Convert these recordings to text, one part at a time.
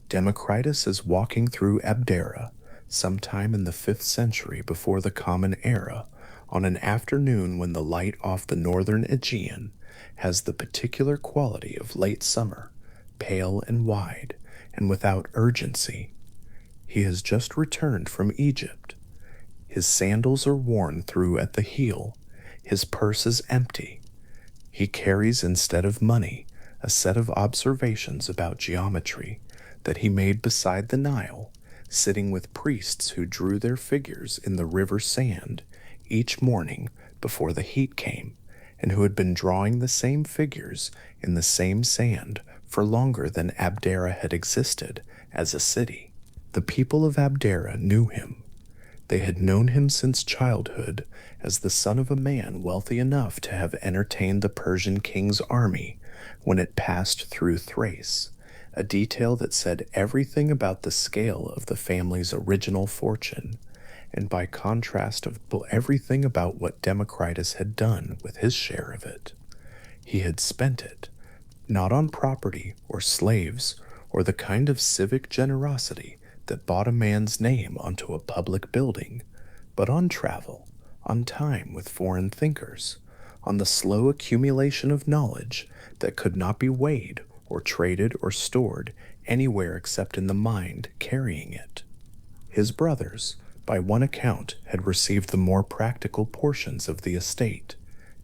Democritus is walking through Abdera, sometime in the 5th century before the Common Era, on an afternoon when the light off the northern Aegean has the particular quality of late summer, pale and wide, and without urgency. He has just returned from Egypt. His sandals are worn through at the heel, his purse is empty. He carries instead of money a set of observations about geometry that he made beside the Nile, sitting with priests who drew their figures in the river sand each morning before the heat came, and who had been drawing the same figures in the same sand for longer than Abdera had existed as a city. The people of Abdera knew him. They had known him since childhood as the son of a man wealthy enough to have entertained the Persian king's army when it passed through Thrace, a detail that said everything about the scale of the family's original fortune, and by contrast of everything about what Democritus had done with his share of it. He had spent it, not on property or slaves or the kind of civic generosity that bought a man's name onto a public building, but on travel, on time with foreign thinkers, on the slow accumulation of knowledge that could not be weighed or traded or stored anywhere except in the mind carrying it. His brothers, by one account, had received the more practical portions of the estate.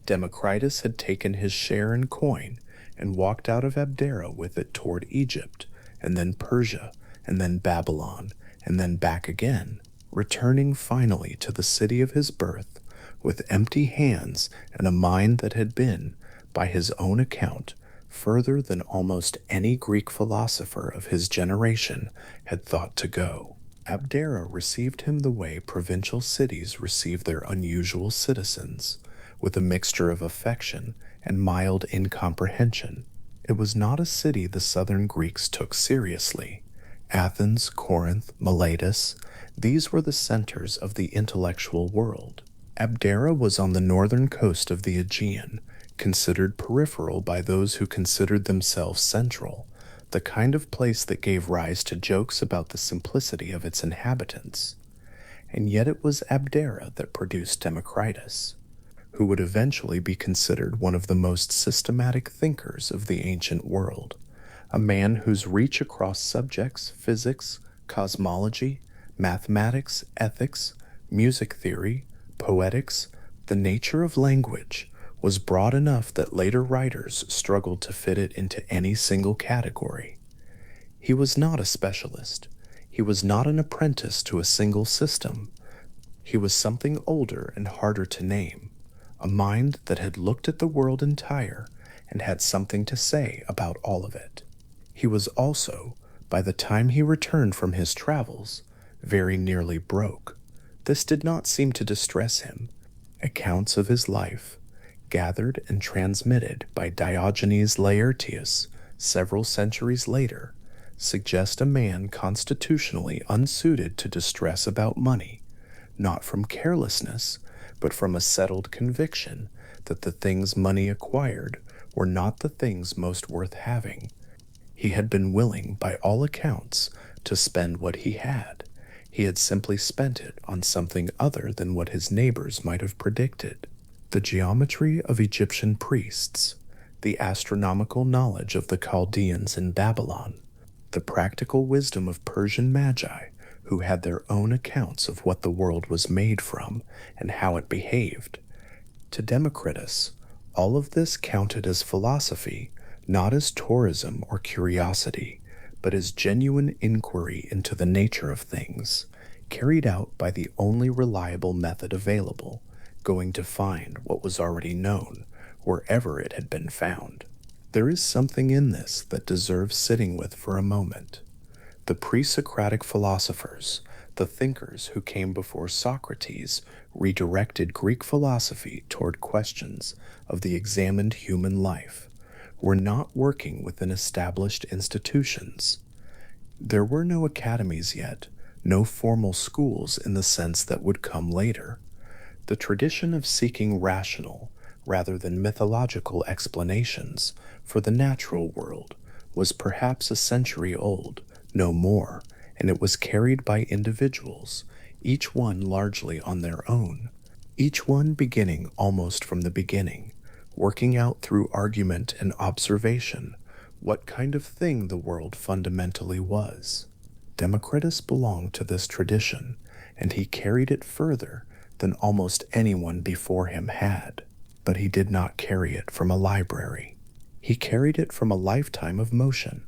Democritus had taken his share in coin and walked out of Abdera with it toward Egypt, and then Persia, and then Babylon, and then back again, returning finally to the city of his birth with empty hands and a mind that had been, by his own account, further than almost any Greek philosopher of his generation had thought to go. Abdera received him the way provincial cities receive their unusual citizens, with a mixture of affection and mild incomprehension. It was not a city the southern Greeks took seriously. Athens, Corinth, Miletus, these were the centers of the intellectual world. Abdera was on the northern coast of the Aegean, considered peripheral by those who considered themselves central, the kind of place that gave rise to jokes about the simplicity of its inhabitants. And yet it was Abdera that produced Democritus, who would eventually be considered one of the most systematic thinkers of the ancient world, a man whose reach across subjects, physics, cosmology, mathematics, ethics, music theory, poetics, the nature of language, was broad enough that later writers struggled to fit it into any single category. He was not a specialist. He was not an apprentice to a single system. He was something older and harder to name, a mind that had looked at the world entire and had something to say about all of it. He was also, by the time he returned from his travels, very nearly broke. This did not seem to distress him. Accounts of his life, gathered and transmitted by Diogenes Laertius several centuries later, suggest a man constitutionally unsuited to distress about money, not from carelessness, but from a settled conviction that the things money acquired were not the things most worth having. He had been willing, by all accounts, to spend what he had. He had simply spent it on something other than what his neighbors might have predicted. The geometry of Egyptian priests, the astronomical knowledge of the Chaldeans in Babylon, the practical wisdom of Persian magi who had their own accounts of what the world was made from and how it behaved. To Democritus, all of this counted as philosophy, not as tourism or curiosity, but as genuine inquiry into the nature of things, carried out by the only reliable method available, going to find what was already known, wherever it had been found. There is something in this that deserves sitting with for a moment. The pre-Socratic philosophers, the thinkers who came before Socrates, redirected Greek philosophy toward questions of the examined human life, were not working within established institutions. There were no academies yet, no formal schools in the sense that would come later. The tradition of seeking rational, rather than mythological explanations for the natural world was perhaps a century old, no more, and it was carried by individuals, each one largely on their own, each one beginning almost from the beginning, working out through argument and observation what kind of thing the world fundamentally was. Democritus belonged to this tradition, and he carried it further than almost anyone before him had. But he did not carry it from a library. He carried it from a lifetime of motion.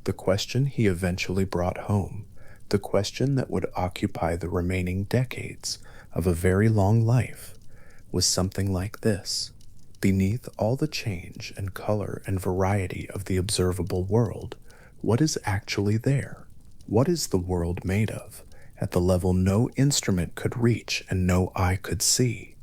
The question he eventually brought home, the question that would occupy the remaining decades of a very long life, was something like this. Beneath all the change and color and variety of the observable world, what is actually there? What is the world made of, at the level no instrument could reach and no eye could see?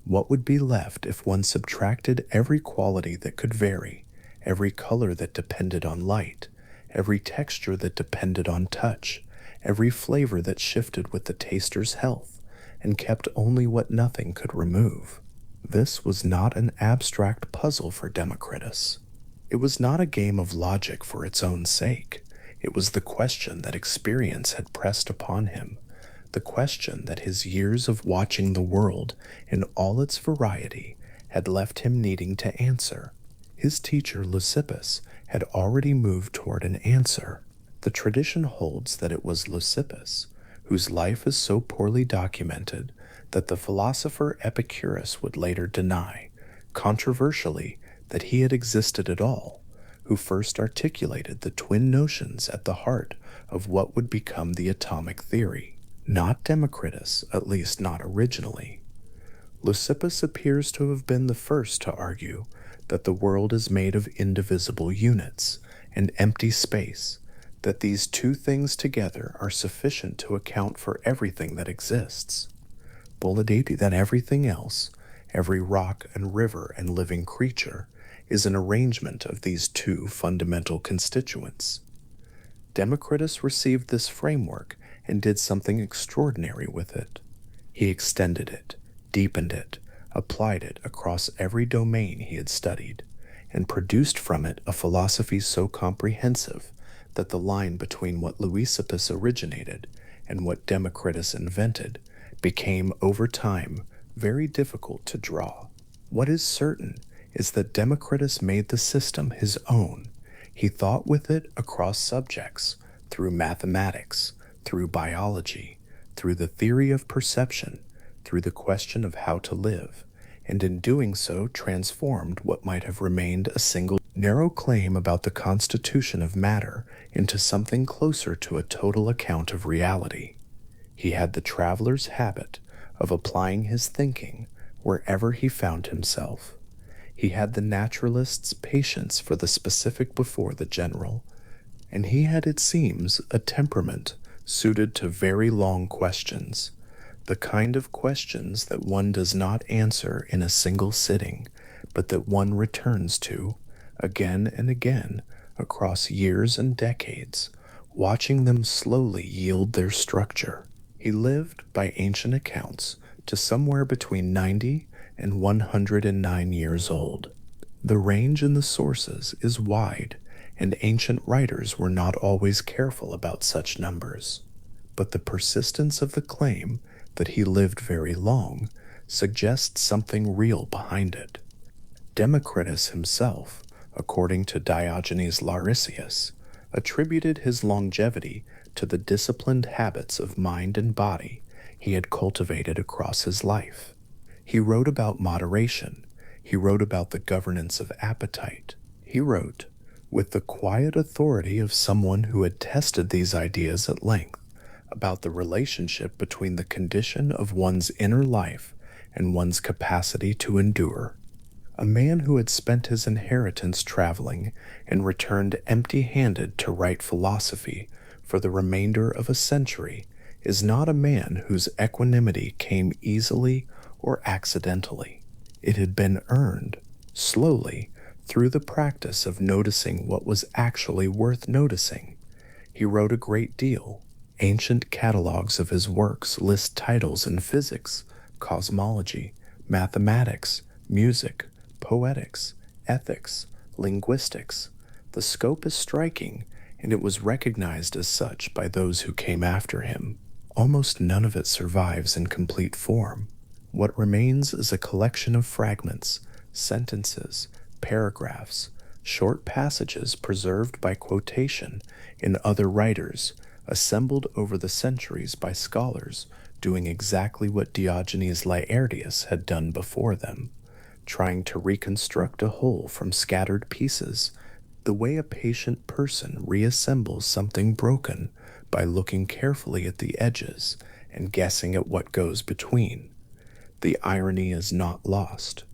What would be left if one subtracted every quality that could vary, every color that depended on light, every texture that depended on touch, every flavor that shifted with the taster's health, and kept only what nothing could remove? This was not an abstract puzzle for Democritus. It was not a game of logic for its own sake. It was the question that experience had pressed upon him, the question that his years of watching the world in all its variety had left him needing to answer. His teacher, Leucippus, had already moved toward an answer. The tradition holds that it was Leucippus, whose life is so poorly documented that the philosopher Epicurus would later deny, controversially, that he had existed at all, who first articulated the twin notions at the heart of what would become the atomic theory. Not Democritus, at least not originally. Leucippus appears to have been the first to argue that the world is made of indivisible units and empty space, that these two things together are sufficient to account for everything that exists. Bolidati, that everything else, every rock and river and living creature, is an arrangement of these two fundamental constituents. Democritus received this framework and did something extraordinary with it. He extended it, deepened it, applied it across every domain he had studied, and produced from it a philosophy so comprehensive that the line between what Leucippus originated and what Democritus invented became, over time, very difficult to draw. What is certain is that Democritus made the system his own. He thought with it across subjects, through mathematics, through biology, through the theory of perception, through the question of how to live, and in doing so transformed what might have remained a single narrow claim about the constitution of matter into something closer to a total account of reality. He had the traveler's habit of applying his thinking wherever he found himself. He had the naturalist's patience for the specific before the general, and he had, it seems, a temperament suited to very long questions, the kind of questions that one does not answer in a single sitting, but that one returns to again and again across years and decades, watching them slowly yield their structure. He lived, by ancient accounts, to somewhere between 90 and 109 years old. The range in the sources is wide, and ancient writers were not always careful about such numbers. But the persistence of the claim that he lived very long suggests something real behind it. Democritus himself, according to Diogenes Laertius, attributed his longevity to the disciplined habits of mind and body he had cultivated across his life. He wrote about moderation. He wrote about the governance of appetite. He wrote, with the quiet authority of someone who had tested these ideas at length, about the relationship between the condition of one's inner life and one's capacity to endure. A man who had spent his inheritance traveling and returned empty-handed to write philosophy for the remainder of a century is not a man whose equanimity came easily or accidentally. It had been earned, slowly, through the practice of noticing what was actually worth noticing. He wrote a great deal. Ancient catalogues of his works list titles in physics, cosmology, mathematics, music, poetics, ethics, linguistics. The scope is striking, and it was recognized as such by those who came after him. Almost none of it survives in complete form. What remains is a collection of fragments, sentences, paragraphs, short passages preserved by quotation in other writers, assembled over the centuries by scholars doing exactly what Diogenes Laertius had done before them, trying to reconstruct a whole from scattered pieces, the way a patient person reassembles something broken by looking carefully at the edges and guessing at what goes between. The irony is not lost.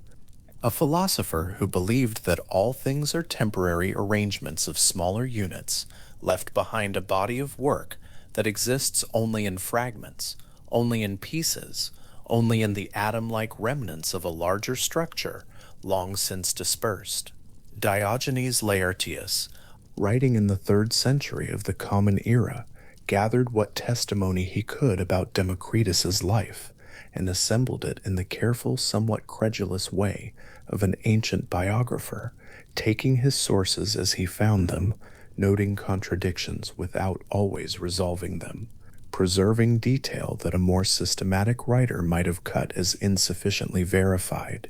A philosopher who believed that all things are temporary arrangements of smaller units left behind a body of work that exists only in fragments, only in pieces, only in the atom-like remnants of a larger structure long since dispersed. Diogenes Laertius, writing in the 3rd century of the Common Era, gathered what testimony he could about Democritus's life and assembled it in the careful, somewhat credulous way of an ancient biographer, taking his sources as he found them, noting contradictions without always resolving them, preserving detail that a more systematic writer might have cut as insufficiently verified.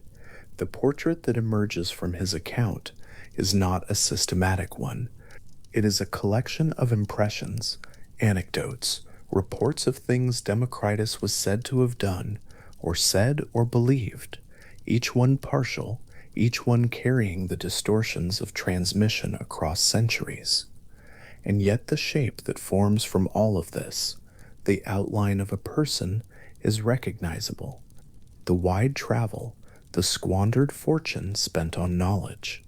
The portrait that emerges from his account is not a systematic one. It is a collection of impressions, anecdotes, reports of things Democritus was said to have done, or said or believed, each one partial, each one carrying the distortions of transmission across centuries. And yet the shape that forms from all of this, the outline of a person, is recognizable. The wide travel, the squandered fortune spent on knowledge,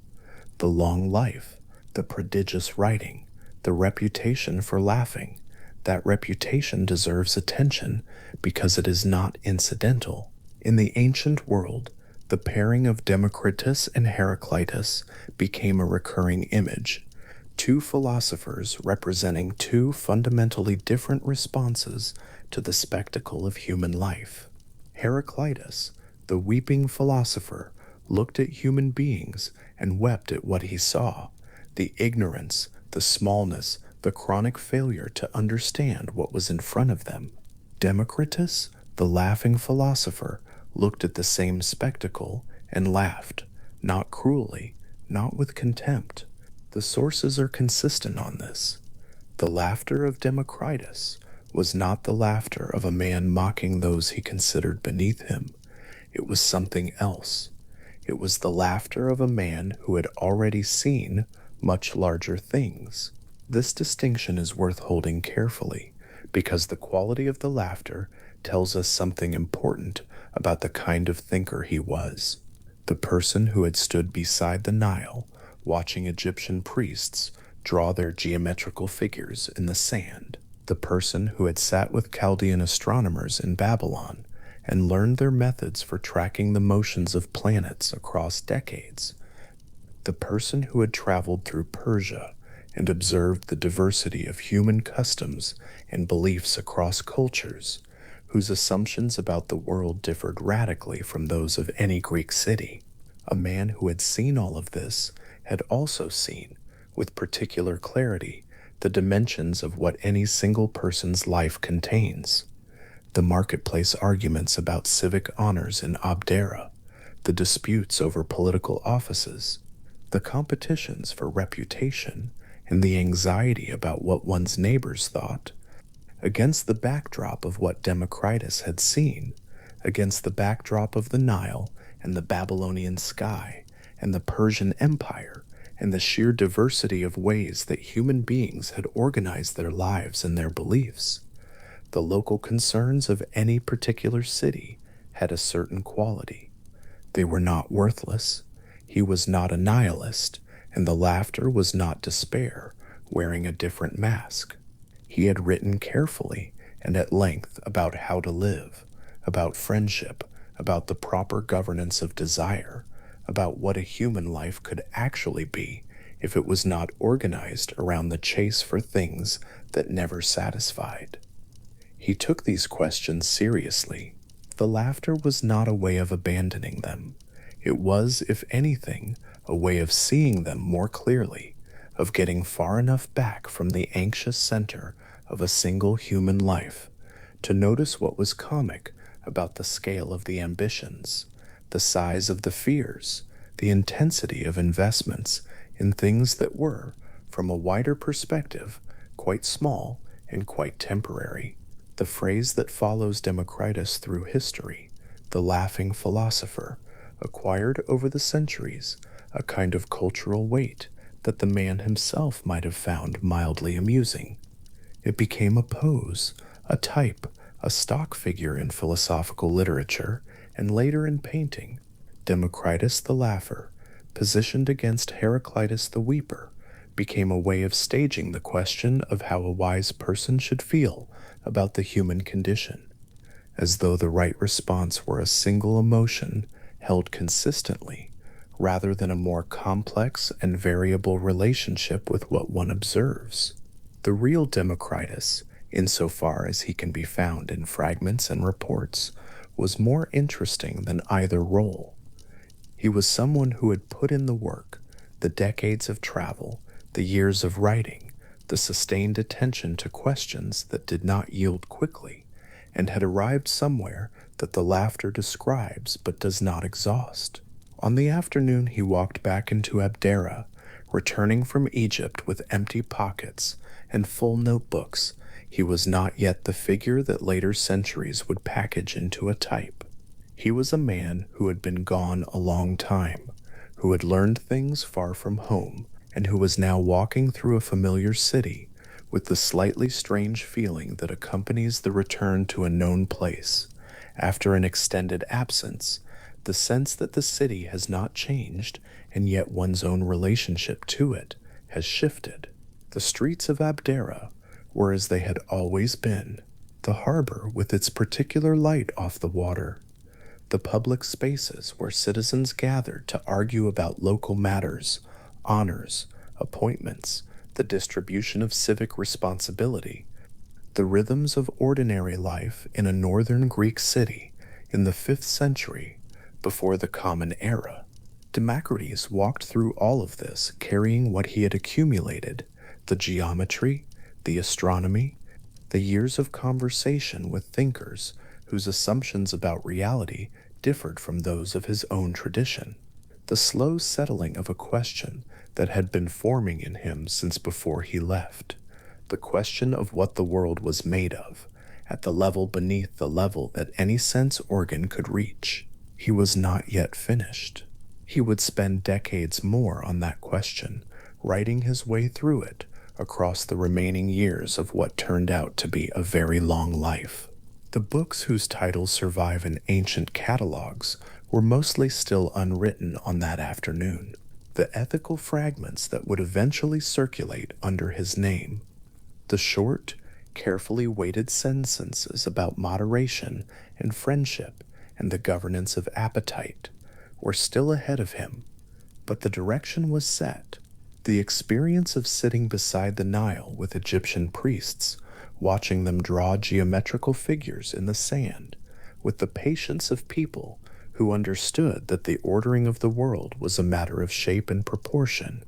the long life, the prodigious writing, the reputation for laughing. That reputation deserves attention because it is not incidental. In the ancient world, the pairing of Democritus and Heraclitus became a recurring image, two philosophers representing two fundamentally different responses to the spectacle of human life. Heraclitus, the weeping philosopher, looked at human beings and wept at what he saw, the ignorance, the smallness, the chronic failure to understand what was in front of them. Democritus, the laughing philosopher, looked at the same spectacle and laughed, not cruelly, not with contempt. The sources are consistent on this. The laughter of Democritus was not the laughter of a man mocking those he considered beneath him. It was something else. It was the laughter of a man who had already seen much larger things. This distinction is worth holding carefully, because the quality of the laughter tells us something important about the kind of thinker he was. The person who had stood beside the Nile, watching Egyptian priests draw their geometrical figures in the sand. The person who had sat with Chaldean astronomers in Babylon and learned their methods for tracking the motions of planets across decades. The person who had traveled through Persia and observed the diversity of human customs and beliefs across cultures, whose assumptions about the world differed radically from those of any Greek city. A man who had seen all of this had also seen, with particular clarity, the dimensions of what any single person's life contains. The marketplace arguments about civic honors in Abdera, the disputes over political offices, the competitions for reputation, and the anxiety about what one's neighbors thought, against the backdrop of what Democritus had seen, against the backdrop of the Nile and the Babylonian sky and the Persian Empire and the sheer diversity of ways that human beings had organized their lives and their beliefs. The local concerns of any particular city had a certain quality. They were not worthless. He was not a nihilist, and the laughter was not despair, wearing a different mask. He had written carefully and at length about how to live, about friendship, about the proper governance of desire, about what a human life could actually be if it was not organized around the chase for things that never satisfied. He took these questions seriously. The laughter was not a way of abandoning them. It was, if anything, a way of seeing them more clearly, of getting far enough back from the anxious center of a single human life to notice what was comic about the scale of the ambitions, the size of the fears, the intensity of investments in things that were, from a wider perspective, quite small and quite temporary. The phrase that follows Democritus through history, the laughing philosopher, acquired over the centuries a kind of cultural weight that the man himself might have found mildly amusing. It became a pose, a type, a stock figure in philosophical literature, and later in painting. Democritus the laugher, positioned against Heraclitus the weeper, became a way of staging the question of how a wise person should feel about the human condition, as though the right response were a single emotion held consistently, rather than a more complex and variable relationship with what one observes. The real Democritus, insofar as he can be found in fragments and reports, was more interesting than either role. He was someone who had put in the work, the decades of travel, the years of writing, the sustained attention to questions that did not yield quickly, and had arrived somewhere that the laughter describes but does not exhaust. On the afternoon he walked back into Abdera, returning from Egypt with empty pockets and full notebooks. He was not yet the figure that later centuries would package into a type. He was a man who had been gone a long time, who had learned things far from home, and who was now walking through a familiar city with the slightly strange feeling that accompanies the return to a known place. After an extended absence, the sense that the city has not changed, and yet one's own relationship to it has shifted. The streets of Abdera were as they had always been, the harbor with its particular light off the water, the public spaces where citizens gathered to argue about local matters, honors, appointments, the distribution of civic responsibility, the rhythms of ordinary life in a northern Greek city in the 5th century before the Common Era. Democritus walked through all of this carrying what he had accumulated, the geometry, the astronomy, the years of conversation with thinkers whose assumptions about reality differed from those of his own tradition, the slow settling of a question that had been forming in him since before he left, the question of what the world was made of, at the level beneath the level that any sense organ could reach. He was not yet finished. He would spend decades more on that question, writing his way through it across the remaining years of what turned out to be a very long life. The books whose titles survive in ancient catalogs were mostly still unwritten on that afternoon, the ethical fragments that would eventually circulate under his name. The short, carefully weighted sentences about moderation and friendship and the governance of appetite were still ahead of him, but the direction was set. The experience of sitting beside the Nile with Egyptian priests, watching them draw geometrical figures in the sand, with the patience of people who understood that the ordering of the world was a matter of shape and proportion,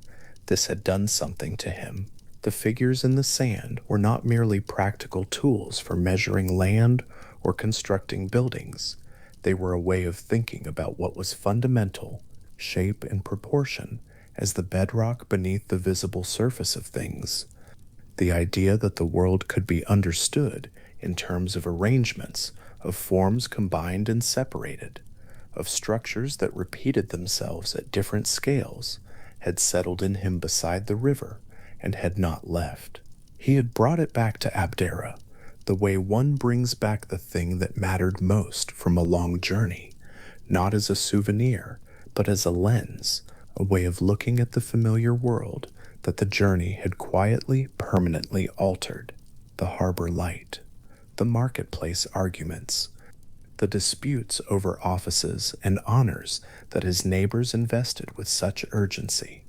this had done something to him. The figures in the sand were not merely practical tools for measuring land or constructing buildings. They were a way of thinking about what was fundamental, shape and proportion, as the bedrock beneath the visible surface of things. The idea that the world could be understood in terms of arrangements, of forms combined and separated, of structures that repeated themselves at different scales, had settled in him beside the river and had not left. He had brought it back to Abdera, the way one brings back the thing that mattered most from a long journey, not as a souvenir, but as a lens, a way of looking at the familiar world that the journey had quietly, permanently altered. The harbor light, the marketplace arguments, the disputes over offices and honors that his neighbors invested with such urgency,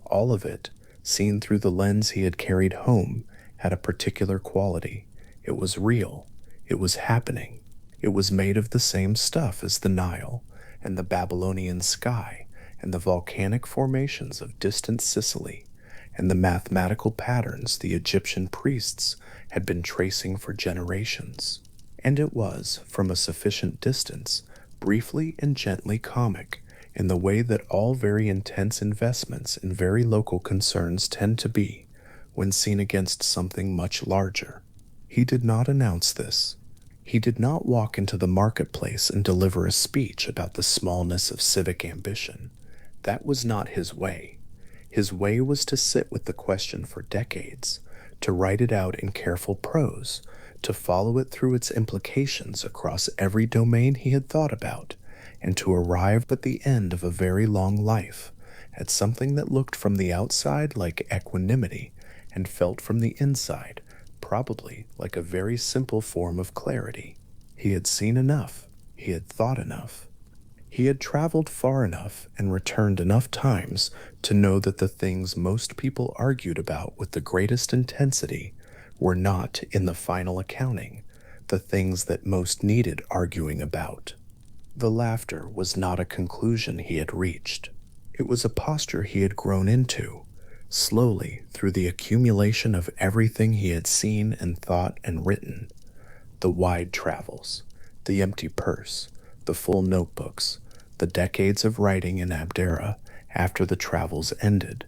all of it, seen through the lens he had carried home, had a particular quality. It was real. It was happening. It was made of the same stuff as the Nile and the Babylonian sky and the volcanic formations of distant Sicily, and the mathematical patterns the Egyptian priests had been tracing for generations. And it was, from a sufficient distance, briefly and gently comic, in the way that all very intense investments in very local concerns tend to be when seen against something much larger. He did not announce this. He did not walk into the marketplace and deliver a speech about the smallness of civic ambition. That was not his way. His way was to sit with the question for decades, to write it out in careful prose, to follow it through its implications across every domain he had thought about, and to arrive at the end of a very long life at something that looked from the outside like equanimity and felt from the inside probably like a very simple form of clarity. He had seen enough. He had thought enough. He had traveled far enough and returned enough times to know that the things most people argued about with the greatest intensity were not, in the final accounting, the things that most needed arguing about. The laughter was not a conclusion he had reached. It was a posture he had grown into, slowly through the accumulation of everything he had seen and thought and written. The wide travels, the empty purse, the full notebooks, the decades of writing in Abdera after the travels ended.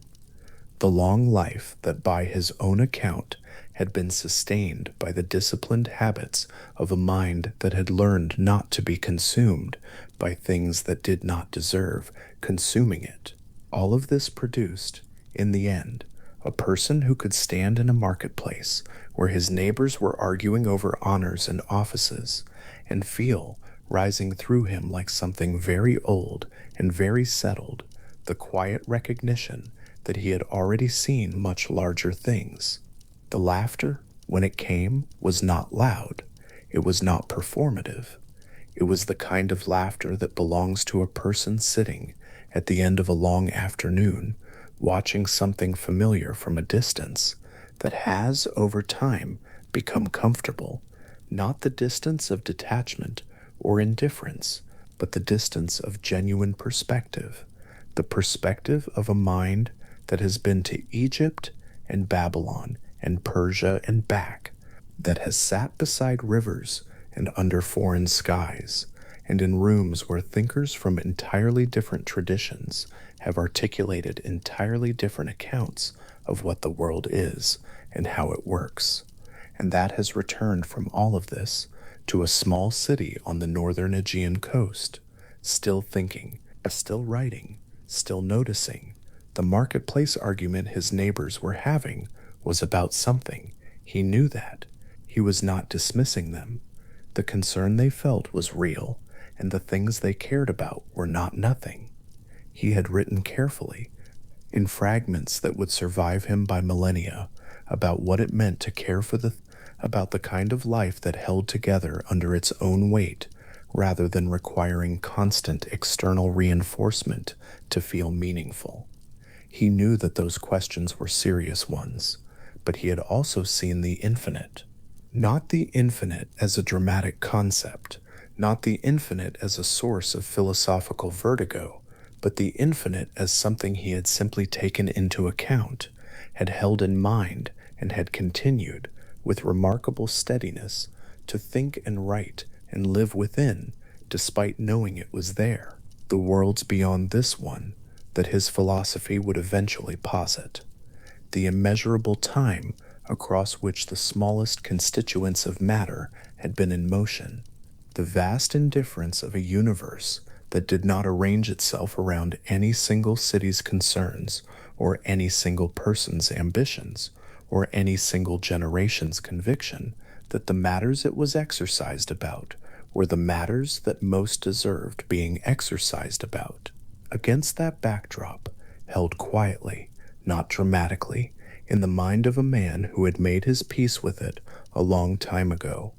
The long life that by his own account had been sustained by the disciplined habits of a mind that had learned not to be consumed by things that did not deserve consuming it. All of this produced, in the end, a person who could stand in a marketplace where his neighbors were arguing over honors and offices and feel, rising through him like something very old and very settled, the quiet recognition that he had already seen much larger things. The laughter, when it came, was not loud. It was not performative. It was the kind of laughter that belongs to a person sitting at the end of a long afternoon, watching something familiar from a distance, that has, over time, become comfortable, not the distance of detachment or indifference, but the distance of genuine perspective, the perspective of a mind that has been to Egypt and Babylon and Persia and back, that has sat beside rivers and under foreign skies, and in rooms where thinkers from entirely different traditions have articulated entirely different accounts of what the world is and how it works, and that has returned from all of this to a small city on the northern Aegean coast, still thinking, still writing, still noticing. The marketplace argument his neighbors were having was about something. He knew that. He was not dismissing them. The concern they felt was real, and the things they cared about were not nothing. He had written carefully, in fragments that would survive him by millennia, about what it meant to care for about the kind of life that held together under its own weight, rather than requiring constant external reinforcement to feel meaningful. He knew that those questions were serious ones, but he had also seen the infinite. Not the infinite as a dramatic concept, not the infinite as a source of philosophical vertigo, but the infinite as something he had simply taken into account, had held in mind, and had continued, with remarkable steadiness, to think and write and live within, despite knowing it was there, the worlds beyond this one that his philosophy would eventually posit, the immeasurable time across which the smallest constituents of matter had been in motion, the vast indifference of a universe that did not arrange itself around any single city's concerns, or any single person's ambitions, or any single generation's conviction that the matters it was exercised about were the matters that most deserved being exercised about. Against that backdrop, held quietly, not dramatically, in the mind of a man who had made his peace with it a long time ago,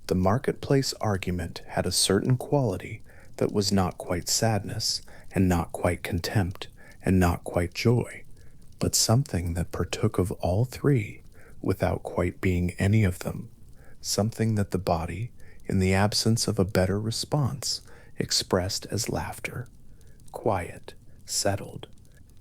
the marketplace argument had a certain quality that was not quite sadness, and not quite contempt, and not quite joy, but something that partook of all three without quite being any of them, something that the body, in the absence of a better response, expressed as laughter, quiet, settled,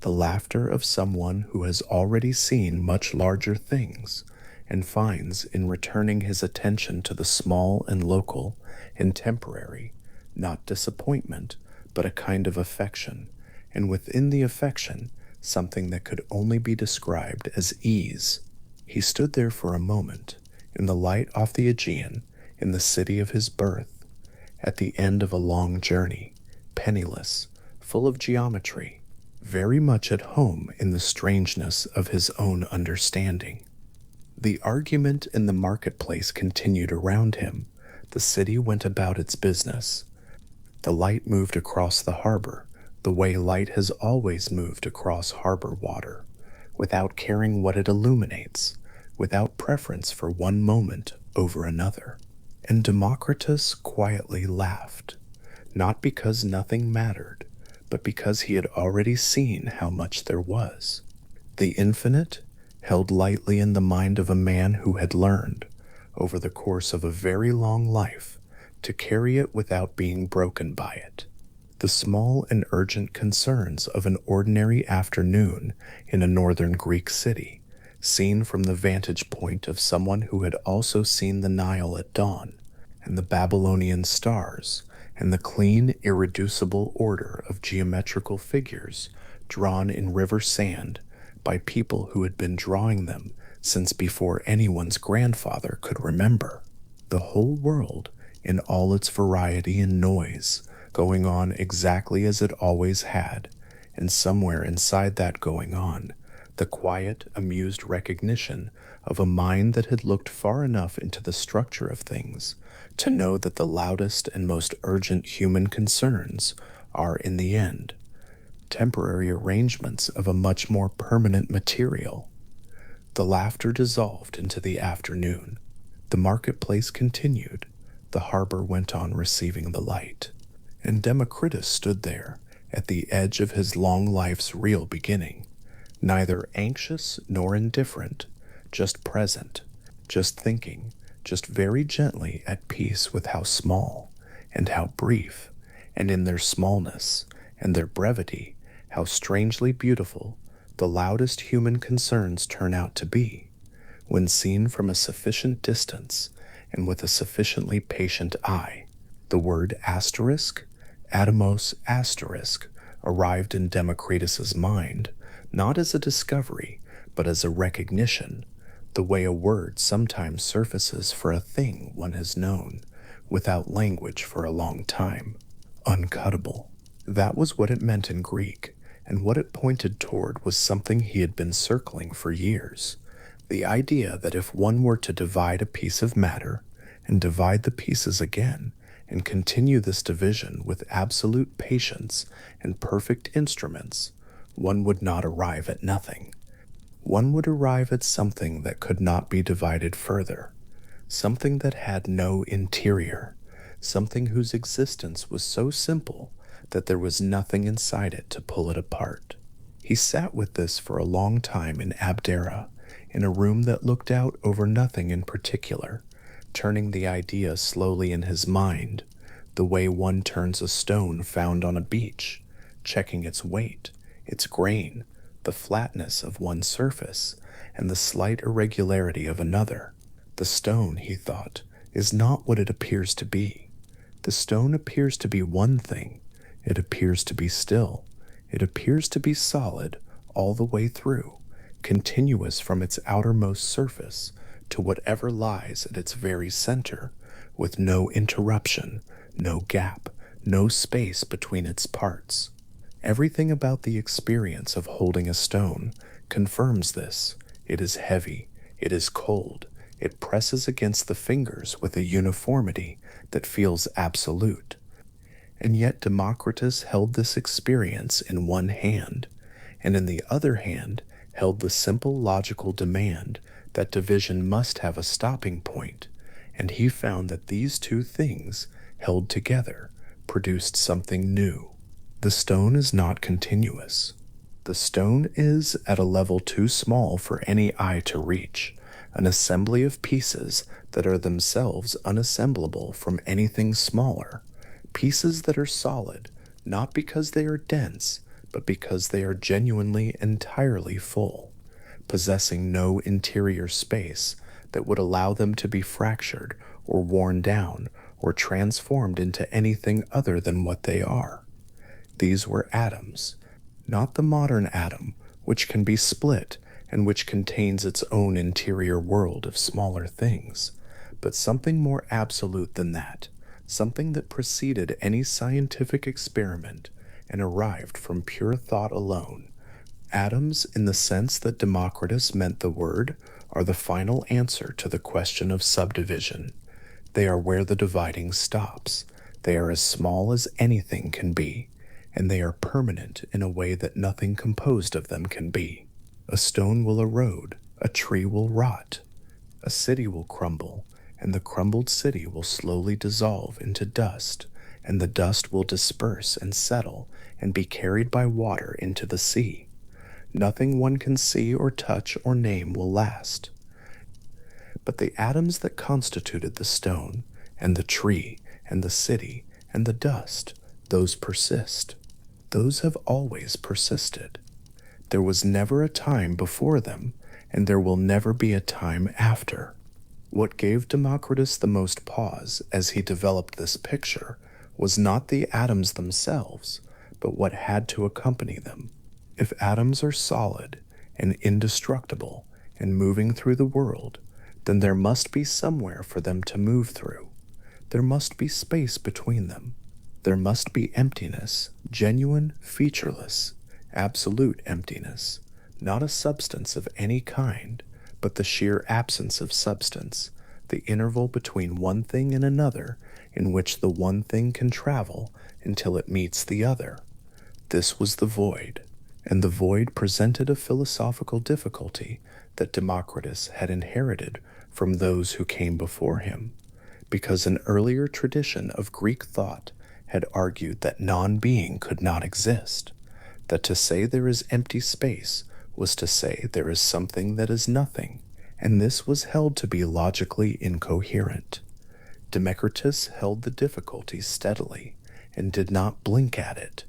the laughter of someone who has already seen much larger things and finds in returning his attention to the small and local and temporary, not disappointment, but a kind of affection, and within the affection, something that could only be described as ease. He stood there for a moment, in the light off the Aegean, in the city of his birth, at the end of a long journey, penniless, full of geometry, very much at home in the strangeness of his own understanding. The argument in the marketplace continued around him. The city went about its business. The light moved across the harbor, the way light has always moved across harbor water, without caring what it illuminates, without preference for one moment over another. And Democritus quietly laughed, not because nothing mattered, but because he had already seen how much there was. The infinite, held lightly in the mind of a man who had learned, over the course of a very long life, to carry it without being broken by it. The small and urgent concerns of an ordinary afternoon in a northern Greek city, seen from the vantage point of someone who had also seen the Nile at dawn, and the Babylonian stars, and the clean, irreducible order of geometrical figures drawn in river sand by people who had been drawing them since before anyone's grandfather could remember. The whole world, in all its variety and noise, going on exactly as it always had, and somewhere inside that going on, the quiet, amused recognition of a mind that had looked far enough into the structure of things to know that the loudest and most urgent human concerns are, in the end, temporary arrangements of a much more permanent material. The laughter dissolved into the afternoon. The marketplace continued. The harbor went on receiving the light. And Democritus stood there at the edge of his long life's real beginning, neither anxious nor indifferent, just present, just thinking, just very gently at peace with how small and how brief, and in their smallness and their brevity, how strangely beautiful the loudest human concerns turn out to be, when seen from a sufficient distance and with a sufficiently patient eye. The word asterisk, atomos asterisk, arrived in Democritus's mind, not as a discovery, but as a recognition, the way a word sometimes surfaces for a thing one has known, without language for a long time. Uncuttable. That was what it meant in Greek, and what it pointed toward was something he had been circling for years. The idea that if one were to divide a piece of matter, and divide the pieces again, and continue this division with absolute patience and perfect instruments, one would not arrive at nothing. One would arrive at something that could not be divided further, something that had no interior, something whose existence was so simple that there was nothing inside it to pull it apart. He sat with this for a long time in Abdera, in a room that looked out over nothing in particular, turning the idea slowly in his mind, the way one turns a stone found on a beach, checking its weight, its grain, the flatness of one surface, and the slight irregularity of another. The stone, he thought, is not what it appears to be. The stone appears to be one thing. It appears to be still. It appears to be solid all the way through, continuous from its outermost surface to whatever lies at its very center, with no interruption, no gap, no space between its parts. Everything about the experience of holding a stone confirms this. It is heavy, it is cold, it presses against the fingers with a uniformity that feels absolute. And yet Democritus held this experience in one hand, and in the other hand held the simple logical demand that division must have a stopping point, and he found that these two things, held together, produced something new. The stone is not continuous. The stone is at a level too small for any eye to reach, an assembly of pieces that are themselves unassemblable from anything smaller, pieces that are solid, not because they are dense, but because they are genuinely entirely full, possessing no interior space that would allow them to be fractured or worn down or transformed into anything other than what they are. These were atoms, not the modern atom, which can be split and which contains its own interior world of smaller things, but something more absolute than that, something that preceded any scientific experiment and arrived from pure thought alone. Atoms, in the sense that Democritus meant the word, are the final answer to the question of subdivision. They are where the dividing stops. They are as small as anything can be, and they are permanent in a way that nothing composed of them can be. A stone will erode, a tree will rot, a city will crumble, and the crumbled city will slowly dissolve into dust, and the dust will disperse and settle and be carried by water into the sea. Nothing one can see or touch or name will last. But the atoms that constituted the stone, and the tree, and the city, and the dust, those persist. Those have always persisted. There was never a time before them, and there will never be a time after. What gave Democritus the most pause as he developed this picture was not the atoms themselves, but what had to accompany them. If atoms are solid and indestructible and moving through the world, then there must be somewhere for them to move through. There must be space between them. There must be emptiness, genuine, featureless, absolute emptiness, not a substance of any kind, but the sheer absence of substance, the interval between one thing and another in which the one thing can travel until it meets the other. This was the void, and the void presented a philosophical difficulty that Democritus had inherited from those who came before him, because an earlier tradition of Greek thought had argued that non-being could not exist, that to say there is empty space was to say there is something that is nothing, and this was held to be logically incoherent. Democritus held the difficulty steadily and did not blink at it.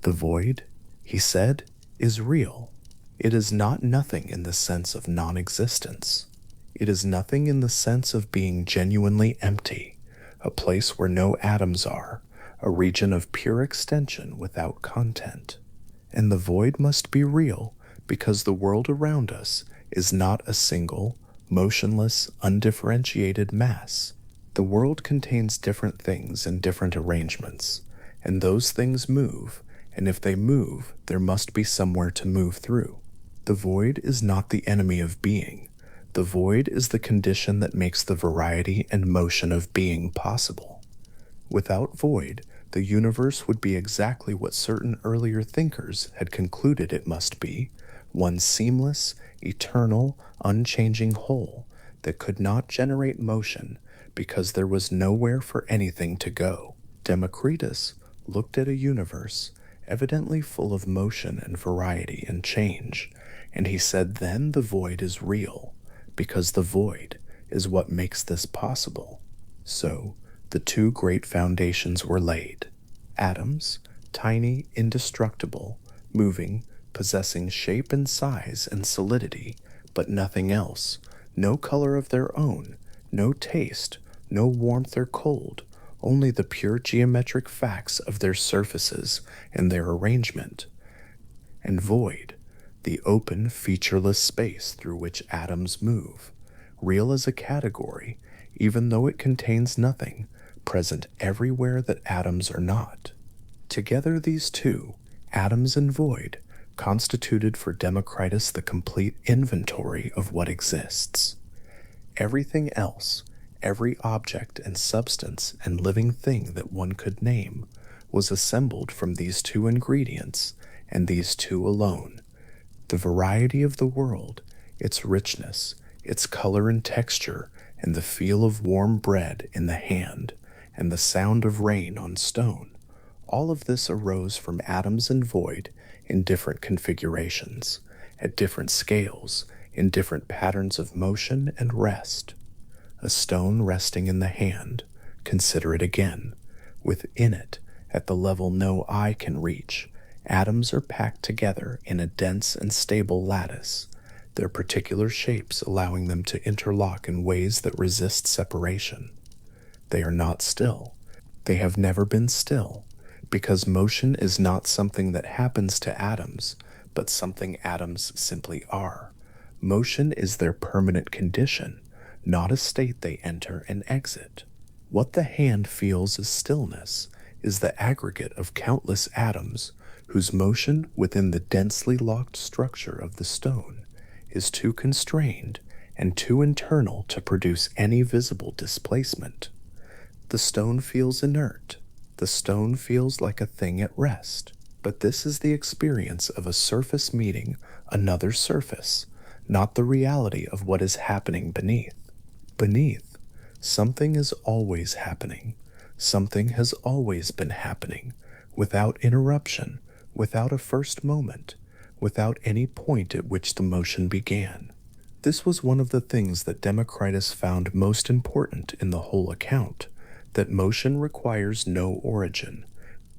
The void, he said, is real. It is not nothing in the sense of non-existence. It is nothing in the sense of being genuinely empty, a place where no atoms are, a region of pure extension without content. And the void must be real because the world around us is not a single, motionless, undifferentiated mass. The world contains different things in different arrangements, and those things move, and if they move, there must be somewhere to move through. The void is not the enemy of being. The void is the condition that makes the variety and motion of being possible. Without void, the universe would be exactly what certain earlier thinkers had concluded it must be, one seamless, eternal, unchanging whole that could not generate motion because there was nowhere for anything to go. Democritus looked at a universe evidently full of motion and variety and change, and he said then the void is real, because the void is what makes this possible. So, the two great foundations were laid. Atoms, tiny, indestructible, moving, possessing shape and size and solidity, but nothing else, no color of their own, no taste, no warmth or cold, only the pure geometric facts of their surfaces and their arrangement. And void, the open, featureless space through which atoms move, real as a category, even though it contains nothing, present everywhere that atoms are not. Together these two, atoms and void, constituted for Democritus the complete inventory of what exists. Everything else, every object and substance and living thing that one could name, was assembled from these two ingredients, and these two alone. The variety of the world, its richness, its color and texture, and the feel of warm bread in the hand, and the sound of rain on stone, all of this arose from atoms and void in different configurations, at different scales, in different patterns of motion and rest. A stone resting in the hand, consider it again, within it, at the level no eye can reach, Atoms are packed together in a dense and stable lattice, their particular shapes allowing them to interlock in ways that resist separation. They are not still. They have never been still, because motion is not something that happens to atoms, but something atoms simply are. Motion is their permanent condition, not a state they enter and exit. What the hand feels as stillness is the aggregate of countless atoms whose motion within the densely locked structure of the stone is too constrained and too internal to produce any visible displacement. The stone feels inert. The stone feels like a thing at rest. But this is the experience of a surface meeting another surface, not the reality of what is happening beneath. Beneath, something is always happening. Something has always been happening, without interruption, without a first moment, without any point at which the motion began. This was one of the things that Democritus found most important in the whole account, that motion requires no origin.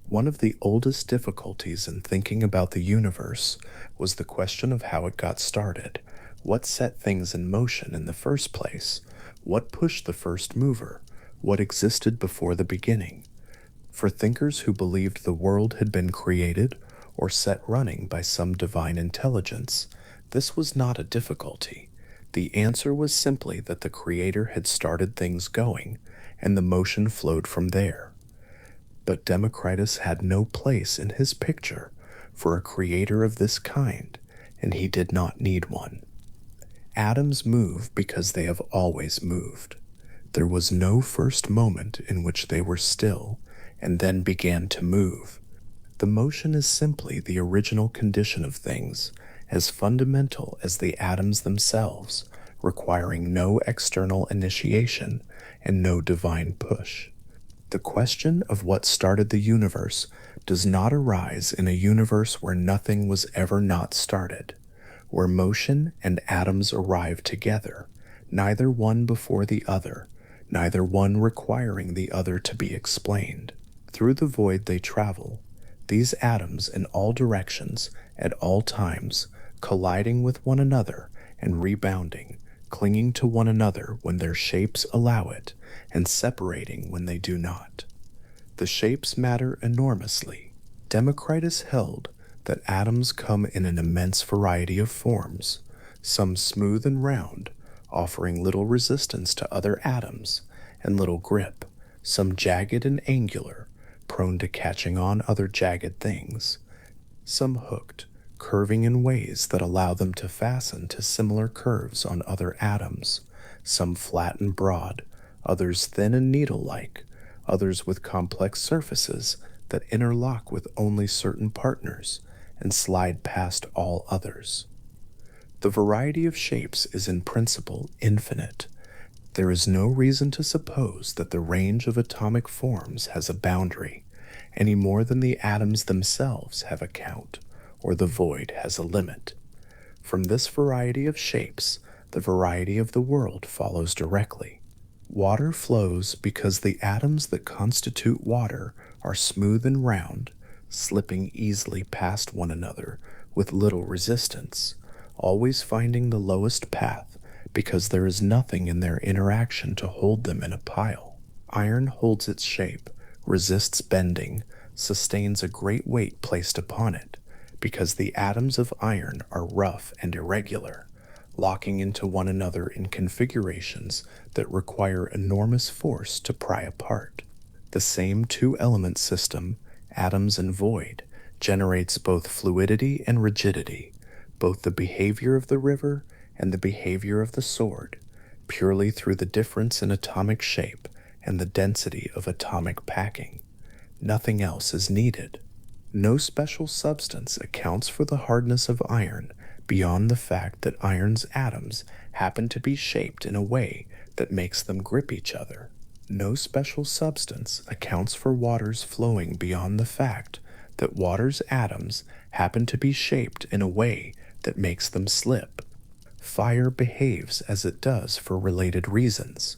One of the oldest difficulties in thinking about the universe was the question of how it got started. What set things in motion in the first place? What pushed the first mover? What existed before the beginning? For thinkers who believed the world had been created or set running by some divine intelligence, this was not a difficulty. The answer was simply that the Creator had started things going, and the motion flowed from there. But Democritus had no place in his picture for a creator of this kind, and he did not need one. Atoms move because they have always moved. There was no first moment in which they were still and then began to move. The motion is simply the original condition of things, as fundamental as the atoms themselves, requiring no external initiation and no divine push. The question of what started the universe does not arise in a universe where nothing was ever not started, where motion and atoms arrive together, neither one before the other, neither one requiring the other to be explained. Through the void they travel, these atoms in all directions, at all times, colliding with one another and rebounding, clinging to one another when their shapes allow it, and separating when they do not. The shapes matter enormously. Democritus held that atoms come in an immense variety of forms, some smooth and round, offering little resistance to other atoms and little grip, some jagged and angular, prone to catching on other jagged things, some hooked, curving in ways that allow them to fasten to similar curves on other atoms, some flat and broad, others thin and needle-like, others with complex surfaces that interlock with only certain partners and slide past all others. The variety of shapes is in principle infinite. There is no reason to suppose that the range of atomic forms has a boundary, any more than the atoms themselves have a count, or the void has a limit. From this variety of shapes, the variety of the world follows directly. Water flows because the atoms that constitute water are smooth and round, slipping easily past one another with little resistance, always finding the lowest path because there is nothing in their interaction to hold them in a pile. Iron holds its shape, resists bending, sustains a great weight placed upon it, because the atoms of iron are rough and irregular, locking into one another in configurations that require enormous force to pry apart. The same two-element system, atoms and void, generates both fluidity and rigidity, both the behavior of the river and the behavior of the sword, purely through the difference in atomic shape and the density of atomic packing. Nothing else is needed. No special substance accounts for the hardness of iron beyond the fact that iron's atoms happen to be shaped in a way that makes them grip each other. No special substance accounts for water's flowing beyond the fact that water's atoms happen to be shaped in a way that makes them slip. Fire behaves as it does for related reasons.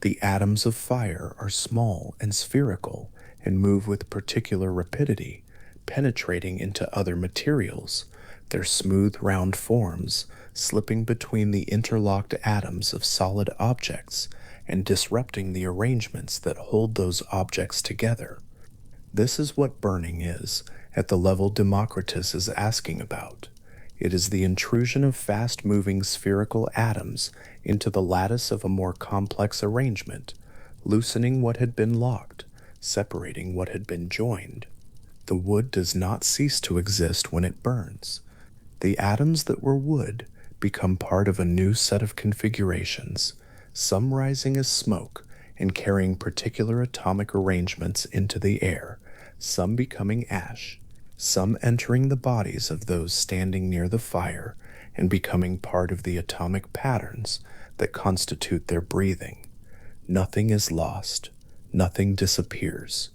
The atoms of fire are small and spherical and move with particular rapidity penetrating into other materials, their smooth round forms slipping between the interlocked atoms of solid objects and disrupting the arrangements that hold those objects together. This is what burning is, at the level Democritus is asking about. It is the intrusion of fast-moving spherical atoms into the lattice of a more complex arrangement, loosening what had been locked, separating what had been joined. The wood does not cease to exist when it burns. The atoms that were wood become part of a new set of configurations, some rising as smoke and carrying particular atomic arrangements into the air, some becoming ash, some entering the bodies of those standing near the fire and becoming part of the atomic patterns that constitute their breathing. Nothing is lost, nothing disappears.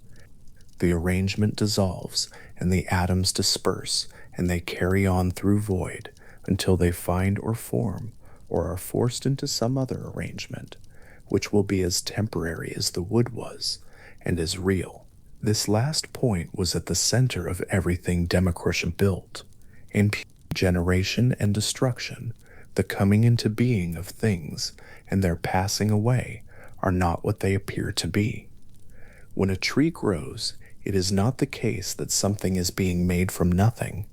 The arrangement dissolves, and the atoms disperse, and they carry on through void until they find or form or are forced into some other arrangement, which will be as temporary as the wood was, and as real. This last point was at the center of everything Democritus built. In generation and destruction, the coming into being of things and their passing away are not what they appear to be. When a tree grows, it is not the case that something is being made from nothing.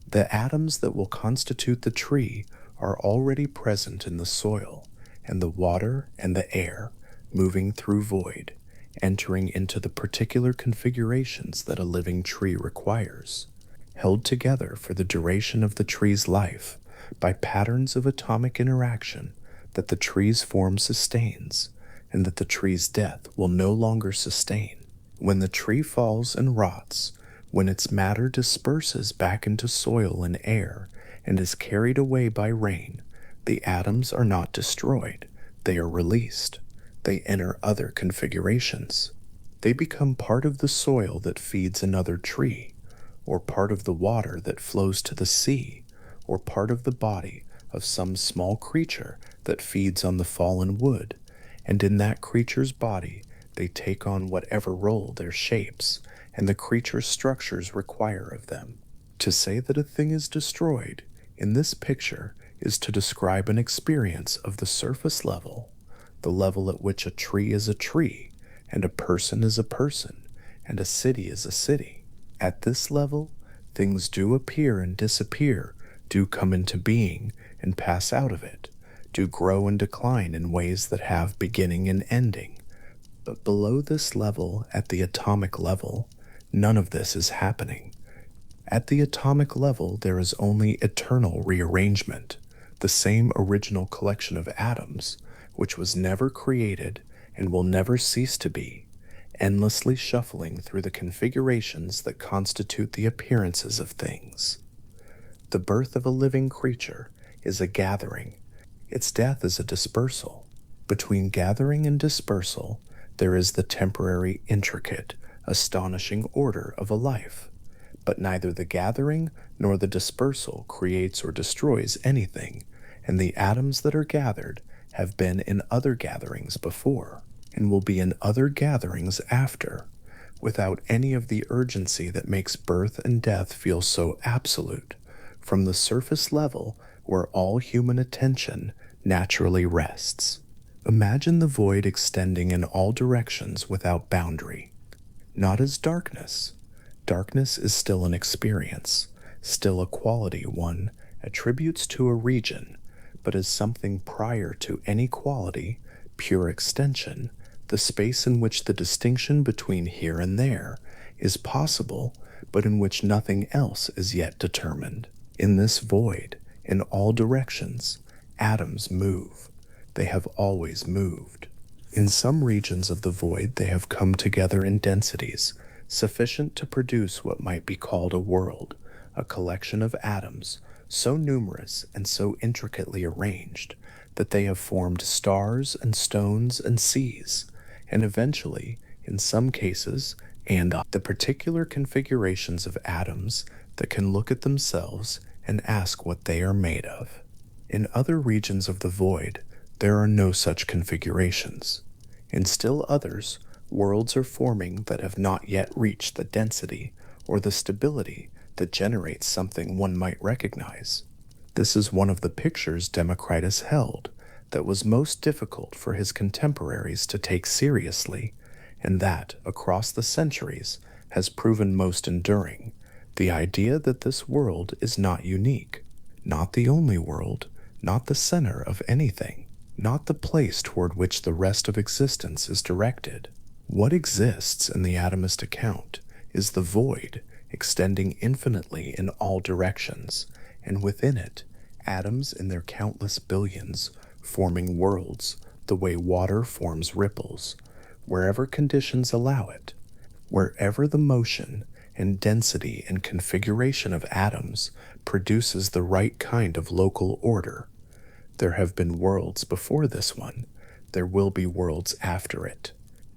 The atoms that will constitute the tree are already present in the soil and the water and the air, moving through void, entering into the particular configurations that a living tree requires, held together for the duration of the tree's life by patterns of atomic interaction that the tree's form sustains and that the tree's death will no longer sustain. When the tree falls and rots, when its matter disperses back into soil and air and is carried away by rain, the atoms are not destroyed, they are released. They enter other configurations. They become part of the soil that feeds another tree, or part of the water that flows to the sea, or part of the body of some small creature that feeds on the fallen wood, and in that creature's body they take on whatever role their shapes and the creature's structures require of them. To say that a thing is destroyed in this picture is to describe an experience of the surface level, the level at which a tree is a tree, and a person is a person, and a city is a city. At this level, things do appear and disappear, do come into being and pass out of it, do grow and decline in ways that have beginning and ending. But below this level, at the atomic level, none of this is happening. At the atomic level, there is only eternal rearrangement, the same original collection of atoms, which was never created and will never cease to be, endlessly shuffling through the configurations that constitute the appearances of things. The birth of a living creature is a gathering. Its death is a dispersal. Between gathering and dispersal, there is the temporary, intricate, astonishing order of a life. But neither the gathering nor the dispersal creates or destroys anything, and the atoms that are gathered have been in other gatherings before, and will be in other gatherings after, without any of the urgency that makes birth and death feel so absolute, from the surface level where all human attention naturally rests. Imagine the void extending in all directions without boundary. Not as darkness. Darkness is still an experience, still a quality one attributes to a region, but as something prior to any quality, pure extension, the space in which the distinction between here and there is possible, but in which nothing else is yet determined. In this void, in all directions, atoms move. They have always moved. In some regions of the void, they have come together in densities sufficient to produce what might be called a world, a collection of atoms so numerous and so intricately arranged that they have formed stars and stones and seas, and eventually, in some cases, and the particular configurations of atoms that can look at themselves and ask what they are made of. In other regions of the void, there are no such configurations. In still others, worlds are forming that have not yet reached the density or the stability that generates something one might recognize. This is one of the pictures Democritus held that was most difficult for his contemporaries to take seriously, and that, across the centuries, has proven most enduring. The idea that this world is not unique, not the only world, not the center of anything, not the place toward which the rest of existence is directed. What exists in the atomist account is the void extending infinitely in all directions, and within it, atoms in their countless billions, forming worlds the way water forms ripples, wherever conditions allow it, wherever the motion and density and configuration of atoms produces the right kind of local order. There have been worlds before this one. There will be worlds after it.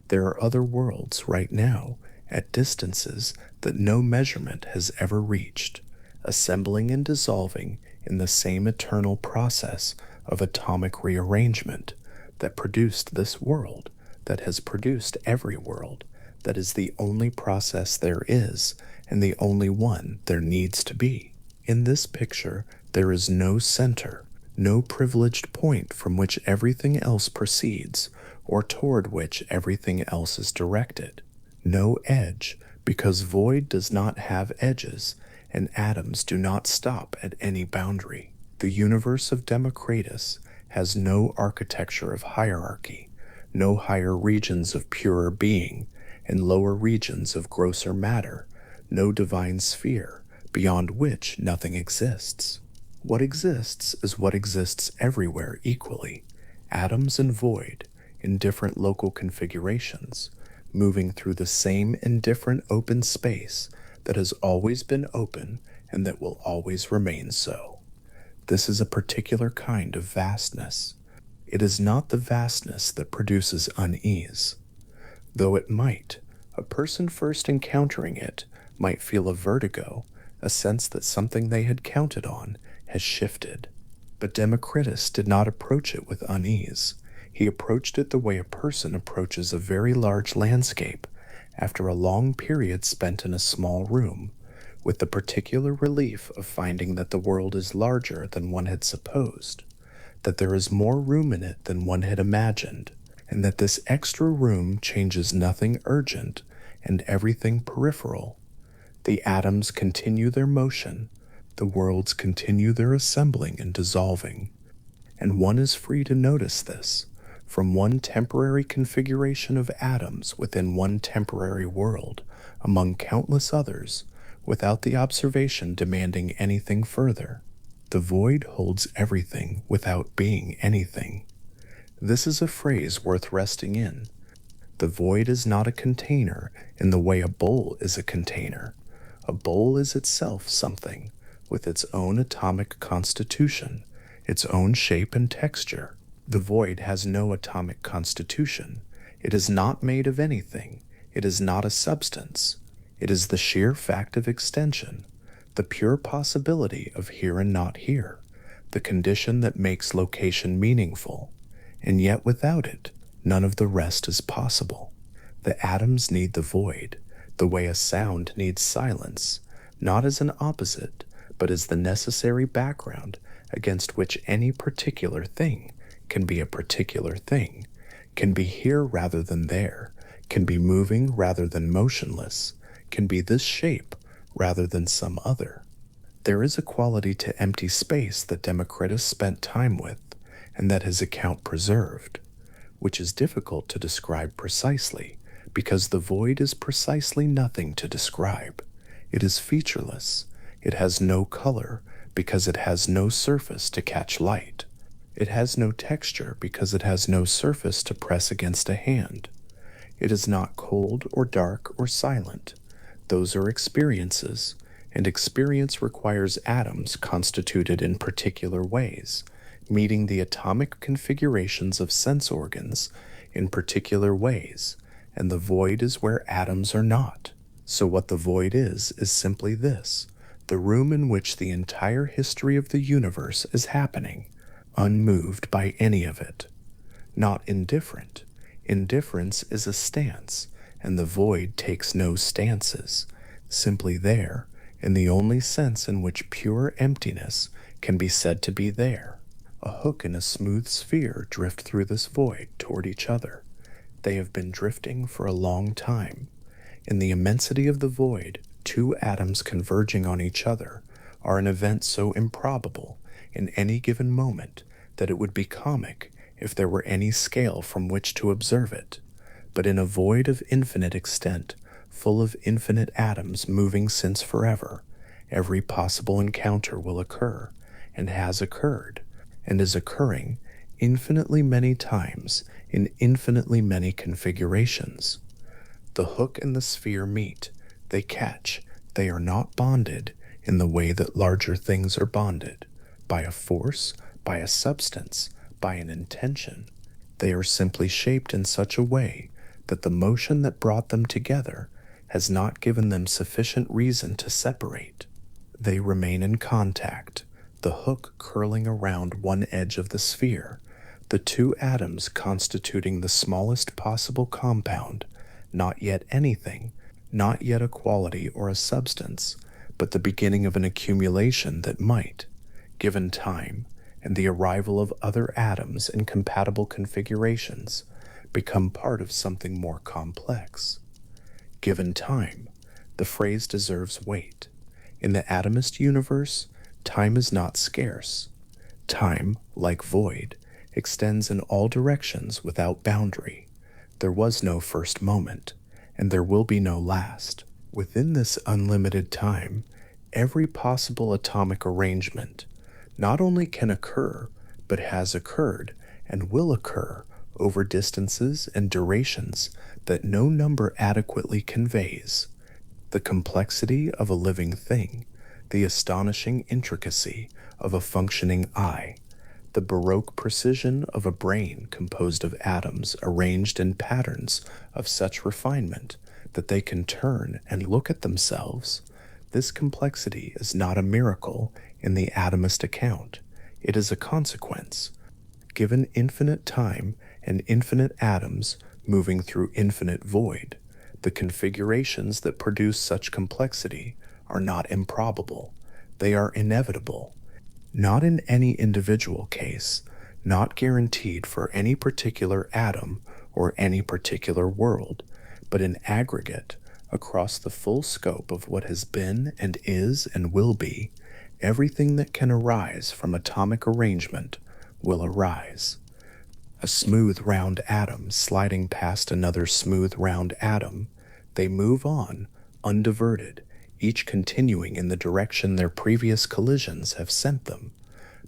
There are other worlds right now at distances that no measurement has ever reached, assembling and dissolving in the same eternal process of atomic rearrangement that produced this world, that has produced every world, that is the only process there is and the only one there needs to be. In this picture, there is no center, no privileged point from which everything else proceeds or toward which everything else is directed. No edge, because void does not have edges and atoms do not stop at any boundary. The universe of Democritus has no architecture of hierarchy, no higher regions of purer being and lower regions of grosser matter, no divine sphere beyond which nothing exists. What exists is what exists everywhere equally, atoms and void in different local configurations, moving through the same indifferent open space that has always been open and that will always remain so. This is a particular kind of vastness. It is not the vastness that produces unease. Though it might, a person first encountering it might feel a vertigo, a sense that something they had counted on has shifted. But Democritus did not approach it with unease. He approached it the way a person approaches a very large landscape after a long period spent in a small room, with the particular relief of finding that the world is larger than one had supposed, that there is more room in it than one had imagined, and that this extra room changes nothing urgent and everything peripheral. The atoms continue their motion, the worlds continue their assembling and dissolving, and one is free to notice this from one temporary configuration of atoms within one temporary world among countless others, without the observation demanding anything further. The void holds everything without being anything. This is a phrase worth resting in. The void is not a container in the way a bowl is a container. A bowl is itself something, with its own atomic constitution, its own shape and texture. The void has no atomic constitution. It is not made of anything. It is not a substance. It is the sheer fact of extension, the pure possibility of here and not here, the condition that makes location meaningful. And yet without it, none of the rest is possible. The atoms need the void, the way a sound needs silence, not as an opposite, but as the necessary background against which any particular thing can be a particular thing, can be here rather than there, can be moving rather than motionless, can be this shape rather than some other. There is a quality to empty space that Democritus spent time with, and that his account preserved, which is difficult to describe precisely, because the void is precisely nothing to describe. It is featureless. It has no color, because it has no surface to catch light. It has no texture, because it has no surface to press against a hand. It is not cold or dark or silent. Those are experiences, and experience requires atoms constituted in particular ways, meeting the atomic configurations of sense organs in particular ways, and the void is where atoms are not. So what the void is simply this: the room in which the entire history of the universe is happening, unmoved by any of it. Not indifferent. Indifference is a stance, and the void takes no stances. simply there, in the only sense in which pure emptiness can be said to be there. A hook and a smooth sphere drift through this void toward each other. They have been drifting for a long time. In the immensity of the void, two atoms converging on each other are an event so improbable in any given moment that it would be comic if there were any scale from which to observe it. But in a void of infinite extent, full of infinite atoms moving since forever, every possible encounter will occur, and has occurred, and is occurring infinitely many times in infinitely many configurations. The hook and the sphere meet, they catch, they are not bonded in the way that larger things are bonded, by a force, by a substance, by an intention. They are simply shaped in such a way that the motion that brought them together has not given them sufficient reason to separate. They remain in contact, the hook curling around one edge of the sphere, the two atoms constituting the smallest possible compound, not yet anything, not yet a quality or a substance, but the beginning of an accumulation that might, given time and the arrival of other atoms in compatible configurations, become part of something more complex. Given time, the phrase deserves weight. In the atomist universe, time is not scarce. Time, like void, extends in all directions without boundary. There was no first moment, and there will be no last. Within this unlimited time, every possible atomic arrangement not only can occur, but has occurred and will occur over distances and durations that no number adequately conveys. The complexity of a living thing, the astonishing intricacy of a functioning eye, the baroque precision of a brain composed of atoms arranged in patterns of such refinement that they can turn and look at themselves. This complexity is not a miracle in the atomist account. It is a consequence. Given infinite time and infinite atoms moving through infinite void, the configurations that produce such complexity are not improbable. They are inevitable. Not in any individual case, not guaranteed for any particular atom or any particular world, but in aggregate, across the full scope of what has been and is and will be, everything that can arise from atomic arrangement will arise. A smooth round atom sliding past another smooth round atom, they move on, undiverted, each continuing in the direction their previous collisions have sent them.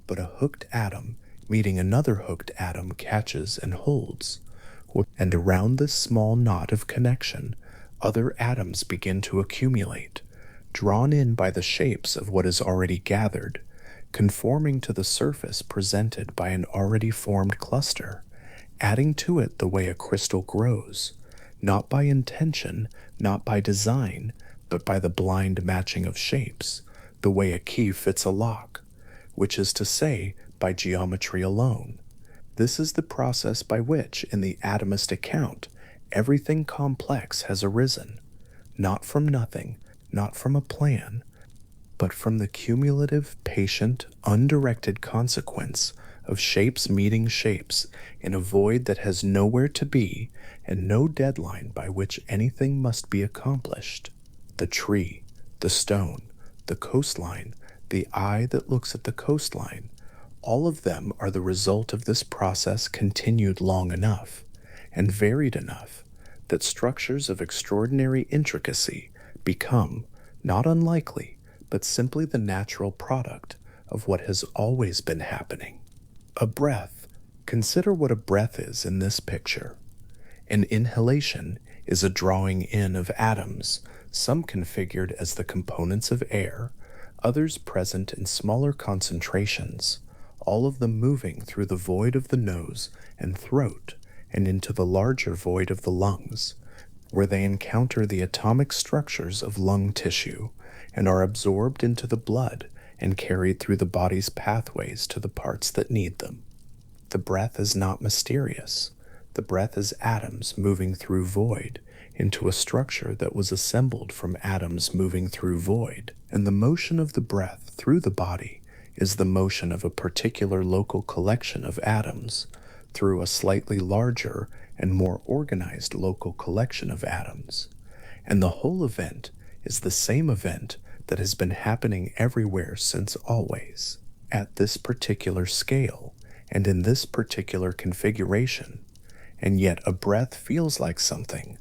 But a hooked atom meeting another hooked atom catches and holds, and around this small knot of connection, other atoms begin to accumulate, drawn in by the shapes of what is already gathered, conforming to the surface presented by an already formed cluster, adding to it the way a crystal grows, not by intention, not by design, but by the blind matching of shapes, the way a key fits a lock, which is to say, by geometry alone. This is the process by which, in the atomist account, everything complex has arisen, not from nothing, not from a plan, but from the cumulative, patient, undirected consequence of shapes meeting shapes in a void that has nowhere to be and no deadline by which anything must be accomplished. The tree, the stone, the coastline, the eye that looks at the coastline, all of them are the result of this process continued long enough and varied enough that structures of extraordinary intricacy become, not unlikely, but simply the natural product of what has always been happening. A breath. Consider what a breath is in this picture. An inhalation is a drawing in of atoms, some configured as the components of air, others present in smaller concentrations, all of them moving through the void of the nose and throat and into the larger void of the lungs, where they encounter the atomic structures of lung tissue and are absorbed into the blood and carried through the body's pathways to the parts that need them. The breath is not mysterious. The breath is atoms moving through void into a structure that was assembled from atoms moving through void. And the motion of the breath through the body is the motion of a particular local collection of atoms through a slightly larger and more organized local collection of atoms. And the whole event is the same event that has been happening everywhere since always, at this particular scale and in this particular configuration. And yet a breath feels like something.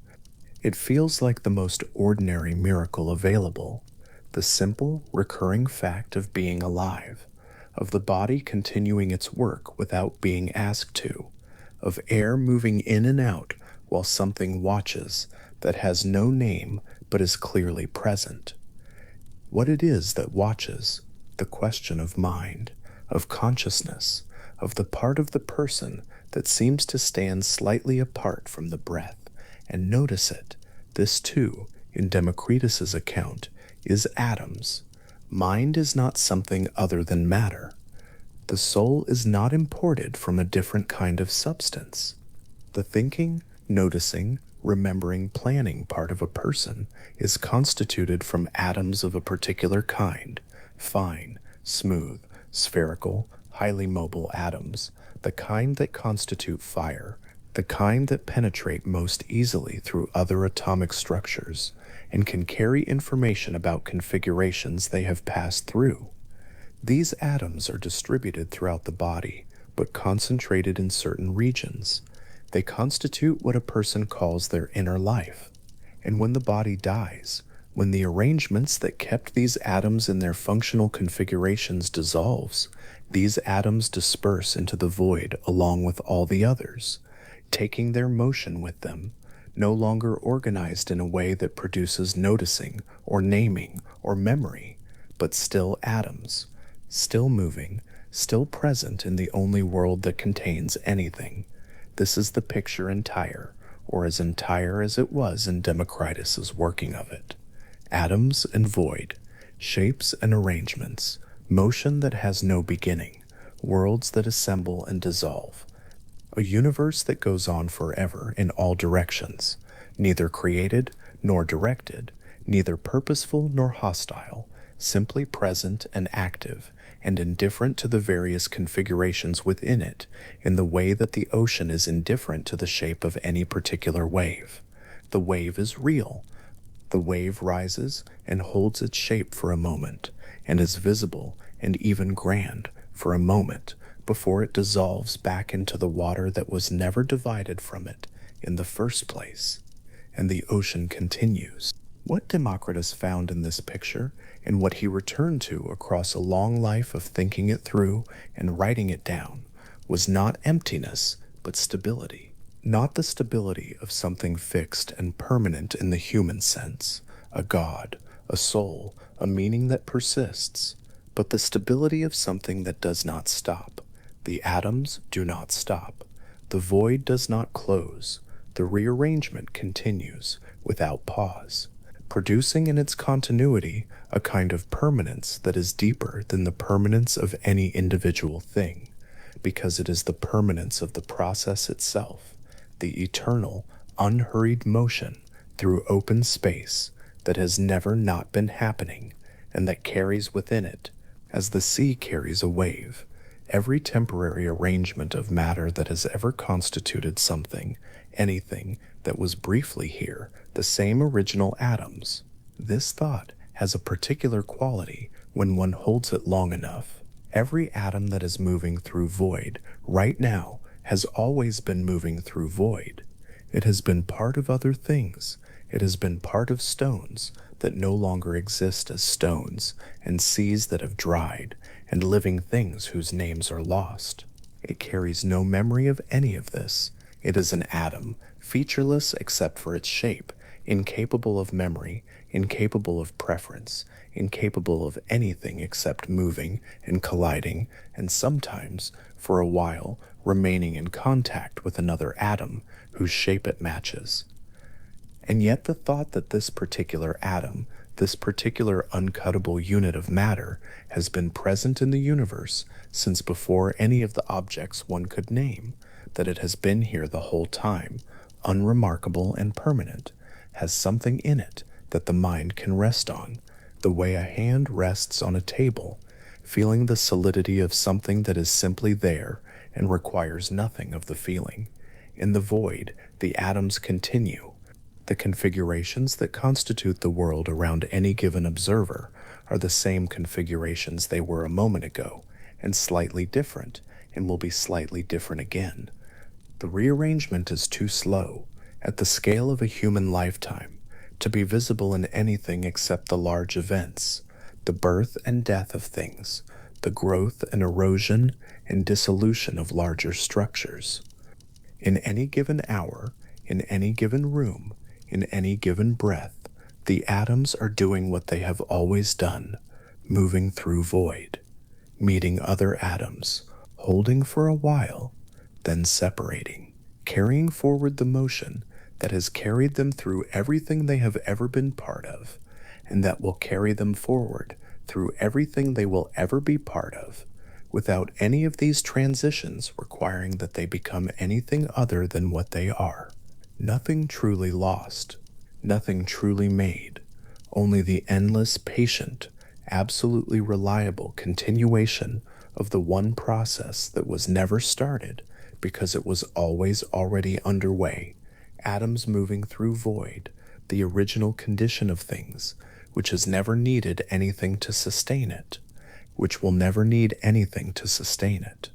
It feels like the most ordinary miracle available, the simple, recurring fact of being alive, of the body continuing its work without being asked to, of air moving in and out while something watches that has no name but is clearly present. What it is that watches, the question of mind, of consciousness, of the part of the person that seems to stand slightly apart from the breath, and notice it. This too, in Democritus's account, is atoms. Mind is not something other than matter. The soul is not imported from a different kind of substance. The thinking, noticing, remembering, planning part of a person is constituted from atoms of a particular kind, fine, smooth, spherical, highly mobile atoms, the kind that constitute fire, the kind that penetrate most easily through other atomic structures and can carry information about configurations they have passed through. These atoms are distributed throughout the body, but concentrated in certain regions. They constitute what a person calls their inner life. And when the body dies, when the arrangements that kept these atoms in their functional configurations dissolves, these atoms disperse into the void along with all the others, taking their motion with them, no longer organized in a way that produces noticing or naming or memory, but still atoms, still moving, still present in the only world that contains anything. This is the picture entire, or as entire as it was in Democritus's working of it. Atoms and void, shapes and arrangements, motion that has no beginning, worlds that assemble and dissolve. A universe that goes on forever in all directions, neither created nor directed, neither purposeful nor hostile, simply present and active, and indifferent to the various configurations within it, in the way that the ocean is indifferent to the shape of any particular wave. The wave is real. The wave rises and holds its shape for a moment, and is visible and even grand for a moment, before it dissolves back into the water that was never divided from it in the first place. And the ocean continues. What Democritus found in this picture, and what he returned to across a long life of thinking it through and writing it down, was not emptiness, but stability. Not the stability of something fixed and permanent in the human sense, a god, a soul, a meaning that persists, but the stability of something that does not stop. The atoms do not stop. The void does not close. The rearrangement continues without pause, producing in its continuity a kind of permanence that is deeper than the permanence of any individual thing, because it is the permanence of the process itself, the eternal, unhurried motion through open space that has never not been happening, and that carries within it, as the sea carries a wave, every temporary arrangement of matter that has ever constituted something, anything that was briefly here, the same original atoms. This thought has a particular quality when one holds it long enough. Every atom that is moving through void right now has always been moving through void. It has been part of other things. It has been part of stones that no longer exist as stones, and seas that have dried, and living things whose names are lost. It carries no memory of any of this. It is an atom, featureless except for its shape, incapable of memory, incapable of preference, incapable of anything except moving and colliding, and sometimes, for a while, remaining in contact with another atom whose shape it matches. And yet the thought that this particular atom, this particular uncuttable unit of matter, has been present in the universe since before any of the objects one could name, that it has been here the whole time, unremarkable and permanent, has something in it that the mind can rest on, the way a hand rests on a table, feeling the solidity of something that is simply there and requires nothing of the feeling. In the void, the atoms continue. The configurations that constitute the world around any given observer are the same configurations they were a moment ago, and slightly different, and will be slightly different again. The rearrangement is too slow, at the scale of a human lifetime, to be visible in anything except the large events, the birth and death of things, the growth and erosion and dissolution of larger structures. In any given hour, in any given room, in any given breath, the atoms are doing what they have always done, moving through void, meeting other atoms, holding for a while, then separating, carrying forward the motion that has carried them through everything they have ever been part of, and that will carry them forward through everything they will ever be part of, without any of these transitions requiring that they become anything other than what they are. Nothing truly lost, nothing truly made, only the endless, patient, absolutely reliable continuation of the one process that was never started because it was always already underway, atoms moving through void, the original condition of things, which has never needed anything to sustain it, which will never need anything to sustain it,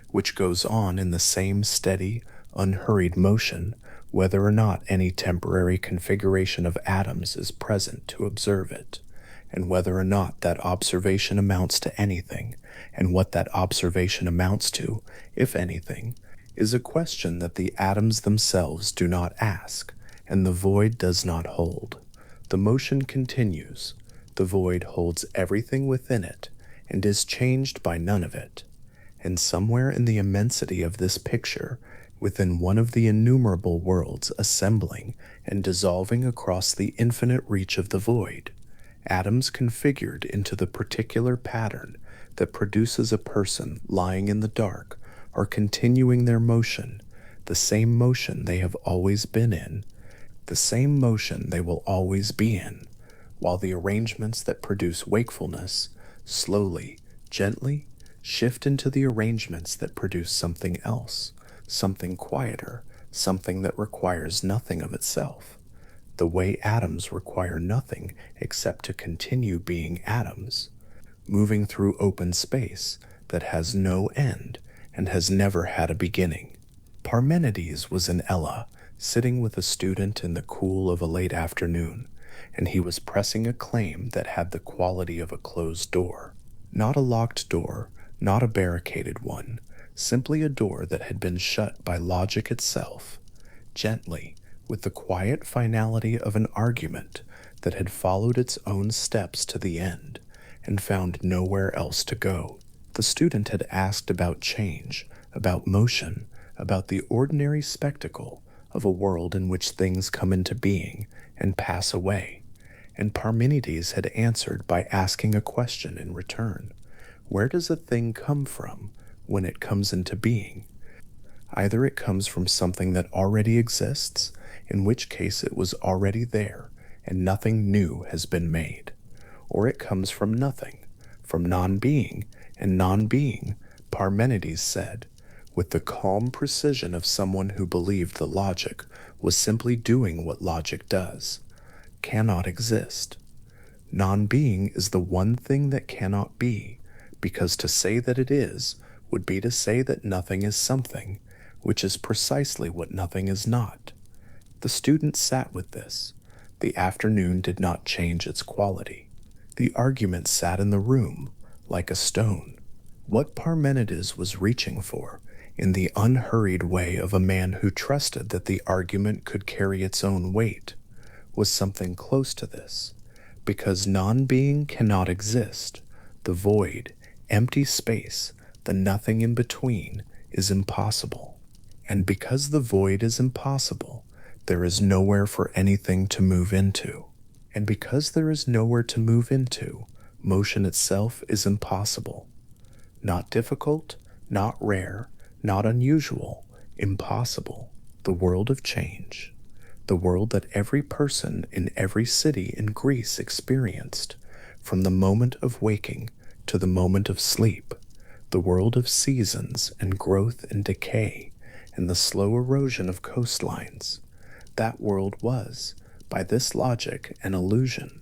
which goes on in the same steady, unhurried motion, whether or not any temporary configuration of atoms is present to observe it, and whether or not that observation amounts to anything, and what that observation amounts to, if anything, is a question that the atoms themselves do not ask, and the void does not hold. The motion continues. The void holds everything within it, and is changed by none of it. And somewhere in the immensity of this picture, within one of the innumerable worlds assembling and dissolving across the infinite reach of the void, atoms configured into the particular pattern that produces a person lying in the dark are continuing their motion, the same motion they have always been in, the same motion they will always be in, while the arrangements that produce wakefulness slowly, gently shift into the arrangements that produce something else, something quieter, something that requires nothing of itself, the way atoms require nothing except to continue being atoms, moving through open space that has no end and has never had a beginning. Parmenides was in Ella, sitting with a student in the cool of a late afternoon, and he was pressing a claim that had the quality of a closed door. Not a locked door, not a barricaded one, simply a door that had been shut by logic itself, gently, with the quiet finality of an argument that had followed its own steps to the end and found nowhere else to go. The student had asked about change, about motion, about the ordinary spectacle of a world in which things come into being and pass away, and Parmenides had answered by asking a question in return. Where does a thing come from when it comes into being? Either it comes from something that already exists, in which case it was already there and nothing new has been made, or it comes from nothing, from non-being, and non-being, Parmenides said, with the calm precision of someone who believed the logic was simply doing what logic does, cannot exist. Non-being is the one thing that cannot be, because to say that it is would be to say that nothing is something, which is precisely what nothing is not. The student sat with this. The afternoon did not change its quality. The argument sat in the room, like a stone. What Parmenides was reaching for, in the unhurried way of a man who trusted that the argument could carry its own weight, was something close to this, because non-being cannot exist. The void, empty space, the nothing in between, is impossible. And because the void is impossible, there is nowhere for anything to move into. And because there is nowhere to move into, motion itself is impossible. Not difficult, not rare, not unusual, Impossible, the world of change, the world that every person in every city in Greece experienced, from the moment of waking to the moment of sleep, the world of seasons and growth and decay and the slow erosion of coastlines. That world was, by this logic, an illusion,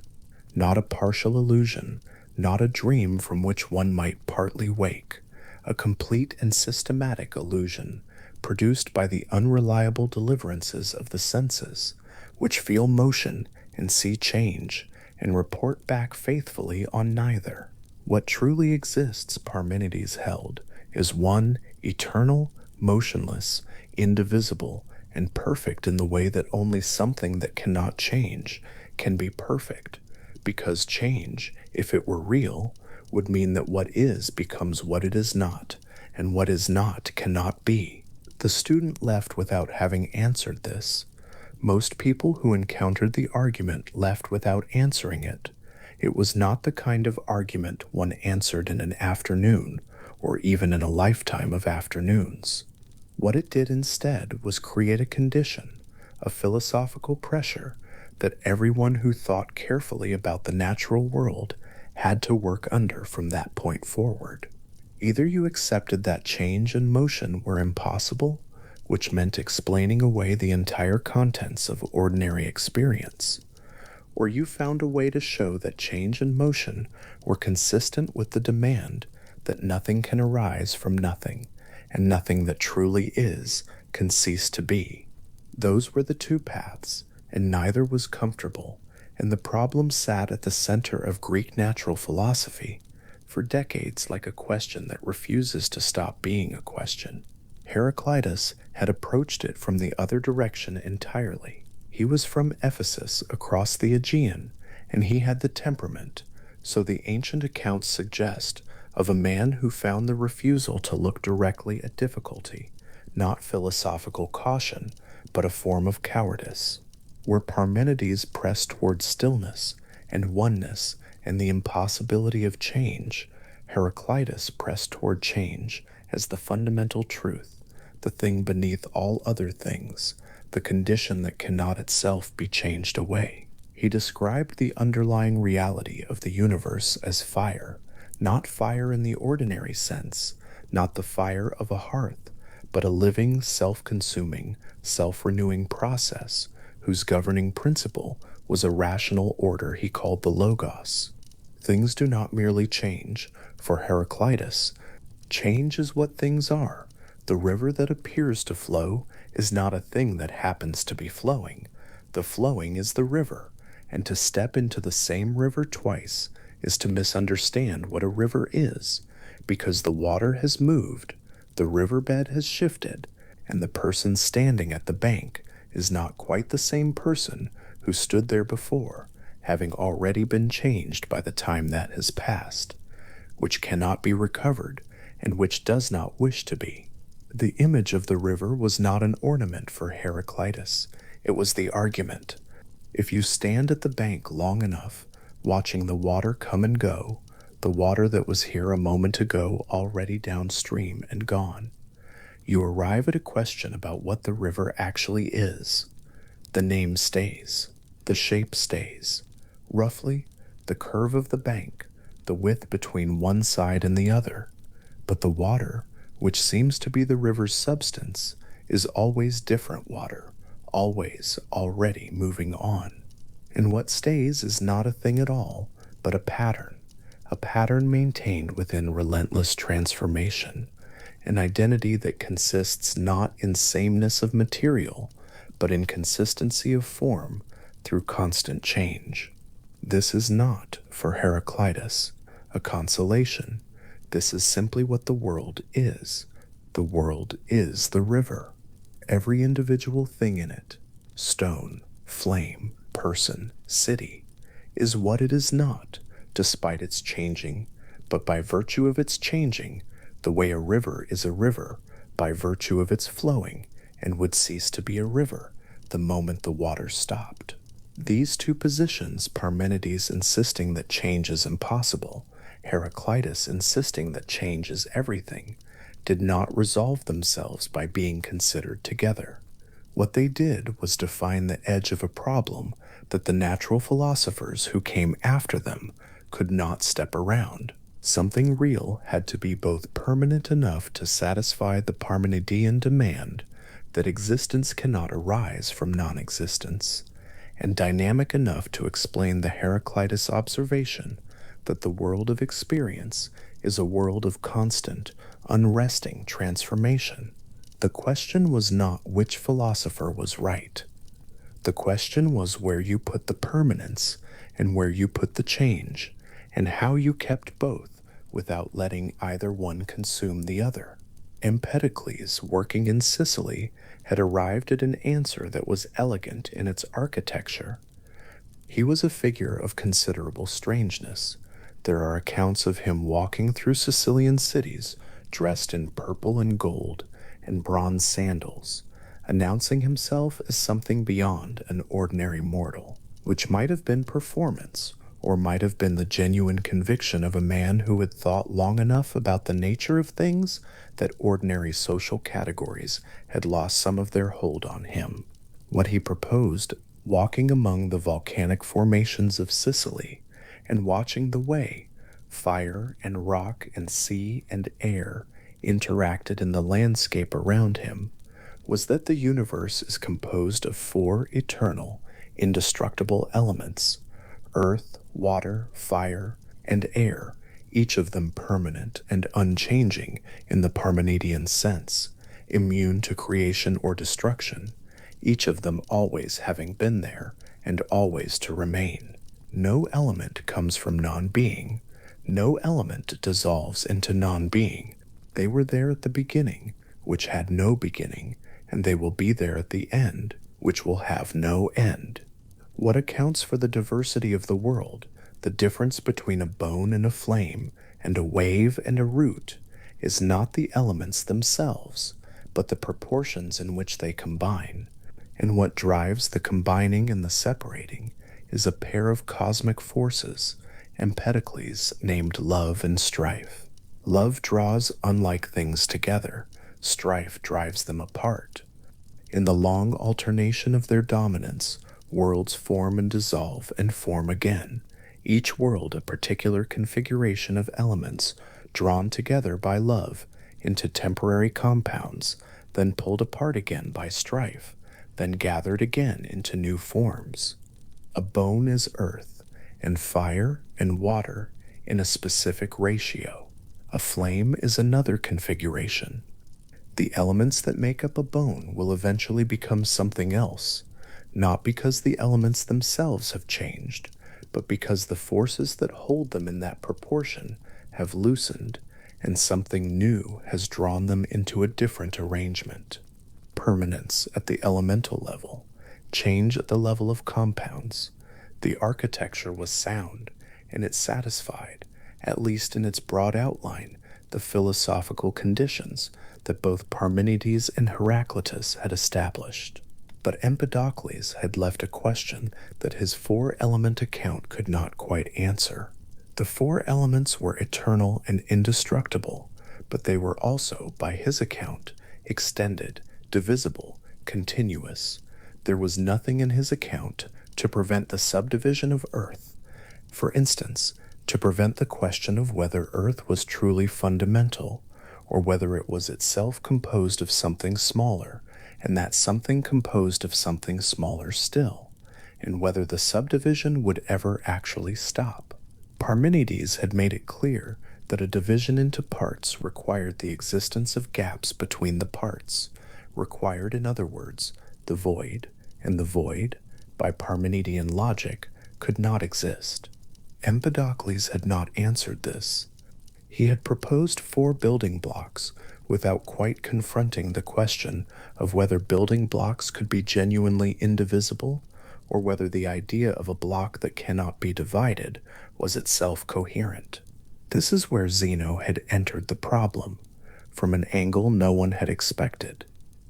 not a partial illusion, not a dream from which one might partly wake, a complete and systematic illusion produced by the unreliable deliverances of the senses, which feel motion and see change and report back faithfully on neither. What truly exists, Parmenides held, is one eternal, motionless, indivisible, and perfect in the way that only something that cannot change can be perfect, because change, if it were real, would mean that what is becomes what it is not, and what is not cannot be. The student left without having answered this. Most people who encountered the argument left without answering it. It was not the kind of argument one answered in an afternoon, or even in a lifetime of afternoons. What it did instead was create a condition, a philosophical pressure, that everyone who thought carefully about the natural world had to work under from that point forward. Either you accepted that change and motion were impossible, which meant explaining away the entire contents of ordinary experience, or you found a way to show that change and motion were consistent with the demand that nothing can arise from nothing, and nothing that truly is can cease to be. Those were the two paths, and neither was comfortable, and the problem sat at the center of Greek natural philosophy for decades like a question that refuses to stop being a question. Heraclitus had approached it from the other direction entirely. He was from Ephesus across the Aegean, and he had the temperament, so the ancient accounts suggest, of a man who found the refusal to look directly at difficulty, not philosophical caution, but a form of cowardice. Where Parmenides pressed toward stillness and oneness and the impossibility of change, Heraclitus pressed toward change as the fundamental truth, the thing beneath all other things, the condition that cannot itself be changed away. He described the underlying reality of the universe as fire, not fire in the ordinary sense, not the fire of a hearth, but a living, self-consuming, self-renewing process whose governing principle was a rational order he called the Logos. Things do not merely change. For Heraclitus, change is what things are. The river that appears to flow is not a thing that happens to be flowing. The flowing is the river, and to step into the same river twice is to misunderstand what a river is, because the water has moved, the riverbed has shifted, and the person standing at the bank is not quite the same person who stood there before, having already been changed by the time that has passed, which cannot be recovered, and which does not wish to be. The image of the river was not an ornament for Heraclitus, it was the argument. If you stand at the bank long enough, watching the water come and go, the water that was here a moment ago already downstream and gone, you arrive at a question about what the river actually is. The name stays. The shape stays. Roughly, the curve of the bank, the width between one side and the other. But the water, which seems to be the river's substance, is always different water, always already moving on. And what stays is not a thing at all, but a pattern maintained within relentless transformation, an identity that consists not in sameness of material, but in consistency of form through constant change. This is not, for Heraclitus, a consolation. This is simply what the world is. The world is the river. Every individual thing in it, stone, flame, person, city, is what it is not, despite its changing, but by virtue of its changing, the way a river is a river, by virtue of its flowing, and would cease to be a river the moment the water stopped. These two positions, Parmenides insisting that change is impossible, Heraclitus insisting that change is everything, did not resolve themselves by being considered together. What they did was define the edge of a problem that the natural philosophers who came after them could not step around. Something real had to be both permanent enough to satisfy the Parmenidean demand that existence cannot arise from non-existence, and dynamic enough to explain the Heraclitus observation that the world of experience is a world of constant, unresting transformation. The question was not which philosopher was right. The question was where you put the permanence and where you put the change, and how you kept both without letting either one consume the other. Empedocles, working in Sicily, had arrived at an answer that was elegant in its architecture. He was a figure of considerable strangeness. There are accounts of him walking through Sicilian cities dressed in purple and gold and bronze sandals, announcing himself as something beyond an ordinary mortal, which might have been performance, or might have been the genuine conviction of a man who had thought long enough about the nature of things that ordinary social categories had lost some of their hold on him. What he proposed, walking among the volcanic formations of Sicily and watching the way fire and rock and sea and air interacted in the landscape around him, was that the universe is composed of four eternal, indestructible elements: earth, water, fire, and air, each of them permanent and unchanging in the Parmenidean sense, immune to creation or destruction, each of them always having been there and always to remain. No element comes from non-being. No element dissolves into non-being. They were there at the beginning, which had no beginning, and they will be there at the end, which will have no end. What accounts for the diversity of the world, the difference between a bone and a flame, and a wave and a root, is not the elements themselves, but the proportions in which they combine. And what drives the combining and the separating is a pair of cosmic forces, Empedocles named love and strife. Love draws unlike things together, strife drives them apart. In the long alternation of their dominance, worlds form and dissolve and form again, each world a particular configuration of elements drawn together by love into temporary compounds, then pulled apart again by strife, then gathered again into new forms. A bone is earth, and fire and water in a specific ratio. A flame is another configuration. The elements that make up a bone will eventually become something else, not because the elements themselves have changed, but because the forces that hold them in that proportion have loosened, and something new has drawn them into a different arrangement. Permanence at the elemental level, change at the level of compounds. The architecture was sound, and it satisfied, at least in its broad outline, the philosophical conditions that both Parmenides and Heraclitus had established. But Empedocles had left a question that his four-element account could not quite answer. The four elements were eternal and indestructible, but they were also, by his account, extended, divisible, continuous. There was nothing in his account to prevent the subdivision of Earth. For instance, to prevent the question of whether Earth was truly fundamental, or whether it was itself composed of something smaller, and that something composed of something smaller still, and whether the subdivision would ever actually stop. Parmenides had made it clear that a division into parts required the existence of gaps between the parts, required, in other words, the void, and the void, by Parmenidean logic, could not exist. Empedocles had not answered this. He had proposed four building blocks without quite confronting the question of whether building blocks could be genuinely indivisible, or whether the idea of a block that cannot be divided was itself coherent. This is where Zeno had entered the problem, from an angle no one had expected.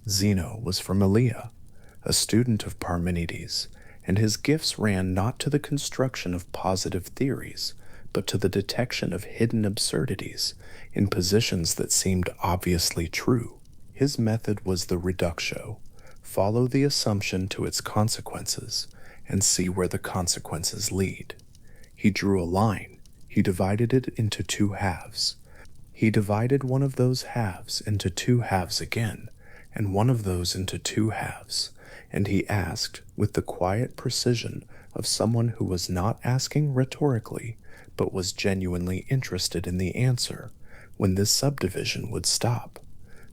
Zeno was from Elea, a student of Parmenides, and his gifts ran not to the construction of positive theories, but to the detection of hidden absurdities in positions that seemed obviously true. His method was the reductio: follow the assumption to its consequences and see where the consequences lead. He drew a line. He divided it into two halves. He divided one of those halves into two halves again, and one of those into two halves, and he asked, with the quiet precision of someone who was not asking rhetorically, but was genuinely interested in the answer, when this subdivision would stop.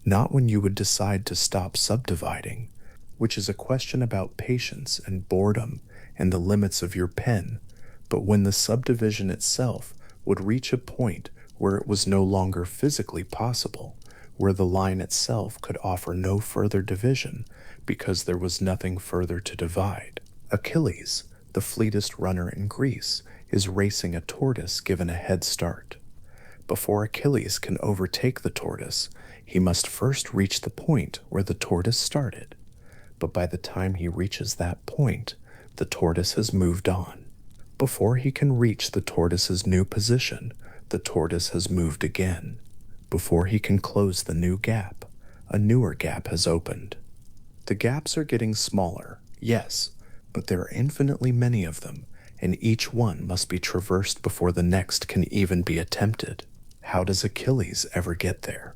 Not when you would decide to stop subdividing, which is a question about patience and boredom and the limits of your pen, but when the subdivision itself would reach a point where it was no longer physically possible, where the line itself could offer no further division because there was nothing further to divide. Achilles, the fleetest runner in Greece, is racing a tortoise given a head start. Before Achilles can overtake the tortoise, he must first reach the point where the tortoise started. But by the time he reaches that point, the tortoise has moved on. Before he can reach the tortoise's new position, the tortoise has moved again. Before he can close the new gap, a newer gap has opened. The gaps are getting smaller, yes, but there are infinitely many of them, and each one must be traversed before the next can even be attempted. How does Achilles ever get there?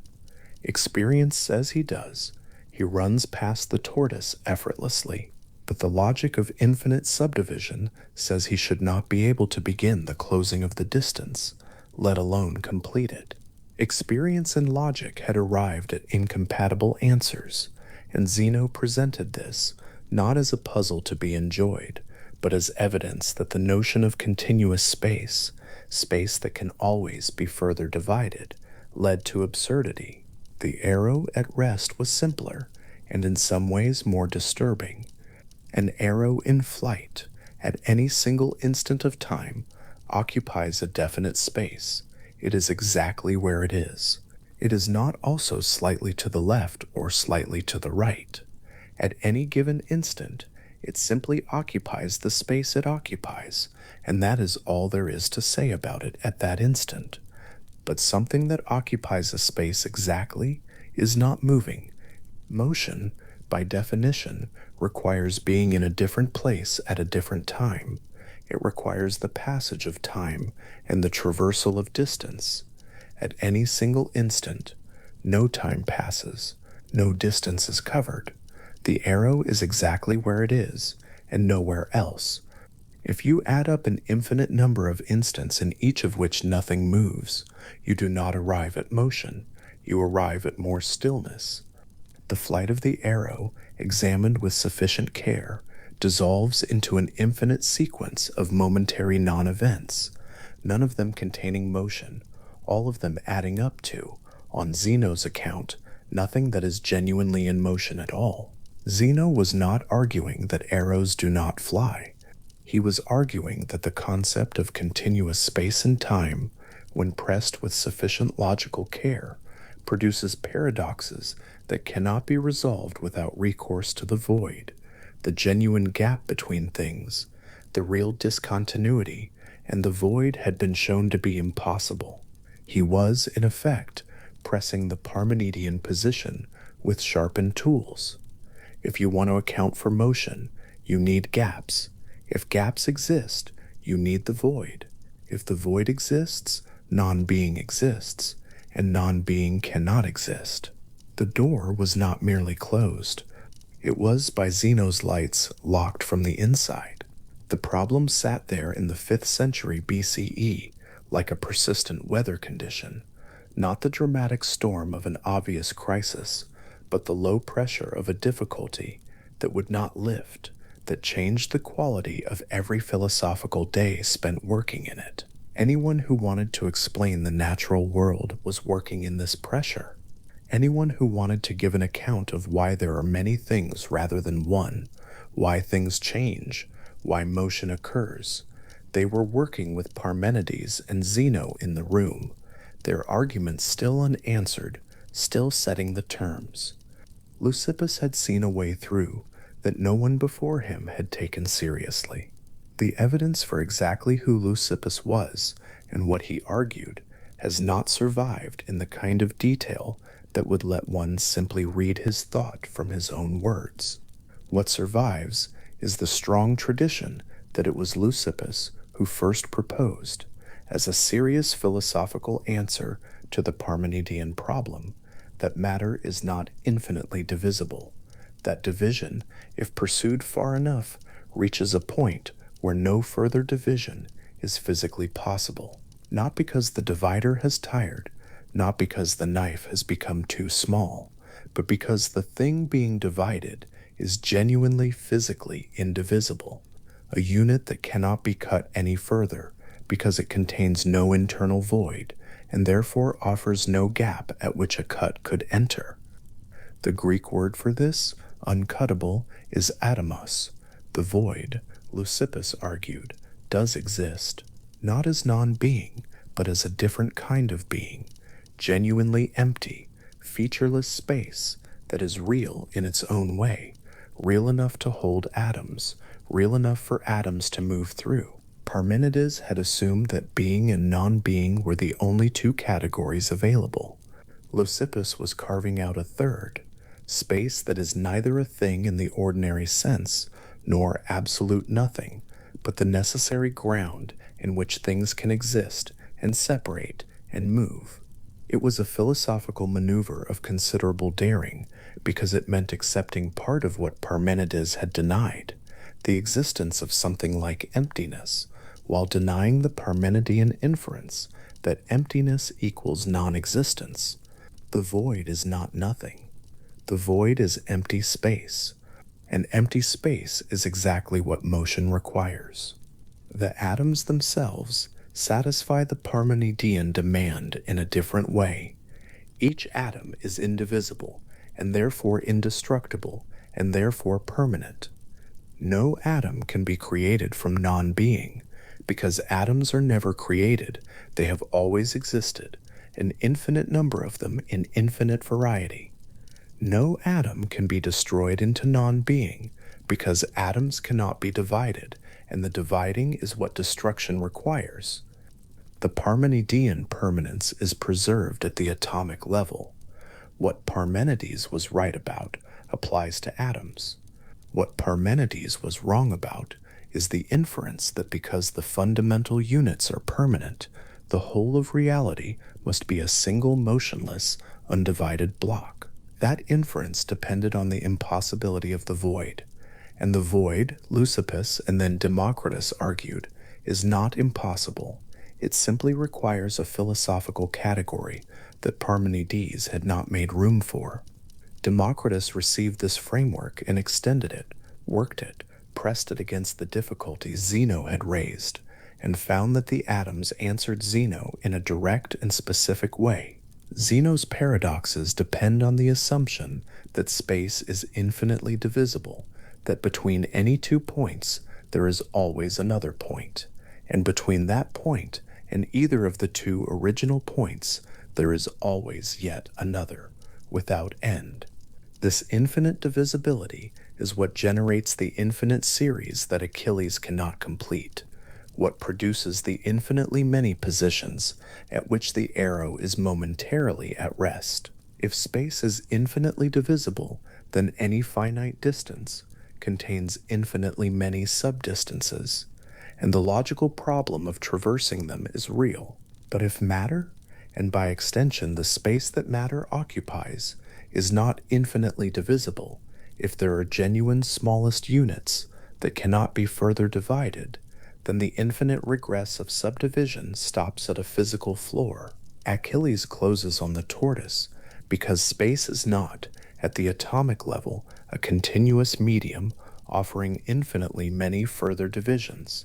Experience says he does. He runs past the tortoise effortlessly. But the logic of infinite subdivision says he should not be able to begin the closing of the distance, let alone complete it. Experience and logic had arrived at incompatible answers, and Zeno presented this not as a puzzle to be enjoyed, but as evidence that the notion of continuous space, space that can always be further divided, led to absurdity. The arrow at rest was simpler, and in some ways more disturbing. An arrow in flight, at any single instant of time, occupies a definite space. It is exactly where it is. It is not also slightly to the left or slightly to the right. At any given instant, it simply occupies the space it occupies, and that is all there is to say about it at that instant. But something that occupies a space exactly is not moving. Motion, by definition, requires being in a different place at a different time. It requires the passage of time and the traversal of distance. At any single instant, no time passes, no distance is covered. The arrow is exactly where it is, and nowhere else. If you add up an infinite number of instants in each of which nothing moves, you do not arrive at motion, you arrive at more stillness. The flight of the arrow, examined with sufficient care, dissolves into an infinite sequence of momentary non-events, none of them containing motion, all of them adding up to, on Zeno's account, nothing that is genuinely in motion at all. Zeno was not arguing that arrows do not fly. He was arguing that the concept of continuous space and time, when pressed with sufficient logical care, produces paradoxes that cannot be resolved without recourse to the void, the genuine gap between things, the real discontinuity, and the void had been shown to be impossible. He was, in effect, pressing the Parmenidean position with sharpened tools. If you want to account for motion, you need gaps. If gaps exist, you need the void. If the void exists, non-being exists, and non-being cannot exist. The door was not merely closed. It was, by Zeno's lights, locked from the inside. The problem sat there in the 5th century BCE, like a persistent weather condition, not the dramatic storm of an obvious crisis, but the low pressure of a difficulty that would not lift, that changed the quality of every philosophical day spent working in it. Anyone who wanted to explain the natural world was working in this pressure. Anyone who wanted to give an account of why there are many things rather than one, why things change, why motion occurs, they were working with Parmenides and Zeno in the room, their arguments still unanswered, still setting the terms. Leucippus had seen a way through that no one before him had taken seriously. The evidence for exactly who Leucippus was and what he argued has not survived in the kind of detail that would let one simply read his thought from his own words. What survives is the strong tradition that it was Leucippus who first proposed, as a serious philosophical answer to the Parmenidean problem, that matter is not infinitely divisible, that division, if pursued far enough, reaches a point where no further division is physically possible, not because the divider has tired, not because the knife has become too small, but because the thing being divided is genuinely physically indivisible, a unit that cannot be cut any further because it contains no internal void and therefore offers no gap at which a cut could enter. The Greek word for this, uncuttable, is atomos. The void, Leucippus argued, does exist, not as non-being, but as a different kind of being, genuinely empty, featureless space that is real in its own way, real enough to hold atoms, real enough for atoms to move through. Parmenides had assumed that being and non-being were the only two categories available. Leucippus was carving out a third, space that is neither a thing in the ordinary sense, nor absolute nothing, but the necessary ground in which things can exist and separate and move. It was a philosophical maneuver of considerable daring, because it meant accepting part of what Parmenides had denied, the existence of something like emptiness, while denying the Parmenidean inference that emptiness equals non-existence. The void is not nothing. The void is empty space, and empty space is exactly what motion requires. The atoms themselves satisfy the Parmenidean demand in a different way. Each atom is indivisible, and therefore indestructible, and therefore permanent. No atom can be created from non-being, because atoms are never created, they have always existed, an infinite number of them in infinite variety. No atom can be destroyed into non-being, because atoms cannot be divided, and the dividing is what destruction requires. The Parmenidean permanence is preserved at the atomic level. What Parmenides was right about applies to atoms. What Parmenides was wrong about is the inference that because the fundamental units are permanent, the whole of reality must be a single motionless, undivided block. That inference depended on the impossibility of the void, and the void, Leucippus and then Democritus argued, is not impossible. It simply requires a philosophical category that Parmenides had not made room for. Democritus received this framework and extended it, worked it, pressed it against the difficulties Zeno had raised, and found that the atoms answered Zeno in a direct and specific way. Zeno's paradoxes depend on the assumption that space is infinitely divisible, that between any 2 points there is always another point, and between that point and either of the 2 original points there is always yet another, without end. This infinite divisibility is what generates the infinite series that Achilles cannot complete, what produces the infinitely many positions at which the arrow is momentarily at rest. If space is infinitely divisible, then any finite distance contains infinitely many subdistances, and the logical problem of traversing them is real. But if matter, and by extension the space that matter occupies, is not infinitely divisible, if there are genuine smallest units that cannot be further divided, then the infinite regress of subdivision stops at a physical floor. Achilles closes on the tortoise because space is not, at the atomic level, a continuous medium offering infinitely many further divisions.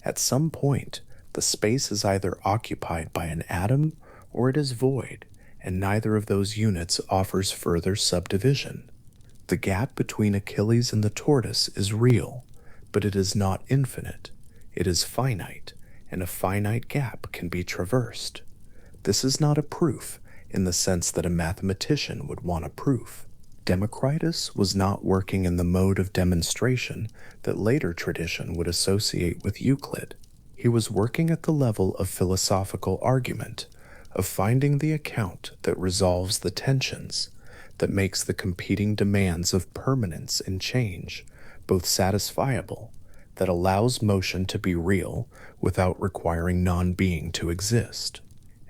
At some point, the space is either occupied by an atom or it is void, and neither of those units offers further subdivision. The gap between Achilles and the tortoise is real, but it is not infinite. It is finite, and a finite gap can be traversed. This is not a proof in the sense that a mathematician would want a proof. Democritus was not working in the mode of demonstration that later tradition would associate with Euclid. He was working at the level of philosophical argument, of finding the account that resolves the tensions, that makes the competing demands of permanence and change both satisfiable, that allows motion to be real without requiring non-being to exist.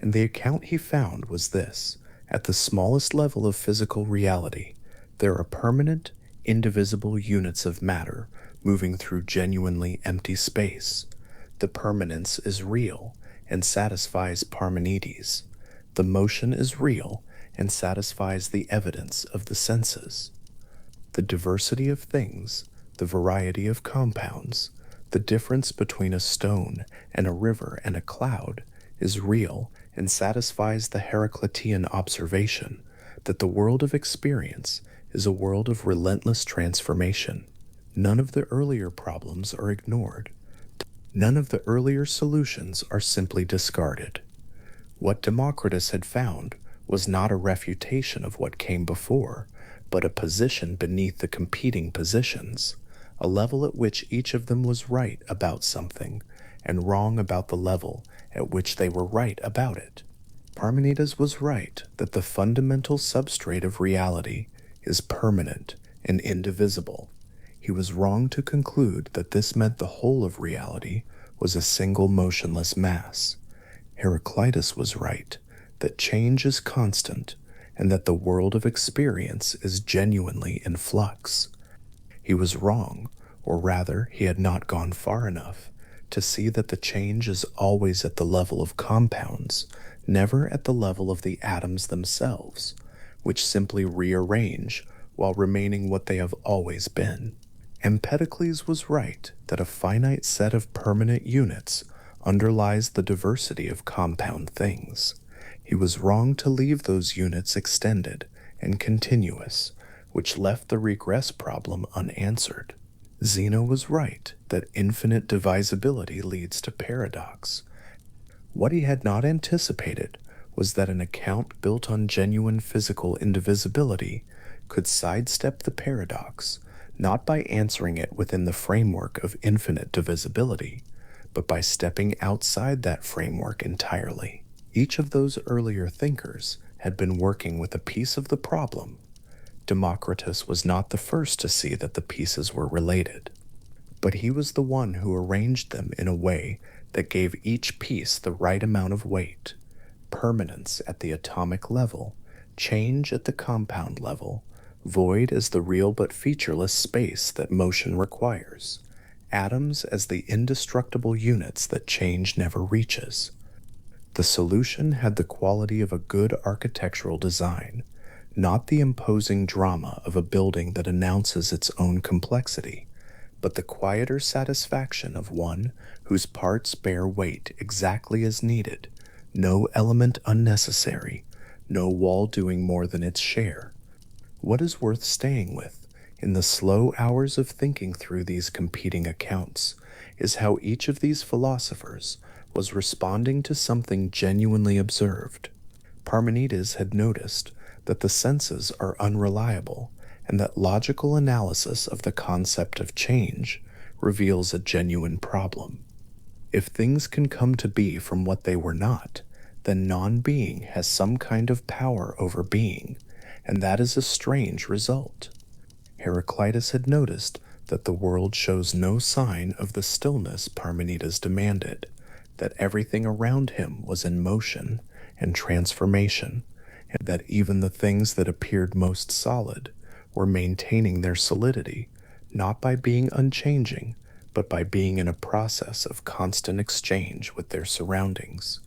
And the account he found was this: at the smallest level of physical reality, there are permanent, indivisible units of matter moving through genuinely empty space. The permanence is real and satisfies Parmenides. The motion is real and satisfies the evidence of the senses. The diversity of things, the variety of compounds, the difference between a stone and a river and a cloud is real and satisfies the Heraclitean observation that the world of experience is a world of relentless transformation. None of the earlier problems are ignored. None of the earlier solutions are simply discarded. What Democritus had found was not a refutation of what came before, but a position beneath the competing positions, a level at which each of them was right about something and wrong about the level at which they were right about it. Parmenides was right that the fundamental substrate of reality is permanent and indivisible. He was wrong to conclude that this meant the whole of reality was a single motionless mass. Heraclitus was right that change is constant and that the world of experience is genuinely in flux. He was wrong, or rather, he had not gone far enough to see that the change is always at the level of compounds, never at the level of the atoms themselves, which simply rearrange while remaining what they have always been. Empedocles was right that a finite set of permanent units underlies the diversity of compound things. He was wrong to leave those units extended and continuous, which left the regress problem unanswered. Zeno was right that infinite divisibility leads to paradox. What he had not anticipated was that an account built on genuine physical indivisibility could sidestep the paradox, not by answering it within the framework of infinite divisibility, but by stepping outside that framework entirely. Each of those earlier thinkers had been working with a piece of the problem. Democritus was not the first to see that the pieces were related, but he was the one who arranged them in a way that gave each piece the right amount of weight: permanence at the atomic level, change at the compound level, void as the real but featureless space that motion requires, atoms as the indestructible units that change never reaches. The solution had the quality of a good architectural design, not the imposing drama of a building that announces its own complexity, but the quieter satisfaction of one whose parts bear weight exactly as needed, no element unnecessary, no wall doing more than its share. What is worth staying with in the slow hours of thinking through these competing accounts is how each of these philosophers was responding to something genuinely observed. Parmenides had noticed that the senses are unreliable and that logical analysis of the concept of change reveals a genuine problem. If things can come to be from what they were not, then non-being has some kind of power over being, and that is a strange result. Heraclitus had noticed that the world shows no sign of the stillness Parmenides demanded, that everything around him was in motion and transformation, and that even the things that appeared most solid were maintaining their solidity, not by being unchanging, but by being in a process of constant exchange with their surroundings.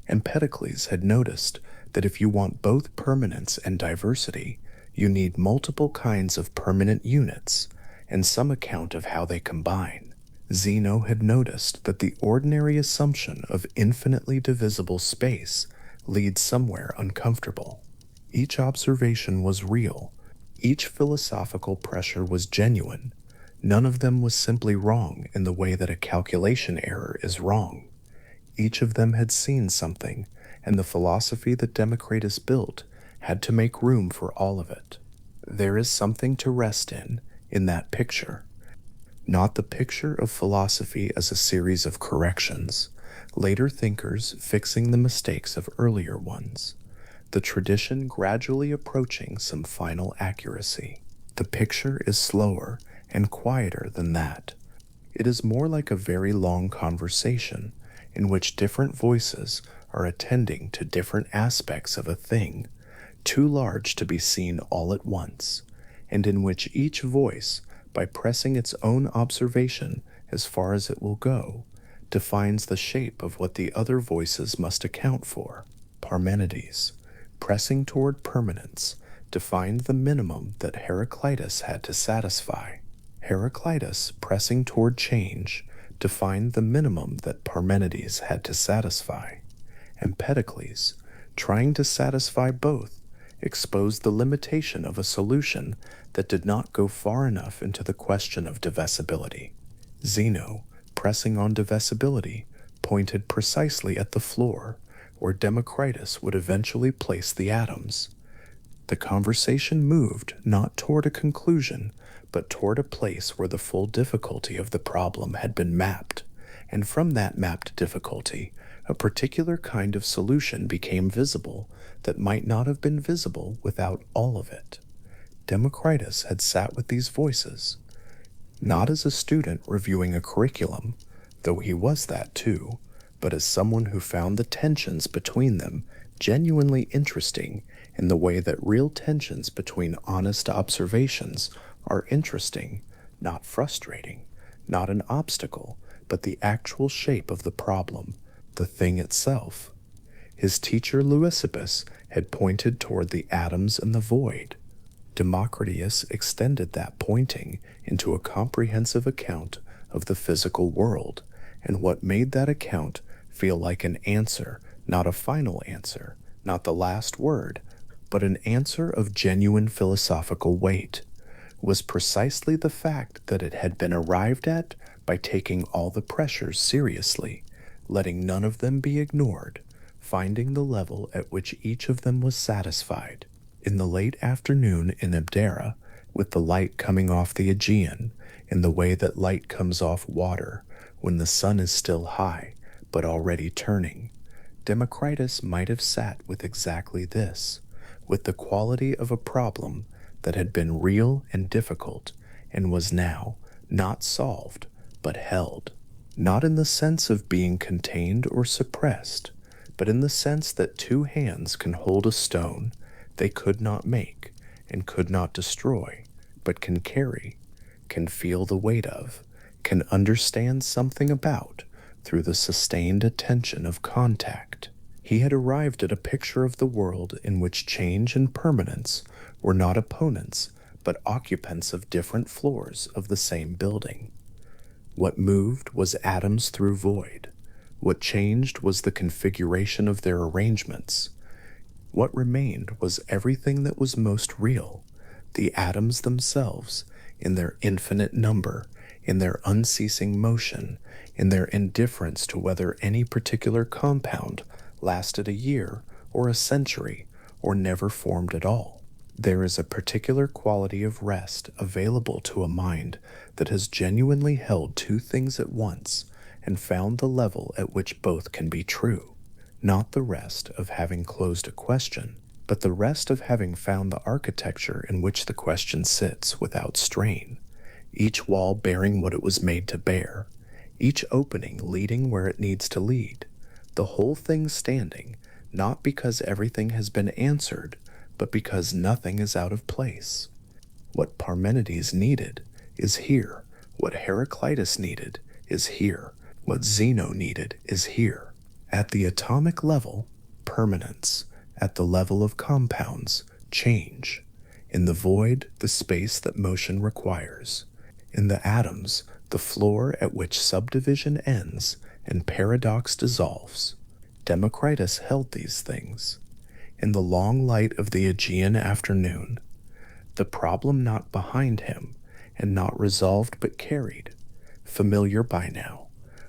Empedocles had noticed that if you want both permanence and diversity, you need multiple kinds of permanent units, and some account of how they combine. Zeno had noticed that the ordinary assumption of infinitely divisible space leads somewhere uncomfortable. Each observation was real. Each philosophical pressure was genuine. None of them was simply wrong in the way that a calculation error is wrong. Each of them had seen something, and the philosophy that Democritus built had to make room for all of it. There is something to rest in that picture. Not the picture of philosophy as a series of corrections, later thinkers fixing the mistakes of earlier ones, the tradition gradually approaching some final accuracy. The picture is slower and quieter than that. It is more like a very long conversation in which different voices are attending to different aspects of a thing, too large to be seen all at once, and in which each voice, by pressing its own observation as far as it will go, defines the shape of what the other voices must account for. Parmenides, pressing toward permanence, defined the minimum that Heraclitus had to satisfy. Heraclitus, pressing toward change, defined the minimum that Parmenides had to satisfy. Empedocles, trying to satisfy both, exposed the limitation of a solution that did not go far enough into the question of divisibility. Zeno, pressing on divisibility, pointed precisely at the floor, where Democritus would eventually place the atoms. The conversation moved not toward a conclusion, but toward a place where the full difficulty of the problem had been mapped, and from that mapped difficulty, a particular kind of solution became visible that might not have been visible without all of it. Democritus had sat with these voices, not as a student reviewing a curriculum, though he was that too, but as someone who found the tensions between them genuinely interesting in the way that real tensions between honest observations are interesting, not frustrating, not an obstacle, but the actual shape of the problem, the thing itself. His teacher Leucippus had pointed toward the atoms and the void. Democritus extended that pointing into a comprehensive account of the physical world, and what made that account feel like an answer, not a final answer, not the last word, but an answer of genuine philosophical weight, was precisely the fact that it had been arrived at by taking all the pressures seriously, letting none of them be ignored, finding the level at which each of them was satisfied. In the late afternoon in Abdera, with the light coming off the Aegean, in the way that light comes off water, when the sun is still high, but already turning, Democritus might have sat with exactly this, with the quality of a problem that had been real and difficult, and was now not solved, but held, not in the sense of being contained or suppressed, but in the sense that two hands can hold a stone they could not make and could not destroy, but can carry, can feel the weight of, can understand something about through the sustained attention of contact. He had arrived at a picture of the world in which change and permanence were not opponents, but occupants of different floors of the same building. What moved was atoms through void. What changed was the configuration of their arrangements. What remained was everything that was most real, the atoms themselves, in their infinite number, in their unceasing motion, in their indifference to whether any particular compound lasted a year or a century or never formed at all. There is a particular quality of rest available to a mind that has genuinely held two things at once and found the level at which both can be true. Not the rest of having closed a question, but the rest of having found the architecture in which the question sits without strain, each wall bearing what it was made to bear, each opening leading where it needs to lead, the whole thing standing, not because everything has been answered, but because nothing is out of place. What Parmenides needed is here. What Heraclitus needed is here. What Zeno needed is here. At the atomic level, permanence. At the level of compounds, change. In the void, the space that motion requires. In the atoms, the floor at which subdivision ends and paradox dissolves. Democritus held these things. In the long light of the Aegean afternoon, the problem not behind him, and not resolved but carried, familiar by now,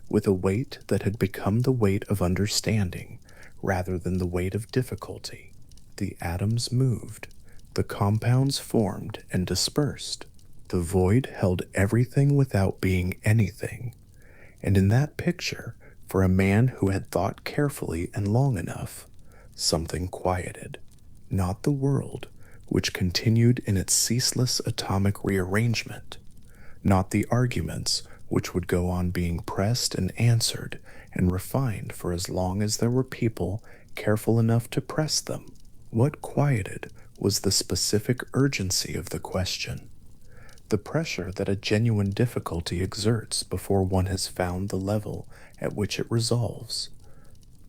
with a weight that had become the weight of understanding rather than the weight of difficulty. The atoms moved. The compounds formed and dispersed. The void held everything without being anything. And in that picture, for a man who had thought carefully and long enough, something quieted. Not the world, which continued in its ceaseless atomic rearrangement. Not the arguments, which would go on being pressed and answered and refined for as long as there were people careful enough to press them. What quieted was the specific urgency of the question, the pressure that a genuine difficulty exerts before one has found the level at which it resolves.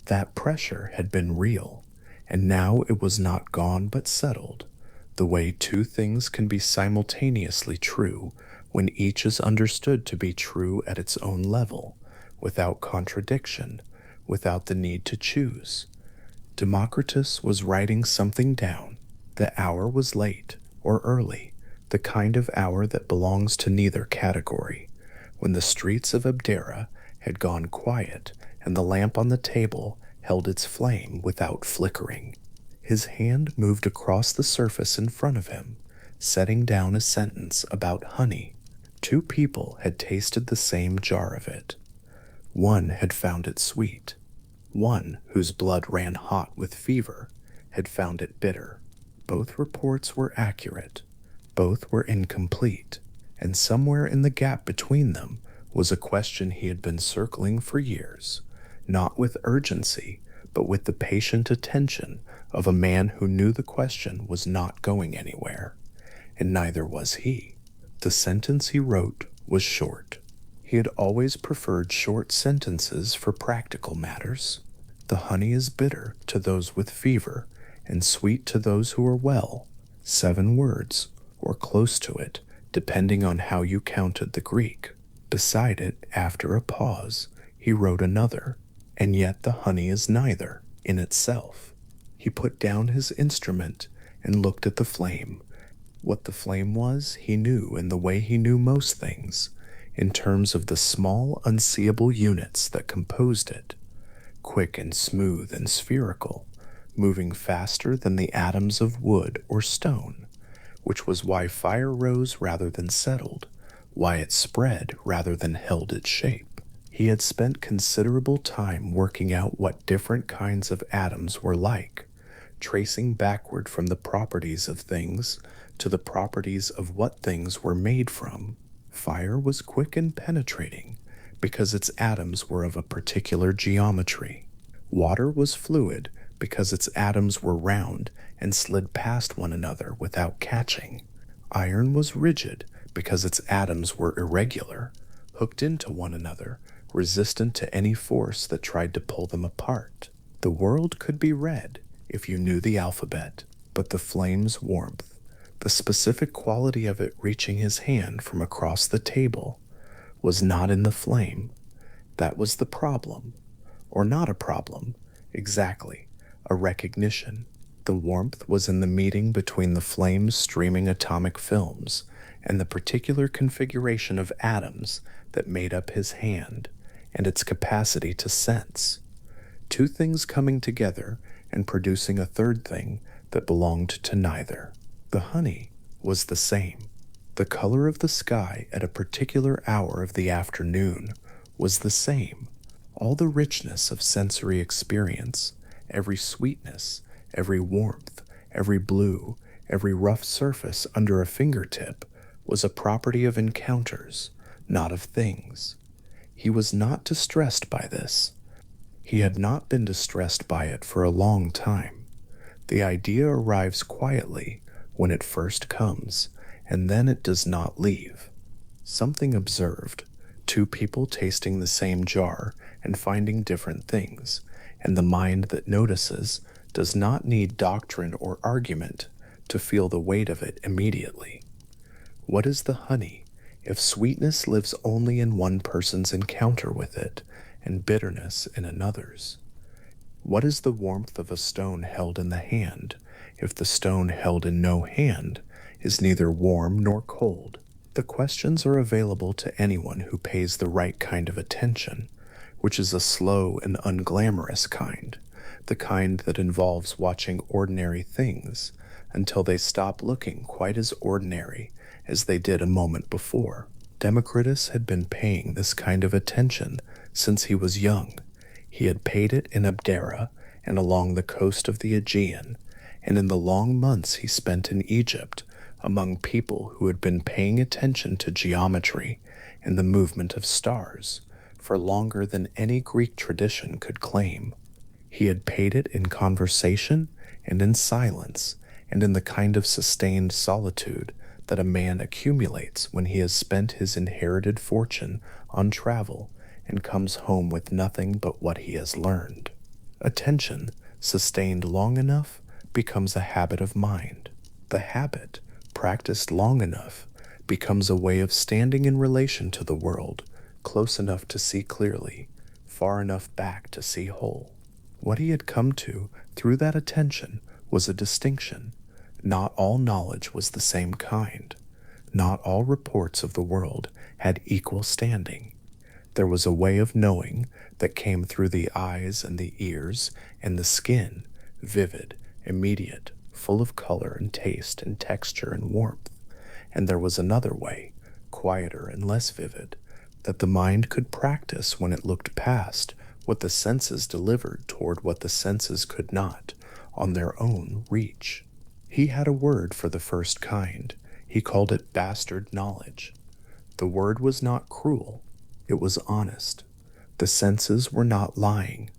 That pressure had been real, and now it was not gone but settled, the way two things can be simultaneously true when each is understood to be true at its own level, without contradiction, without the need to choose. Democritus was writing something down. The hour was late or early, the kind of hour that belongs to neither category, when the streets of Abdera had gone quiet and the lamp on the table held its flame without flickering. His hand moved across the surface in front of him, setting down a sentence about honey. Two people had tasted the same jar of it. One had found it sweet. One, whose blood ran hot with fever, had found it bitter. Both reports were accurate. Both were incomplete, and somewhere in the gap between them was a question he had been circling for years, not with urgency, but with the patient attention of a man who knew the question was not going anywhere, and neither was he. The sentence he wrote was short. He had always preferred short sentences for practical matters. The honey is bitter to those with fever, and sweet to those who are well. 7 words, or close to it, depending on how you counted the Greek. Beside it, after a pause, he wrote another, and yet the honey is neither, in itself. He put down his instrument and looked at the flame. What the flame was, he knew in the way he knew most things, in terms of the small, unseeable units that composed it, quick and smooth and spherical, moving faster than the atoms of wood or stone, which was why fire rose rather than settled, why it spread rather than held its shape. He had spent considerable time working out what different kinds of atoms were like, tracing backward from the properties of things to the properties of what things were made from. Fire was quick and penetrating because its atoms were of a particular geometry. Water was fluid because its atoms were round and slid past one another without catching. Iron was rigid because its atoms were irregular, hooked into one another, resistant to any force that tried to pull them apart. The world could be read if you knew the alphabet, but the flame's warmth, the specific quality of it reaching his hand from across the table, was not in the flame. That was the problem. Or not a problem, exactly, a recognition. The warmth was in the meeting between the flame's streaming atomic films and the particular configuration of atoms that made up his hand and its capacity to sense. Two things coming together and producing a third thing that belonged to neither. The honey was the same. The color of the sky at a particular hour of the afternoon was the same. All the richness of sensory experience, every sweetness, every warmth, every blue, every rough surface under a fingertip was a property of encounters, not of things. He was not distressed by this. He had not been distressed by it for a long time. The idea arrives quietly when it first comes, and then it does not leave. Something observed, two people tasting the same jar and finding different things, and the mind that notices does not need doctrine or argument to feel the weight of it immediately. What is the honey if sweetness lives only in one person's encounter with it and bitterness in another's? What is the warmth of a stone held in the hand if the stone held in no hand is neither warm nor cold? The questions are available to anyone who pays the right kind of attention, which is a slow and unglamorous kind, the kind that involves watching ordinary things, until they stop looking quite as ordinary as they did a moment before. Democritus had been paying this kind of attention since he was young. He had paid it in Abdera and along the coast of the Aegean, and in the long months he spent in Egypt among people who had been paying attention to geometry and the movement of stars for longer than any Greek tradition could claim. He had paid it in conversation and in silence and in the kind of sustained solitude that a man accumulates when he has spent his inherited fortune on travel and comes home with nothing but what he has learned. Attention, sustained long enough, becomes a habit of mind. The habit, practiced long enough, becomes a way of standing in relation to the world, close enough to see clearly, far enough back to see whole. What he had come to through that attention was a distinction. Not all knowledge was the same kind. Not all reports of the world had equal standing. There was a way of knowing that came through the eyes and the ears and the skin, vivid, immediate, full of color and taste and texture and warmth. And there was another way, quieter and less vivid, that the mind could practice when it looked past what the senses delivered toward what the senses could not, on their own reach. He had a word for the first kind. He called it bastard knowledge. The word was not cruel. It was honest. The senses were not lying.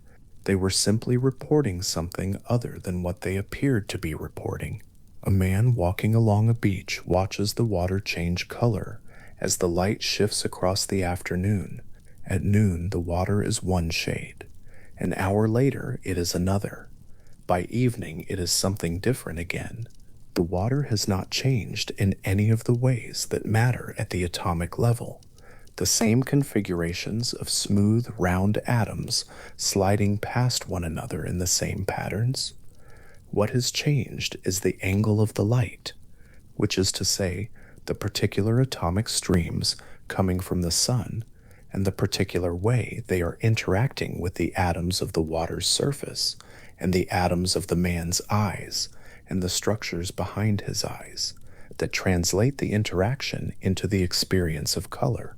They were simply reporting something other than what they appeared to be reporting. A man walking along a beach watches the water change color as the light shifts across the afternoon. At noon, the water is one shade. An hour later, it is another. By evening, it is something different again. The water has not changed in any of the ways that matter at the atomic level. The same configurations of smooth, round atoms sliding past one another in the same patterns. What has changed is the angle of the light, which is to say, the particular atomic streams coming from the sun and the particular way they are interacting with the atoms of the water's surface and the atoms of the man's eyes and the structures behind his eyes that translate the interaction into the experience of color.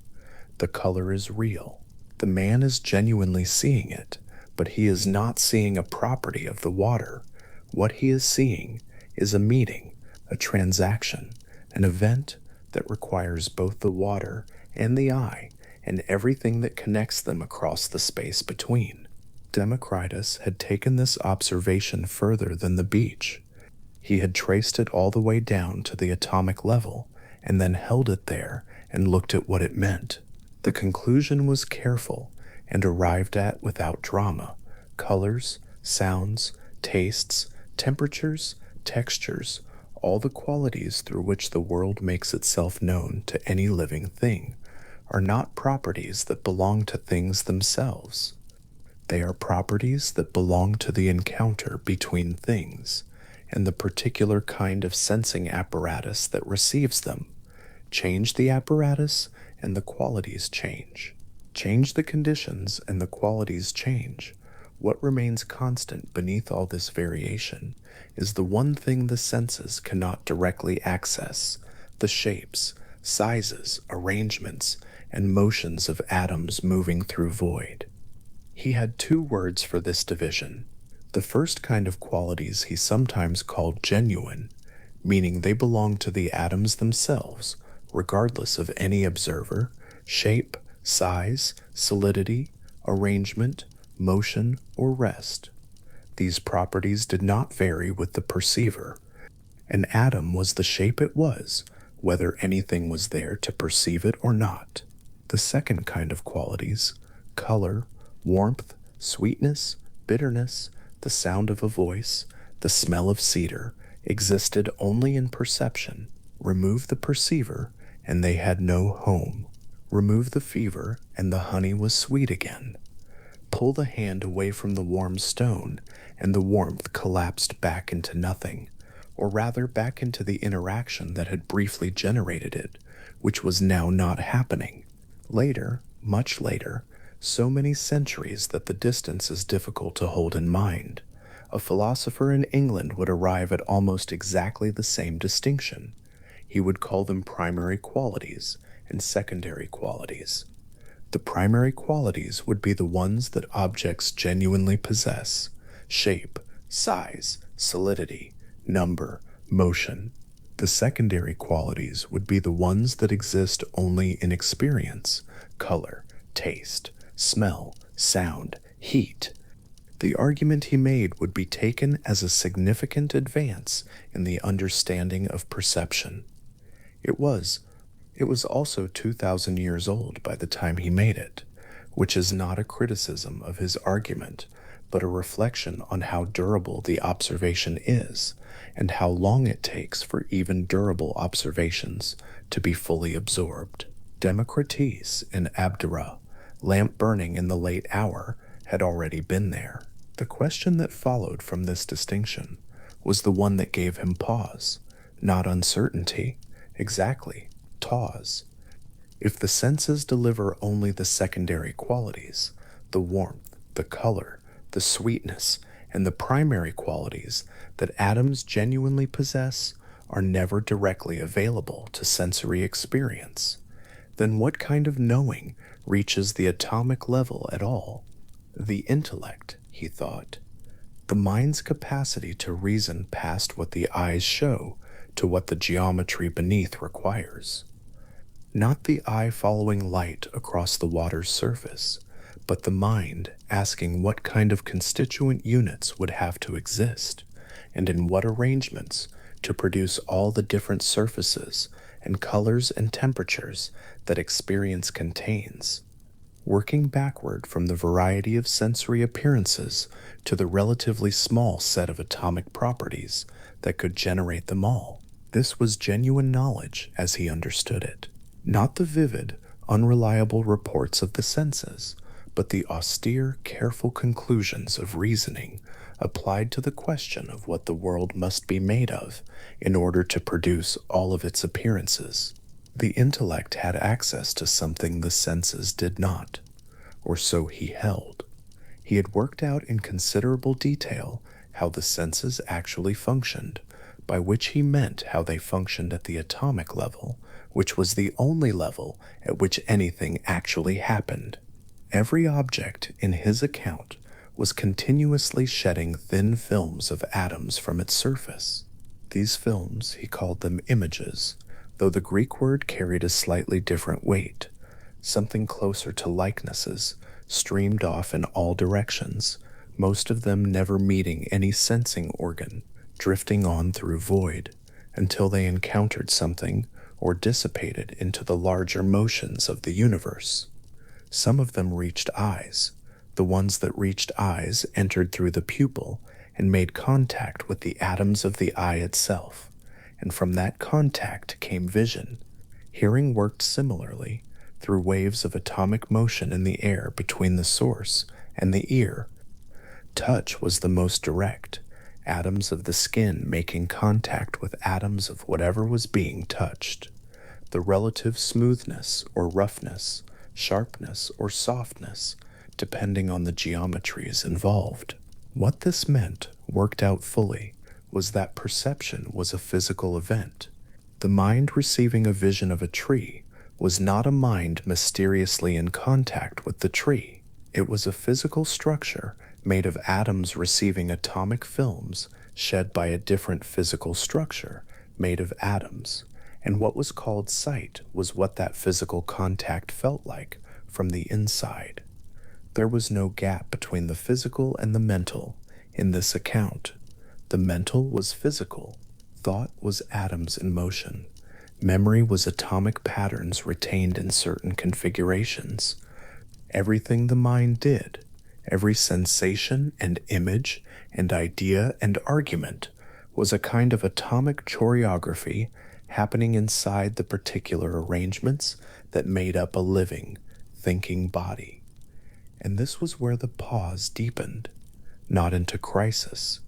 The color is real. The man is genuinely seeing it, but he is not seeing a property of the water. What he is seeing is a meeting, a transaction, an event that requires both the water and the eye and everything that connects them across the space between. Democritus had taken this observation further than the beach. He had traced it all the way down to the atomic level and then held it there and looked at what it meant. The conclusion was careful and arrived at without drama. Colors, sounds, tastes, temperatures, textures, all the qualities through which the world makes itself known to any living thing, are not properties that belong to things themselves. They are properties that belong to the encounter between things and the particular kind of sensing apparatus that receives them. Change the apparatus and the qualities change. Change the conditions and the qualities change. What remains constant beneath all this variation is the one thing the senses cannot directly access: the shapes, sizes, arrangements, and motions of atoms moving through void. He had two words for this division. The first kind of qualities he sometimes called genuine, meaning they belong to the atoms themselves, regardless of any observer: shape, size, solidity, arrangement, motion, or rest. These properties did not vary with the perceiver. An atom was the shape it was, whether anything was there to perceive it or not. The second kind of qualities, color, warmth, sweetness, bitterness, the sound of a voice, the smell of cedar, existed only in perception. Remove the perceiver, and they had no home. Remove the fever, and the honey was sweet again. Pull the hand away from the warm stone, and the warmth collapsed back into nothing, or rather back into the interaction that had briefly generated it, which was now not happening. Later, much later, so many centuries that the distance is difficult to hold in mind, a philosopher in England would arrive at almost exactly the same distinction. He would call them primary qualities and secondary qualities. The primary qualities would be the ones that objects genuinely possess: shape, size, solidity, number, motion. The secondary qualities would be the ones that exist only in experience: color, taste, smell, sound, heat. The argument he made would be taken as a significant advance in the understanding of perception. It was. It was also 2,000 years old by the time he made it, which is not a criticism of his argument, but a reflection on how durable the observation is, and how long it takes for even durable observations to be fully absorbed. Democritus in Abdera, lamp burning in the late hour, had already been there. The question that followed from this distinction was the one that gave him pause, not uncertainty, exactly, pause. If the senses deliver only the secondary qualities, the warmth, the color, the sweetness, and the primary qualities that atoms genuinely possess are never directly available to sensory experience, then what kind of knowing reaches the atomic level at all? The intellect, he thought. The mind's capacity to reason past what the eyes show to what the geometry beneath requires. Not the eye following light across the water's surface, but the mind asking what kind of constituent units would have to exist, and in what arrangements to produce all the different surfaces and colors and temperatures that experience contains, working backward from the variety of sensory appearances to the relatively small set of atomic properties that could generate them all. This was genuine knowledge as he understood it. Not the vivid, unreliable reports of the senses, but the austere, careful conclusions of reasoning applied to the question of what the world must be made of in order to produce all of its appearances. The intellect had access to something the senses did not, or so he held. He had worked out in considerable detail how the senses actually functioned, by which he meant how they functioned at the atomic level, which was the only level at which anything actually happened. Every object in his account was continuously shedding thin films of atoms from its surface. These films, he called them images, though the Greek word carried a slightly different weight. Something closer to likenesses streamed off in all directions, most of them never meeting any sensing organ, drifting on through void, until they encountered something or dissipated into the larger motions of the universe. Some of them reached eyes. The ones that reached eyes entered through the pupil and made contact with the atoms of the eye itself, and from that contact came vision. Hearing worked similarly, through waves of atomic motion in the air between the source and the ear. Touch was the most direct, atoms of the skin making contact with atoms of whatever was being touched. The relative smoothness or roughness, sharpness or softness, depending on the geometries involved. What this meant, worked out fully, was that perception was a physical event. The mind receiving a vision of a tree was not a mind mysteriously in contact with the tree. It was a physical structure made of atoms receiving atomic films shed by a different physical structure made of atoms, and what was called sight was what that physical contact felt like from the inside. There was no gap between the physical and the mental in this account. The mental was physical, thought was atoms in motion, memory was atomic patterns retained in certain configurations. Everything the mind did, every sensation and image and idea and argument was a kind of atomic choreography happening inside the particular arrangements that made up a living, thinking body. And this was where the pause deepened, not into crisis,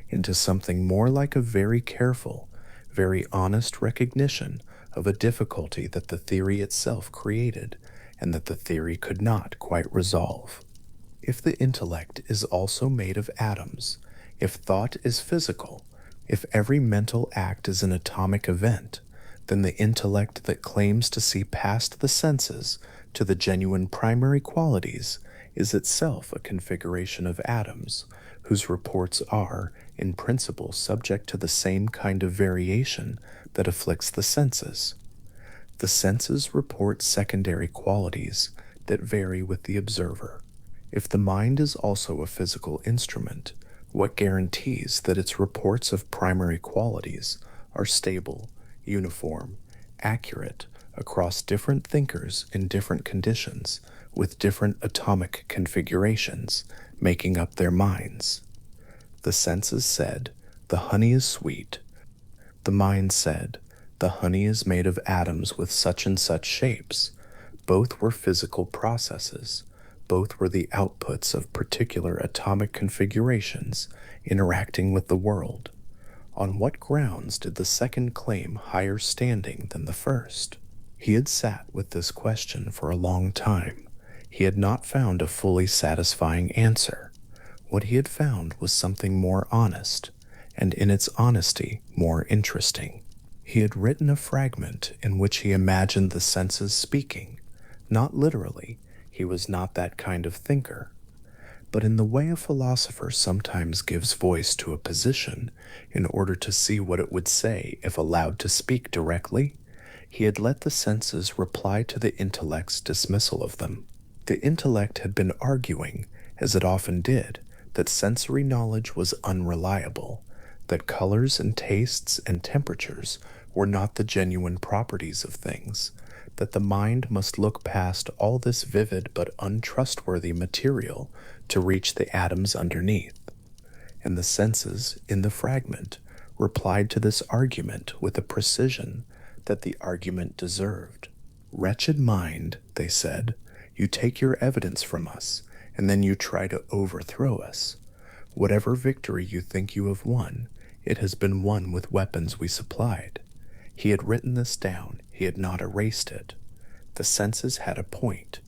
into something more like a very careful, very honest recognition of a difficulty that the theory itself created and that the theory could not quite resolve. If the intellect is also made of atoms, If thought is physical, if every mental act is an atomic event, then the intellect that claims to see past the senses to the genuine primary qualities is itself a configuration of atoms, whose reports are, in principle, subject to the same kind of variation that afflicts the senses. The senses report secondary qualities that vary with the observer. If the mind is also a physical instrument, what guarantees that its reports of primary qualities are stable, uniform, accurate across different thinkers in different conditions with different atomic configurations making up their minds? The senses said, "The honey is sweet." The mind said, "The honey is made of atoms with such and such shapes." Both were physical processes. Both were the outputs of particular atomic configurations interacting with the world. On what grounds did the second claim higher standing than the first? He had sat with this question for a long time. He had not found a fully satisfying answer. What he had found was something more honest, and in its honesty more interesting. He had written a fragment in which he imagined the senses speaking. Not literally, he was not that kind of thinker. But in the way a philosopher sometimes gives voice to a position in order to see what it would say if allowed to speak directly, he had let the senses reply to the intellect's dismissal of them. The intellect had been arguing, as it often did, that sensory knowledge was unreliable, that colors and tastes and temperatures were not the genuine properties of things, that the mind must look past all this vivid but untrustworthy material to reach the atoms underneath. And the senses, in the fragment, replied to this argument with a precision that the argument deserved. "Wretched mind," they said, "you take your evidence from us, and then you try to overthrow us. Whatever victory you think you have won, it has been won with weapons we supplied." He had written this down, he had not erased it. The senses had a point.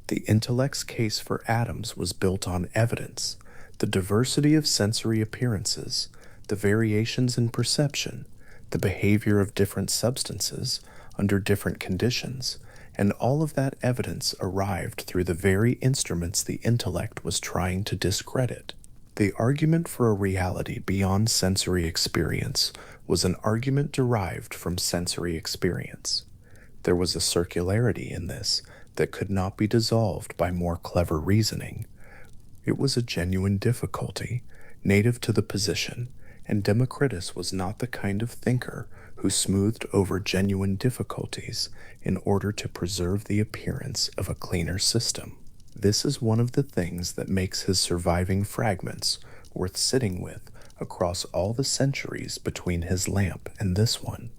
The intellect's case for atoms was built on evidence, the diversity of sensory appearances, the variations in perception, the behavior of different substances under different conditions, and all of that evidence arrived through the very instruments the intellect was trying to discredit. The argument for a reality beyond sensory experience was an argument derived from sensory experience. There was a circularity in this that could not be dissolved by more clever reasoning. It was a genuine difficulty, native to the position, and Democritus was not the kind of thinker who smoothed over genuine difficulties in order to preserve the appearance of a cleaner system. This is one of the things that makes his surviving fragments worth sitting with across all the centuries between his lamp and this one.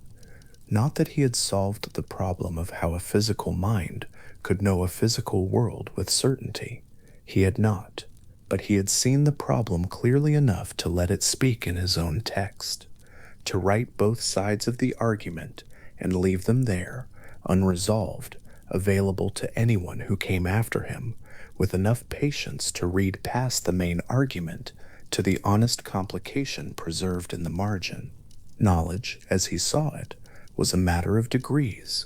Not that he had solved the problem of how a physical mind could know a physical world with certainty. He had not, but he had seen the problem clearly enough to let it speak in his own text, to write both sides of the argument and leave them there, unresolved, available to anyone who came after him, with enough patience to read past the main argument to the honest complication preserved in the margin. Knowledge, as he saw it, was a matter of degrees.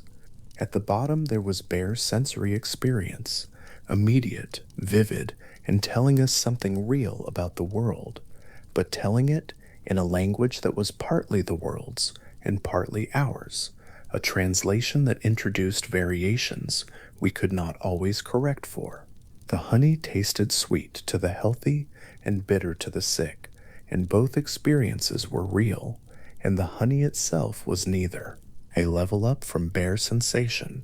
At the bottom there was bare sensory experience, immediate, vivid, and telling us something real about the world, but telling it in a language that was partly the world's and partly ours, a translation that introduced variations we could not always correct for. The honey tasted sweet to the healthy and bitter to the sick, and both experiences were real, and the honey itself was neither. A level up from bare sensation,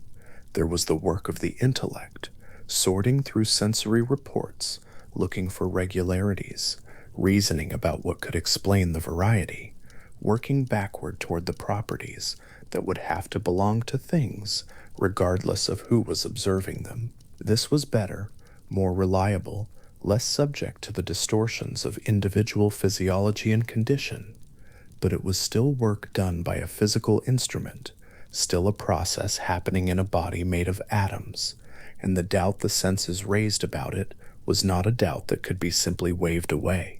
there was the work of the intellect, sorting through sensory reports, looking for regularities, reasoning about what could explain the variety, working backward toward the properties that would have to belong to things, regardless of who was observing them. This was better, more reliable, less subject to the distortions of individual physiology and condition, but it was still work done by a physical instrument, still a process happening in a body made of atoms, and the doubt the senses raised about it was not a doubt that could be simply waved away.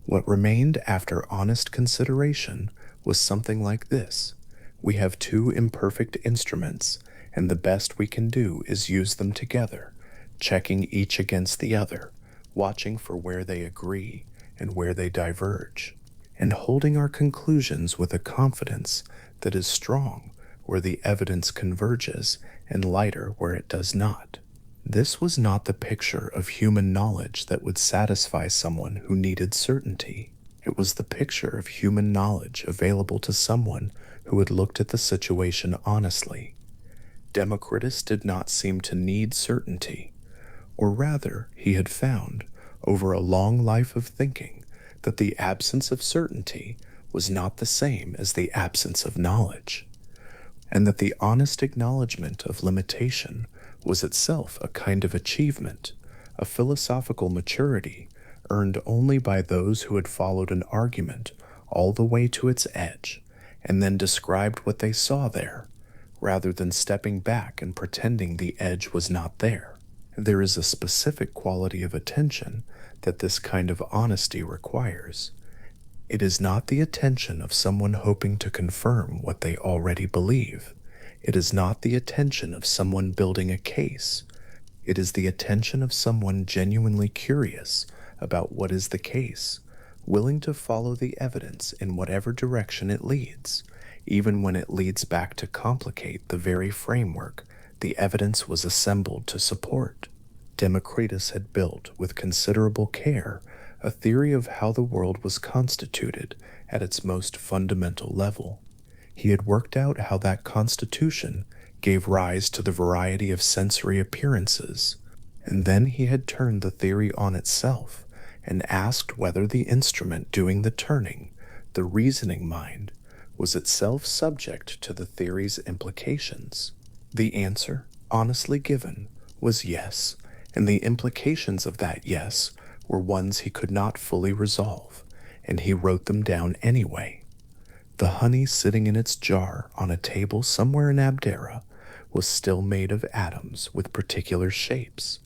What remained after honest consideration was something like this: we have two imperfect instruments, and the best we can do is use them together, checking each against the other, watching for where they agree and where they diverge, and holding our conclusions with a confidence that is strong where the evidence converges and lighter where it does not. This was not the picture of human knowledge that would satisfy someone who needed certainty. It was the picture of human knowledge available to someone who had looked at the situation honestly. Democritus did not seem to need certainty, or rather, he had found, over a long life of thinking, that the absence of certainty was not the same as the absence of knowledge, and that the honest acknowledgement of limitation was itself a kind of achievement, a philosophical maturity earned only by those who had followed an argument all the way to its edge and then described what they saw there, rather than stepping back and pretending the edge was not there. There is a specific quality of attention that this kind of honesty requires. It is not the attention of someone hoping to confirm what they already believe. It is not the attention of someone building a case. It is the attention of someone genuinely curious about what is the case, willing to follow the evidence in whatever direction it leads, even when it leads back to complicate the very framework the evidence was assembled to support. Democritus had built with considerable care a theory of how the world was constituted at its most fundamental level. He had worked out how that constitution gave rise to the variety of sensory appearances, and then he had turned the theory on itself and asked whether the instrument doing the turning, the reasoning mind, was itself subject to the theory's implications. The answer, honestly given, was yes, and the implications of that yes were ones he could not fully resolve, and he wrote them down anyway. The honey sitting in its jar on a table somewhere in Abdera was still made of atoms with particular shapes.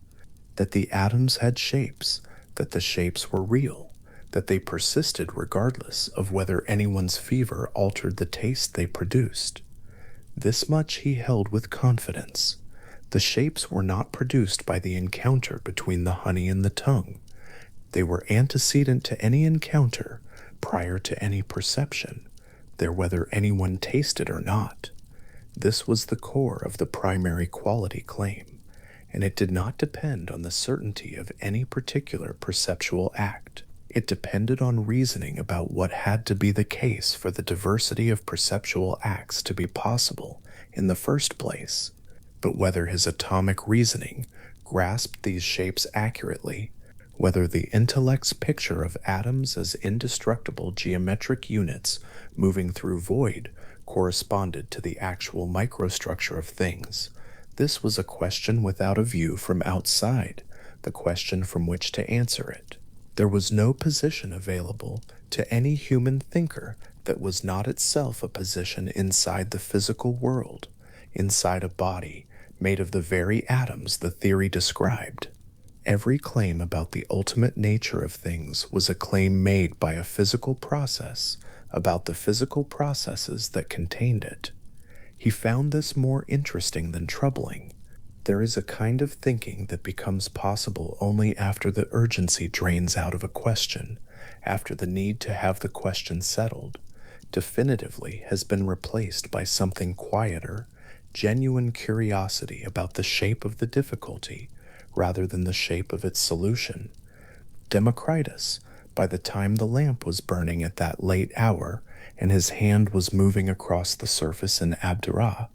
That the atoms had shapes, that the shapes were real, that they persisted regardless of whether anyone's fever altered the taste they produced. This much he held with confidence. The shapes were not produced by the encounter between the honey and the tongue. They were antecedent to any encounter, prior to any perception, there whether anyone tasted or not. This was the core of the primary quality claim, and it did not depend on the certainty of any particular perceptual act. It depended on reasoning about what had to be the case for the diversity of perceptual acts to be possible in the first place, but whether his atomic reasoning grasped these shapes accurately, whether the intellect's picture of atoms as indestructible geometric units moving through void corresponded to the actual microstructure of things. This was a question without a view from outside, the question from which to answer it. There was no position available to any human thinker that was not itself a position inside the physical world, inside a body made of the very atoms the theory described. Every claim about the ultimate nature of things was a claim made by a physical process about the physical processes that contained it. He found this more interesting than troubling. There is a kind of thinking that becomes possible only after the urgency drains out of a question, after the need to have the question settled definitively has been replaced by something quieter, genuine curiosity about the shape of the difficulty rather than the shape of its solution. Democritus, by the time the lamp was burning at that late hour and his hand was moving across the surface in Abdera,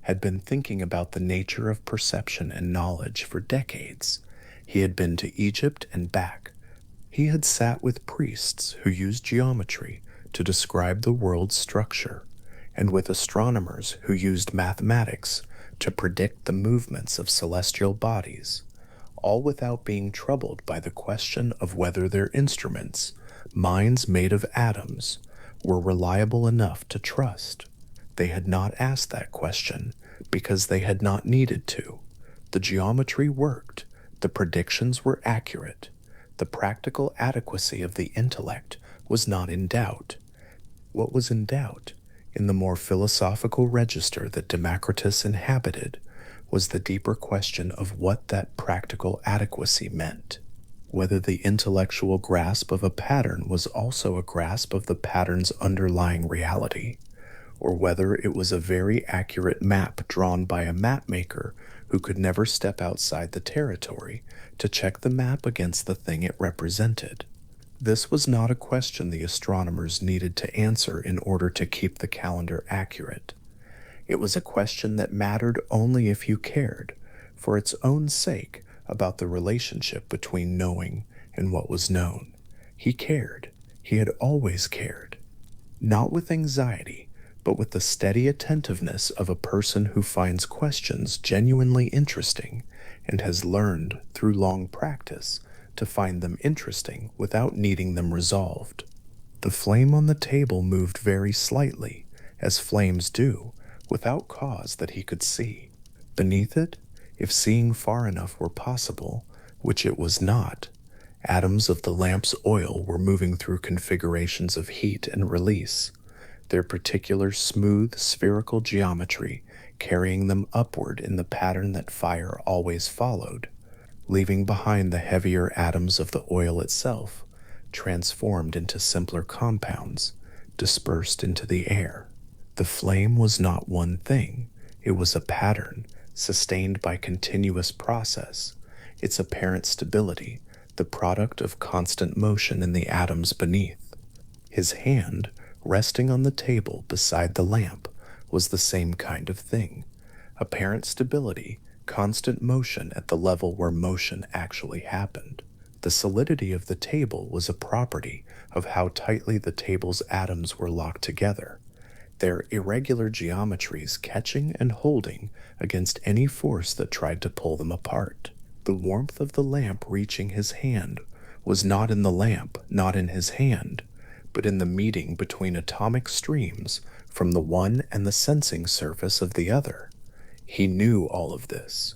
had been thinking about the nature of perception and knowledge for decades. He had been to Egypt and back. He had sat with priests who used geometry to describe the world's structure, and with astronomers who used mathematics to predict the movements of celestial bodies, all without being troubled by the question of whether their instruments, minds made of atoms, were reliable enough to trust. They had not asked that question because they had not needed to. The geometry worked, the predictions were accurate, The practical adequacy of the intellect was not in doubt. What was in doubt, in the more philosophical register that Democritus inhabited, was the deeper question of what that practical adequacy meant. Whether the intellectual grasp of a pattern was also a grasp of the pattern's underlying reality, or whether it was a very accurate map drawn by a mapmaker who could never step outside the territory to check the map against the thing it represented. This was not a question the astronomers needed to answer in order to keep the calendar accurate. It was a question that mattered only if you cared, for its own sake, about the relationship between knowing and what was known. He cared. He had always cared. Not with anxiety, but with the steady attentiveness of a person who finds questions genuinely interesting and has learned, through long practice, to find them interesting without needing them resolved. The flame on the table moved very slightly, as flames do, without cause that he could see. Beneath it, if seeing far enough were possible, which it was not, atoms of the lamp's oil were moving through configurations of heat and release, their particular smooth spherical geometry carrying them upward in the pattern that fire always followed, leaving behind the heavier atoms of the oil itself, transformed into simpler compounds, dispersed into the air. The flame was not one thing, it was a pattern, sustained by continuous process, its apparent stability, the product of constant motion in the atoms beneath. His hand, resting on the table beside the lamp, was the same kind of thing, apparent stability, constant motion at the level where motion actually happened. The solidity of the table was a property of how tightly the table's atoms were locked together, their irregular geometries catching and holding against any force that tried to pull them apart. The warmth of the lamp reaching his hand was not in the lamp, not in his hand, but in the meeting between atomic streams from the one and the sensing surface of the other. He knew all of this.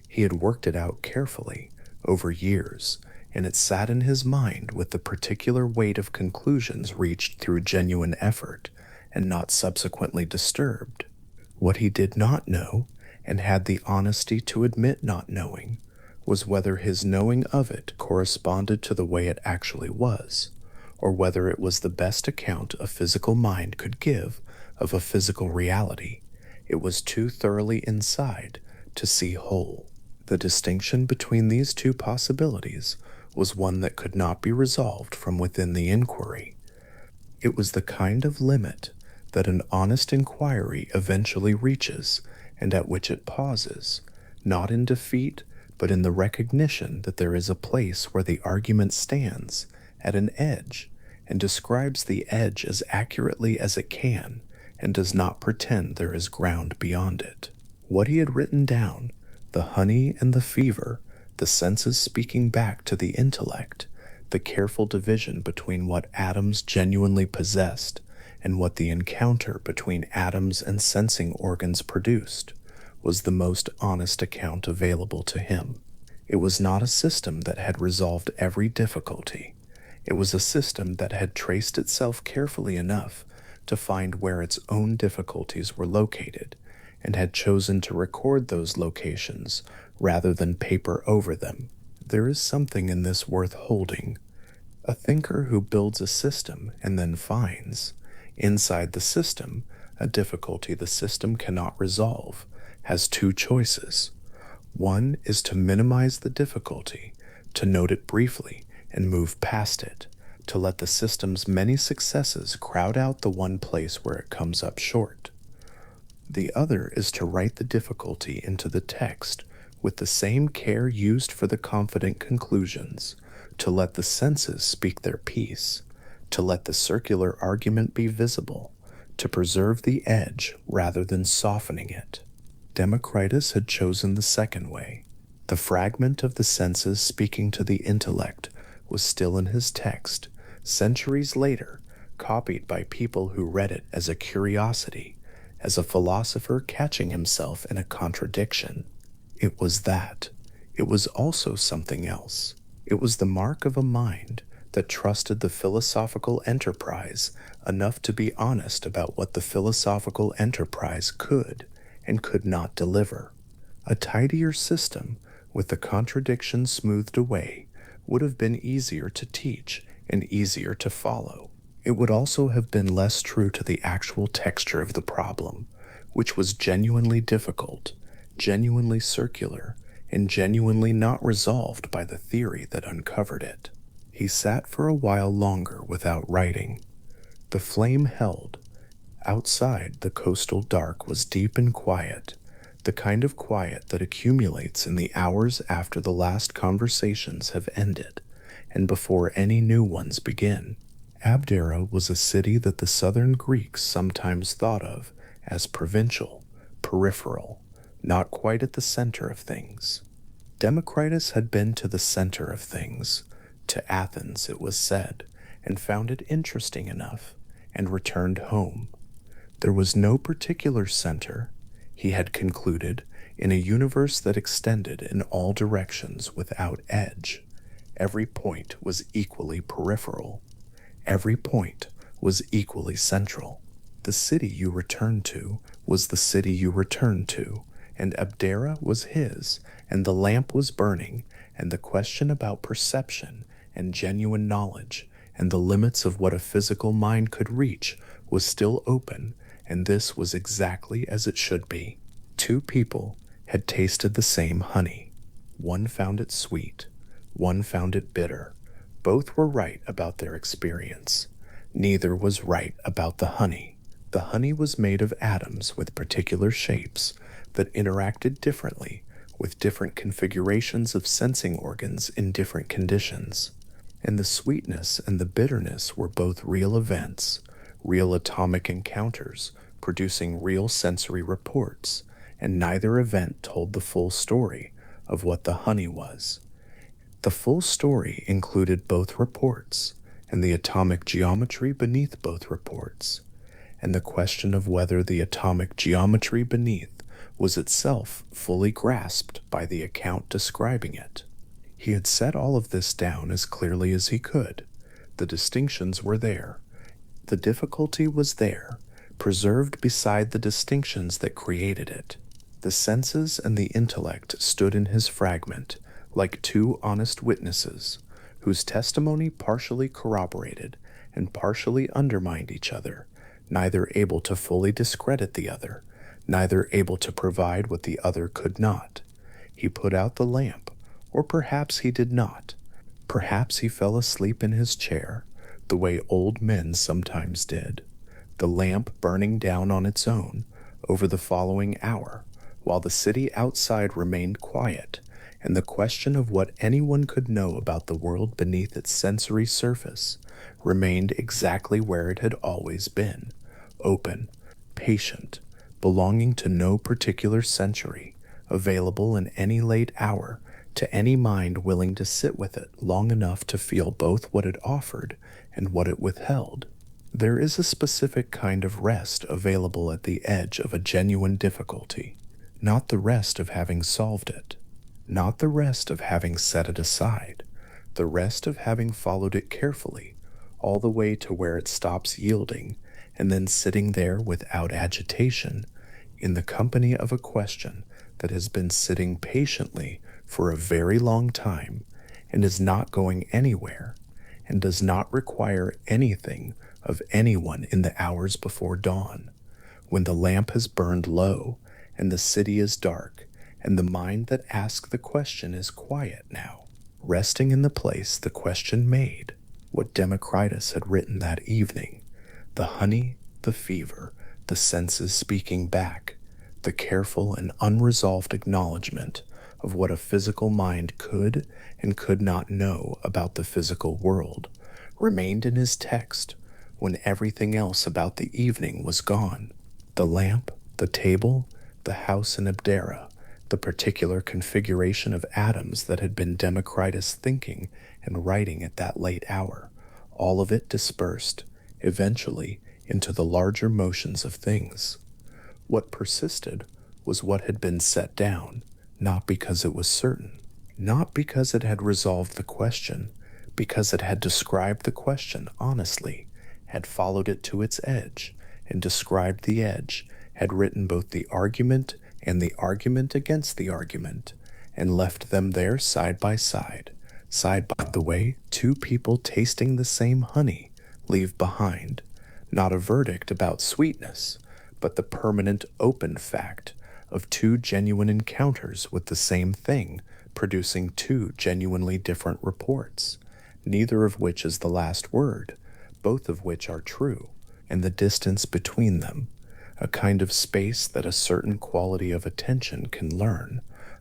He had worked it out carefully, over years, and it sat in his mind with the particular weight of conclusions reached through genuine effort, and not subsequently disturbed. What he did not know, and had the honesty to admit not knowing, was whether his knowing of it corresponded to the way it actually was, or whether it was the best account a physical mind could give of a physical reality. It was too thoroughly inside to see whole. The distinction between these two possibilities was one that could not be resolved from within the inquiry. It was the kind of limit that an honest inquiry eventually reaches, and at which it pauses, not in defeat, but in the recognition that there is a place where the argument stands, at an edge, and describes the edge as accurately as it can, and does not pretend there is ground beyond it. What he had written down, the honey and the fever, the senses speaking back to the intellect, the careful division between what atoms genuinely possessed and what the encounter between atoms and sensing organs produced, was the most honest account available to him. It was not a system that had resolved every difficulty. It was a system that had traced itself carefully enough to find where its own difficulties were located, and had chosen to record those locations rather than paper over them. There is something in this worth holding. A thinker who builds a system and then finds, inside the system, a difficulty the system cannot resolve, has two choices. One is to minimize the difficulty, to note it briefly and move past it, to let the system's many successes crowd out the one place where it comes up short. The other is to write the difficulty into the text with the same care used for the confident conclusions, to let the senses speak their piece, to let the circular argument be visible, to preserve the edge rather than softening it. Democritus had chosen the second way. The fragment of the senses speaking to the intellect was still in his text, centuries later, copied by people who read it as a curiosity, as a philosopher catching himself in a contradiction. It was that. It was also something else. It was the mark of a mind that trusted the philosophical enterprise enough to be honest about what the philosophical enterprise could and could not deliver. A tidier system, with the contradictions smoothed away, would have been easier to teach and easier to follow. It would also have been less true to the actual texture of the problem, which was genuinely difficult, genuinely circular, and genuinely not resolved by the theory that uncovered it. He sat for a while longer without writing. The flame held. Outside, the coastal dark was deep and quiet, the kind of quiet that accumulates in the hours after the last conversations have ended and before any new ones begin. Abdera was a city that the southern Greeks sometimes thought of as provincial, peripheral, not quite at the center of things. Democritus had been to the center of things, to Athens, it was said, and found it interesting enough, and returned home. There was no particular center, he had concluded, in a universe that extended in all directions without edge. Every point was equally peripheral. Every point was equally central. The city you returned to was the city you returned to, and Abdera was his, and the lamp was burning, and the question about perception and genuine knowledge and the limits of what a physical mind could reach was still open, and this was exactly as it should be. Two people had tasted the same honey. One found it sweet, one found it bitter. Both were right about their experience. Neither was right about the honey. The honey was made of atoms with particular shapes that interacted differently with different configurations of sensing organs in different conditions. And the sweetness and the bitterness were both real events, real atomic encounters producing real sensory reports, and neither event told the full story of what the honey was. The full story included both reports and the atomic geometry beneath both reports, and the question of whether the atomic geometry beneath was itself fully grasped by the account describing it. He had set all of this down as clearly as he could. The distinctions were there. The difficulty was there, preserved beside the distinctions that created it. The senses and the intellect stood in his fragment like two honest witnesses, whose testimony partially corroborated and partially undermined each other, neither able to fully discredit the other, neither able to provide what the other could not. He put out the lamp, or perhaps he did not. Perhaps he fell asleep in his chair, the way old men sometimes did, the lamp burning down on its own over the following hour, while the city outside remained quiet, and the question of what anyone could know about the world beneath its sensory surface remained exactly where it had always been, open, patient, belonging to no particular century, available in any late hour to any mind willing to sit with it long enough to feel both what it offered and what it withheld. There is a specific kind of rest available at the edge of a genuine difficulty, not the rest of having solved it, not the rest of having set it aside, the rest of having followed it carefully all the way to where it stops yielding and then sitting there without agitation in the company of a question that has been sitting patiently for a very long time and is not going anywhere and does not require anything of anyone in the hours before dawn, when the lamp has burned low and the city is dark and the mind that asks the question is quiet now, resting in the place the question made, what Democritus had written that evening, the honey, the fever, the senses speaking back, the careful and unresolved acknowledgement of what a physical mind could and could not know about the physical world, remained in his text when everything else about the evening was gone. The lamp, the table, the house in Abdera, the particular configuration of atoms that had been Democritus thinking and writing at that late hour, all of it dispersed, eventually, into the larger motions of things. What persisted was what had been set down, not because it was certain. not because it had resolved the question, because it had described the question honestly, had followed it to its edge, and described the edge, had written both the argument and the argument against the argument, and left them there side by side the way two people tasting the same honey leave behind, not a verdict about sweetness, but the permanent open fact of two genuine encounters with the same thing producing two genuinely different reports, neither of which is the last word, both of which are true, and the distance between them, a kind of space that a certain quality of attention can learn,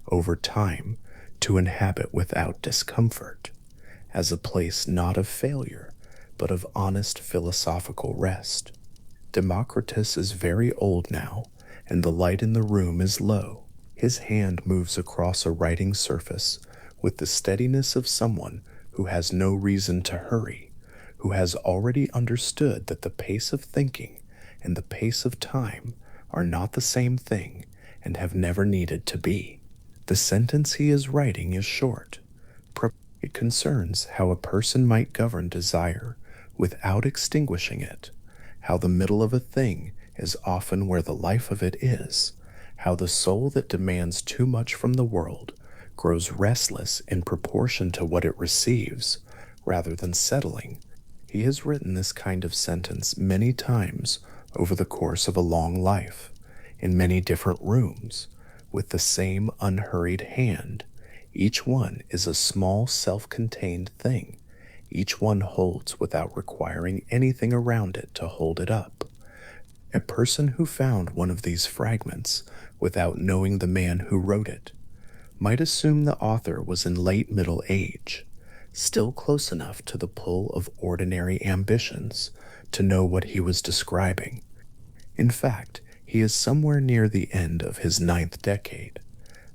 over time, to inhabit without discomfort, as a place not of failure, but of honest philosophical rest. Democritus is very old now, and the light in the room is low. His hand moves across a writing surface with the steadiness of someone who has no reason to hurry, who has already understood that the pace of thinking and the pace of time are not the same thing and have never needed to be. The sentence he is writing is short. It concerns how a person might govern desire without extinguishing it, how the middle of a thing is often where the life of it is, how the soul that demands too much from the world grows restless in proportion to what it receives, rather than settling. He has written this kind of sentence many times over the course of a long life, in many different rooms, with the same unhurried hand. Each one is a small self-contained thing. Each one holds without requiring anything around it to hold it up. A person who found one of these fragments without knowing the man who wrote it might assume the author was in late middle age, still close enough to the pull of ordinary ambitions to know what he was describing. In fact, he is somewhere near the end of his 9th decade,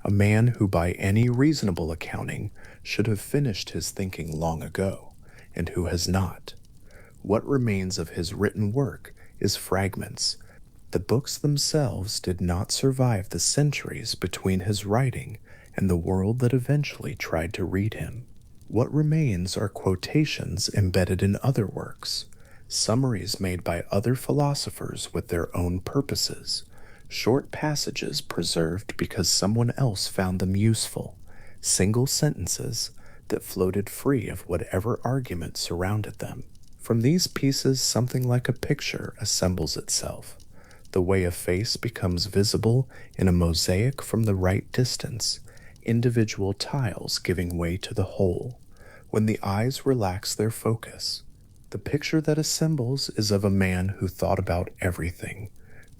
a man who by any reasonable accounting should have finished his thinking long ago, and who has not. What remains of his written work is fragments. The books themselves did not survive the centuries between his writing and the world that eventually tried to read him. What remains are quotations embedded in other works, summaries made by other philosophers with their own purposes, short passages preserved because someone else found them useful, single sentences that floated free of whatever argument surrounded them. From these pieces, something like a picture assembles itself, the way a face becomes visible in a mosaic from the right distance, individual tiles giving way to the whole. When the eyes relax their focus, the picture that assembles is of a man who thought about everything,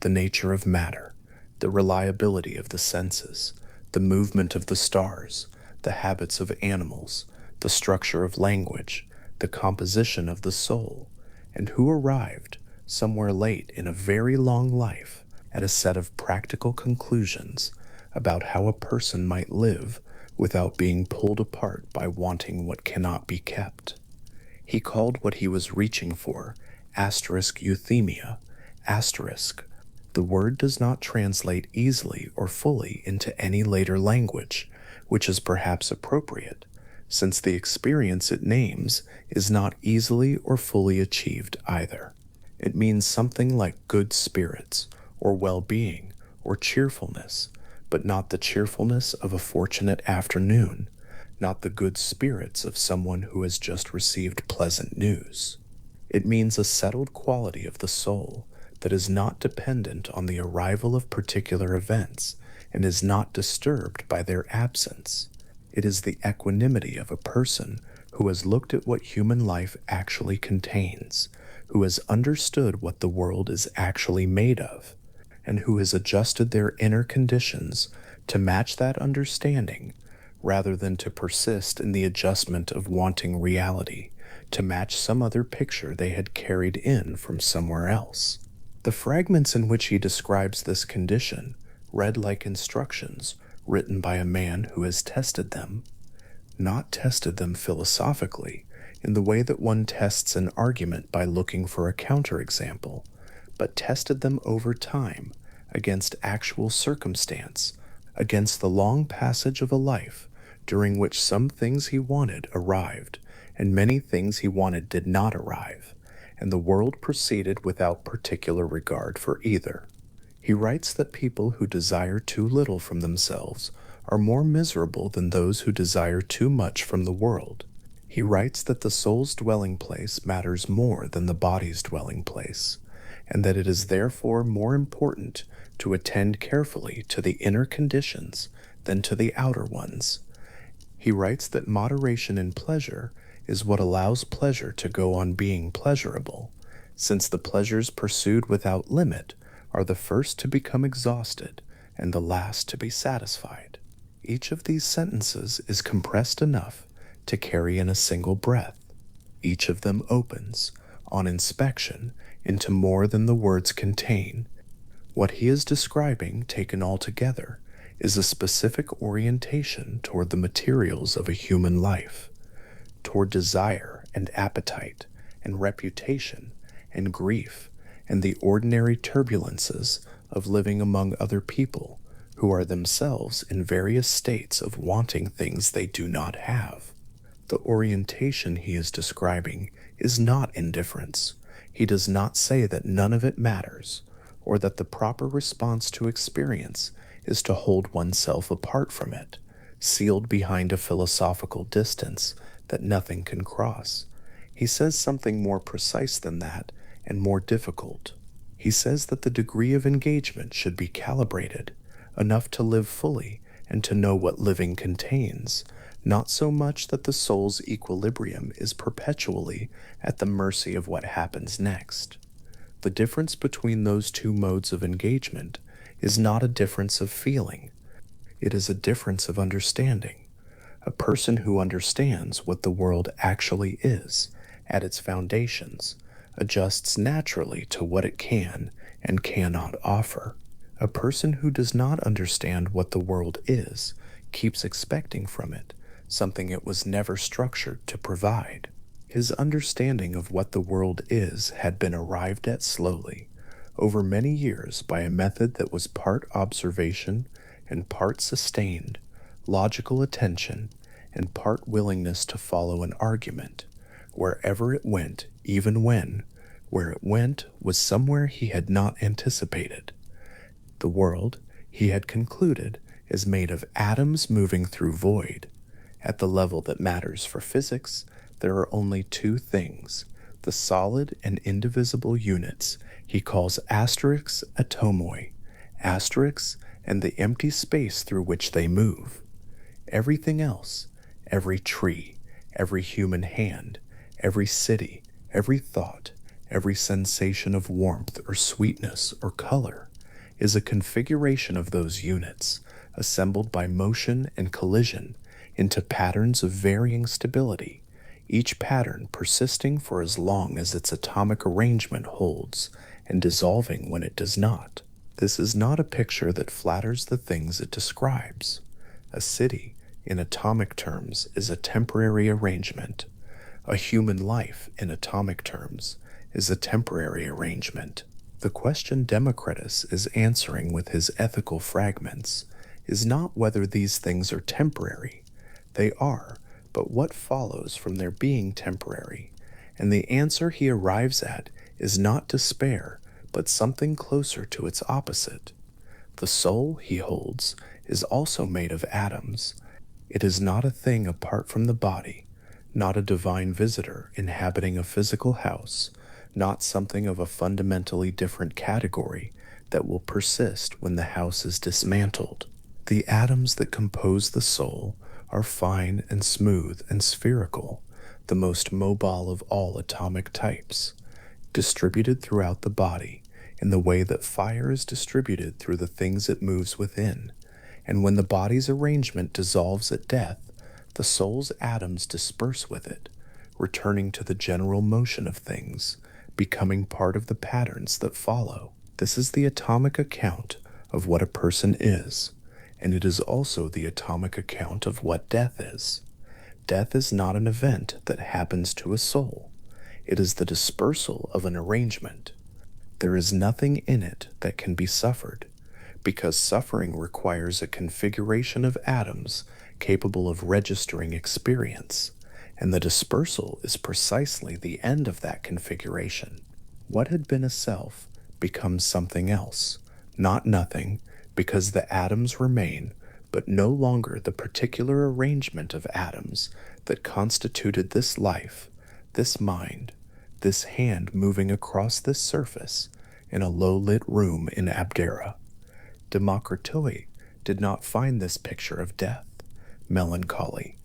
the nature of matter, the reliability of the senses, the movement of the stars, the habits of animals, the structure of language, the composition of the soul, and who arrived, somewhere late in a very long life, at a set of practical conclusions about how a person might live without being pulled apart by wanting what cannot be kept. He called what he was reaching for euthymia, asterisk. The word does not translate easily or fully into any later language, which is perhaps appropriate, since the experience it names is not easily or fully achieved either. It means something like good spirits, or well-being, or cheerfulness, but not the cheerfulness of a fortunate afternoon, not the good spirits of someone who has just received pleasant news. It means a settled quality of the soul that is not dependent on the arrival of particular events and is not disturbed by their absence. It is the equanimity of a person who has looked at what human life actually contains, who has understood what the world is actually made of, and who has adjusted their inner conditions to match that understanding, rather than to persist in the adjustment of wanting reality, to match some other picture they had carried in from somewhere else. The fragments in which he describes this condition read like instructions written by a man who has tested them, not tested them philosophically, in the way that one tests an argument by looking for a counterexample, but tested them over time against actual circumstance, against the long passage of a life during which some things he wanted arrived, and many things he wanted did not arrive, and the world proceeded without particular regard for either. He writes that people who desire too little from themselves are more miserable than those who desire too much from the world. He writes that the soul's dwelling place matters more than the body's dwelling place, and that it is therefore more important to attend carefully to the inner conditions than to the outer ones. He writes that moderation in pleasure is what allows pleasure to go on being pleasurable, since the pleasures pursued without limit are the first to become exhausted and the last to be satisfied. Each of these sentences is compressed enough to carry in a single breath. Each of them opens, on inspection, into more than the words contain. What he is describing, taken all together, is a specific orientation toward the materials of a human life, toward desire and appetite and reputation and grief and the ordinary turbulences of living among other people who are themselves in various states of wanting things they do not have. The orientation he is describing is not indifference. He does not say that none of it matters, or that the proper response to experience is to hold oneself apart from it, sealed behind a philosophical distance that nothing can cross. He says something more precise than that and more difficult. He says that the degree of engagement should be calibrated, enough to live fully and to know what living contains, not so much that the soul's equilibrium is perpetually at the mercy of what happens next. The difference between those two modes of engagement is not a difference of feeling. It is a difference of understanding. A person who understands what the world actually is at its foundations adjusts naturally to what it can and cannot offer. A person who does not understand what the world is keeps expecting from it something it was never structured to provide. His understanding of what the world is had been arrived at slowly, over many years, by a method that was part observation and part sustained, logical attention, and part willingness to follow an argument, wherever it went, even when, where it went was somewhere he had not anticipated. The world, he had concluded, is made of atoms moving through void. At the level that matters for physics, there are only two things: the solid and indivisible units he calls asterisks atomoi, asterisks, and the empty space through which they move. Everything else, every tree, every human hand, every city, every thought, every sensation of warmth or sweetness or color, is a configuration of those units, assembled by motion and collision into patterns of varying stability, each pattern persisting for as long as its atomic arrangement holds and dissolving when it does not. This is not a picture that flatters the things it describes. A city, in atomic terms, is a temporary arrangement. A human life, in atomic terms, is a temporary arrangement. The question Democritus is answering with his ethical fragments is not whether these things are temporary. They are, but what follows from their being temporary? And the answer he arrives at is not despair, but something closer to its opposite. The soul, he holds, is also made of atoms. It is not a thing apart from the body, not a divine visitor inhabiting a physical house, not something of a fundamentally different category that will persist when the house is dismantled. The atoms that compose the soul are fine and smooth and spherical, the most mobile of all atomic types, distributed throughout the body in the way that fire is distributed through the things it moves within, and when the body's arrangement dissolves at death, the soul's atoms disperse with it, returning to the general motion of things, becoming part of the patterns that follow. This is the atomic account of what a person is, and it is also the atomic account of what death is. Death is not an event that happens to a soul. It is the dispersal of an arrangement. There is nothing in it that can be suffered, because suffering requires a configuration of atoms capable of registering experience, and the dispersal is precisely the end of that configuration. What had been a self becomes something else, not nothing, because the atoms remain, but no longer the particular arrangement of atoms that constituted this life, this mind, this hand moving across this surface in a low-lit room in Abdera. Democritus did not find this picture of death melancholy.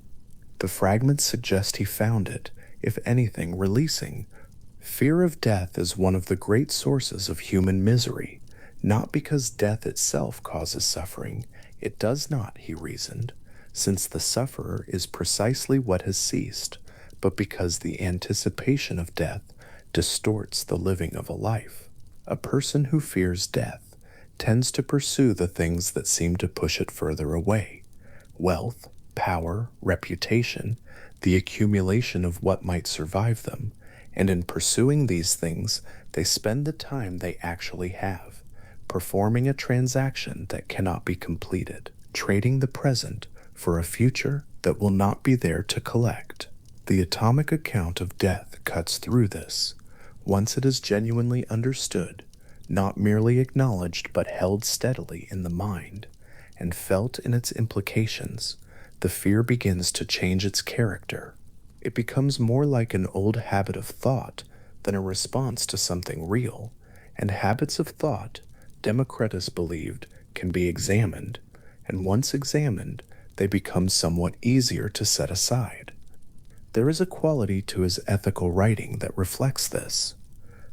The fragments suggest he found it, if anything, releasing. Fear of death is one of the great sources of human misery, not because death itself causes suffering. It does not, he reasoned, since the sufferer is precisely what has ceased, but because the anticipation of death distorts the living of a life. A person who fears death tends to pursue the things that seem to push it further away: wealth, power, reputation, the accumulation of what might survive them, and in pursuing these things, they spend the time they actually have, performing a transaction that cannot be completed, trading the present for a future that will not be there to collect. The atomic account of death cuts through this. Once it is genuinely understood, not merely acknowledged but held steadily in the mind, and felt in its implications, the fear begins to change its character. It becomes more like an old habit of thought than a response to something real, and habits of thought, Democritus believed, can be examined, and once examined, they become somewhat easier to set aside. There is a quality to his ethical writing that reflects this,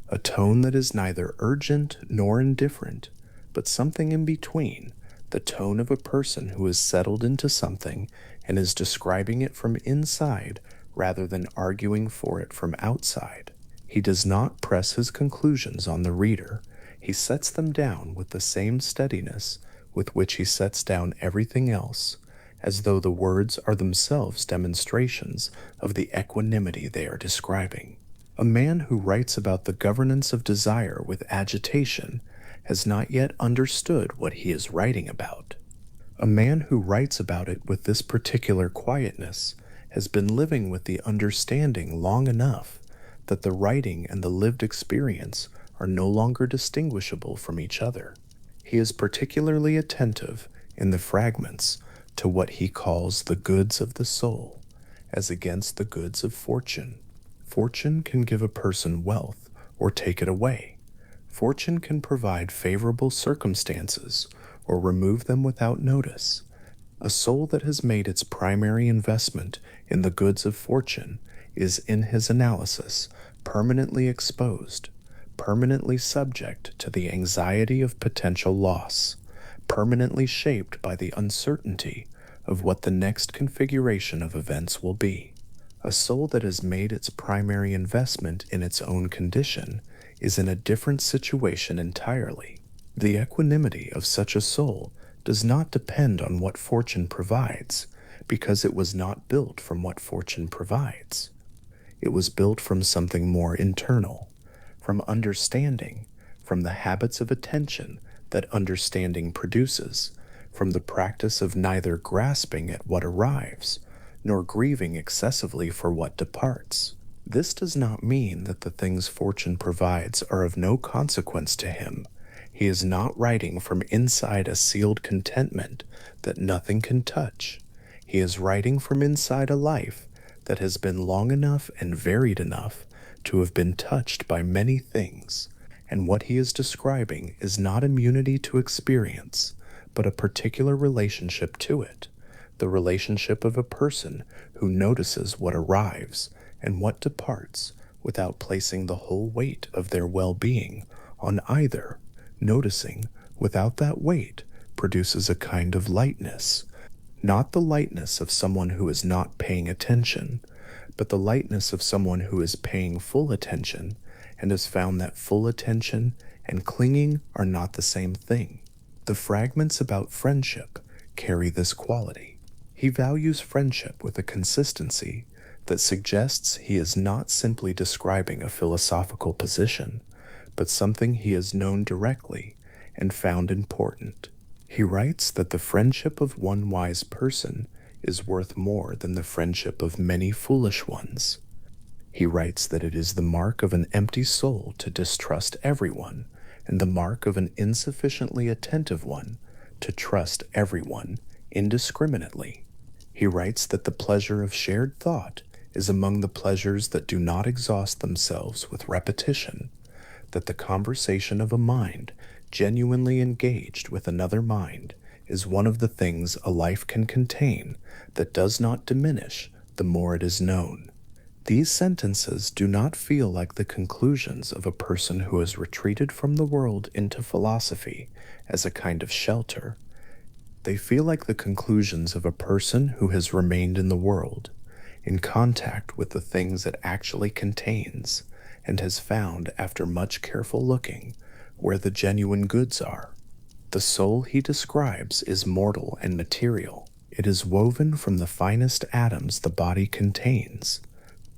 a tone that is neither urgent nor indifferent, but something in between, the tone of a person who has settled into something and is describing it from inside rather than arguing for it from outside. He does not press his conclusions on the reader. He sets them down with the same steadiness with which he sets down everything else, as though the words are themselves demonstrations of the equanimity they are describing. A man who writes about the governance of desire with agitation has not yet understood what he is writing about. A man who writes about it with this particular quietness has been living with the understanding long enough that the writing and the lived experience are no longer distinguishable from each other. He is particularly attentive in the fragments to what he calls the goods of the soul, as against the goods of fortune. Fortune can give a person wealth or take it away. Fortune can provide favorable circumstances or remove them without notice. A soul that has made its primary investment in the goods of fortune is, in his analysis, permanently exposed, permanently subject to the anxiety of potential loss, permanently shaped by the uncertainty of what the next configuration of events will be. A soul that has made its primary investment in its own condition is in a different situation entirely. The equanimity of such a soul does not depend on what fortune provides, because it was not built from what fortune provides. It was built from something more internal, from understanding, from the habits of attention that understanding produces, from the practice of neither grasping at what arrives, nor grieving excessively for what departs. This does not mean that the things fortune provides are of no consequence to him. He is not writing from inside a sealed contentment that nothing can touch. He is writing from inside a life that has been long enough and varied enough to have been touched by many things, and what he is describing is not immunity to experience, but a particular relationship to it, the relationship of a person who notices what arrives and what departs without placing the whole weight of their well-being on either. Noticing without that weight produces a kind of lightness, not the lightness of someone who is not paying attention, but the lightness of someone who is paying full attention and has found that full attention and clinging are not the same thing. The fragments about friendship carry this quality. He values friendship with a consistency that suggests he is not simply describing a philosophical position, but something he has known directly and found important. He writes that the friendship of one wise person is worth more than the friendship of many foolish ones. He writes that it is the mark of an empty soul to distrust everyone, and the mark of an insufficiently attentive one to trust everyone indiscriminately. He writes that the pleasure of shared thought is among the pleasures that do not exhaust themselves with repetition, that the conversation of a mind genuinely engaged with another mind is one of the things a life can contain that does not diminish the more it is known. These sentences do not feel like the conclusions of a person who has retreated from the world into philosophy as a kind of shelter. They feel like the conclusions of a person who has remained in the world, in contact with the things it actually contains, and has found, after much careful looking, where the genuine goods are. The soul he describes is mortal and material. It is woven from the finest atoms the body contains.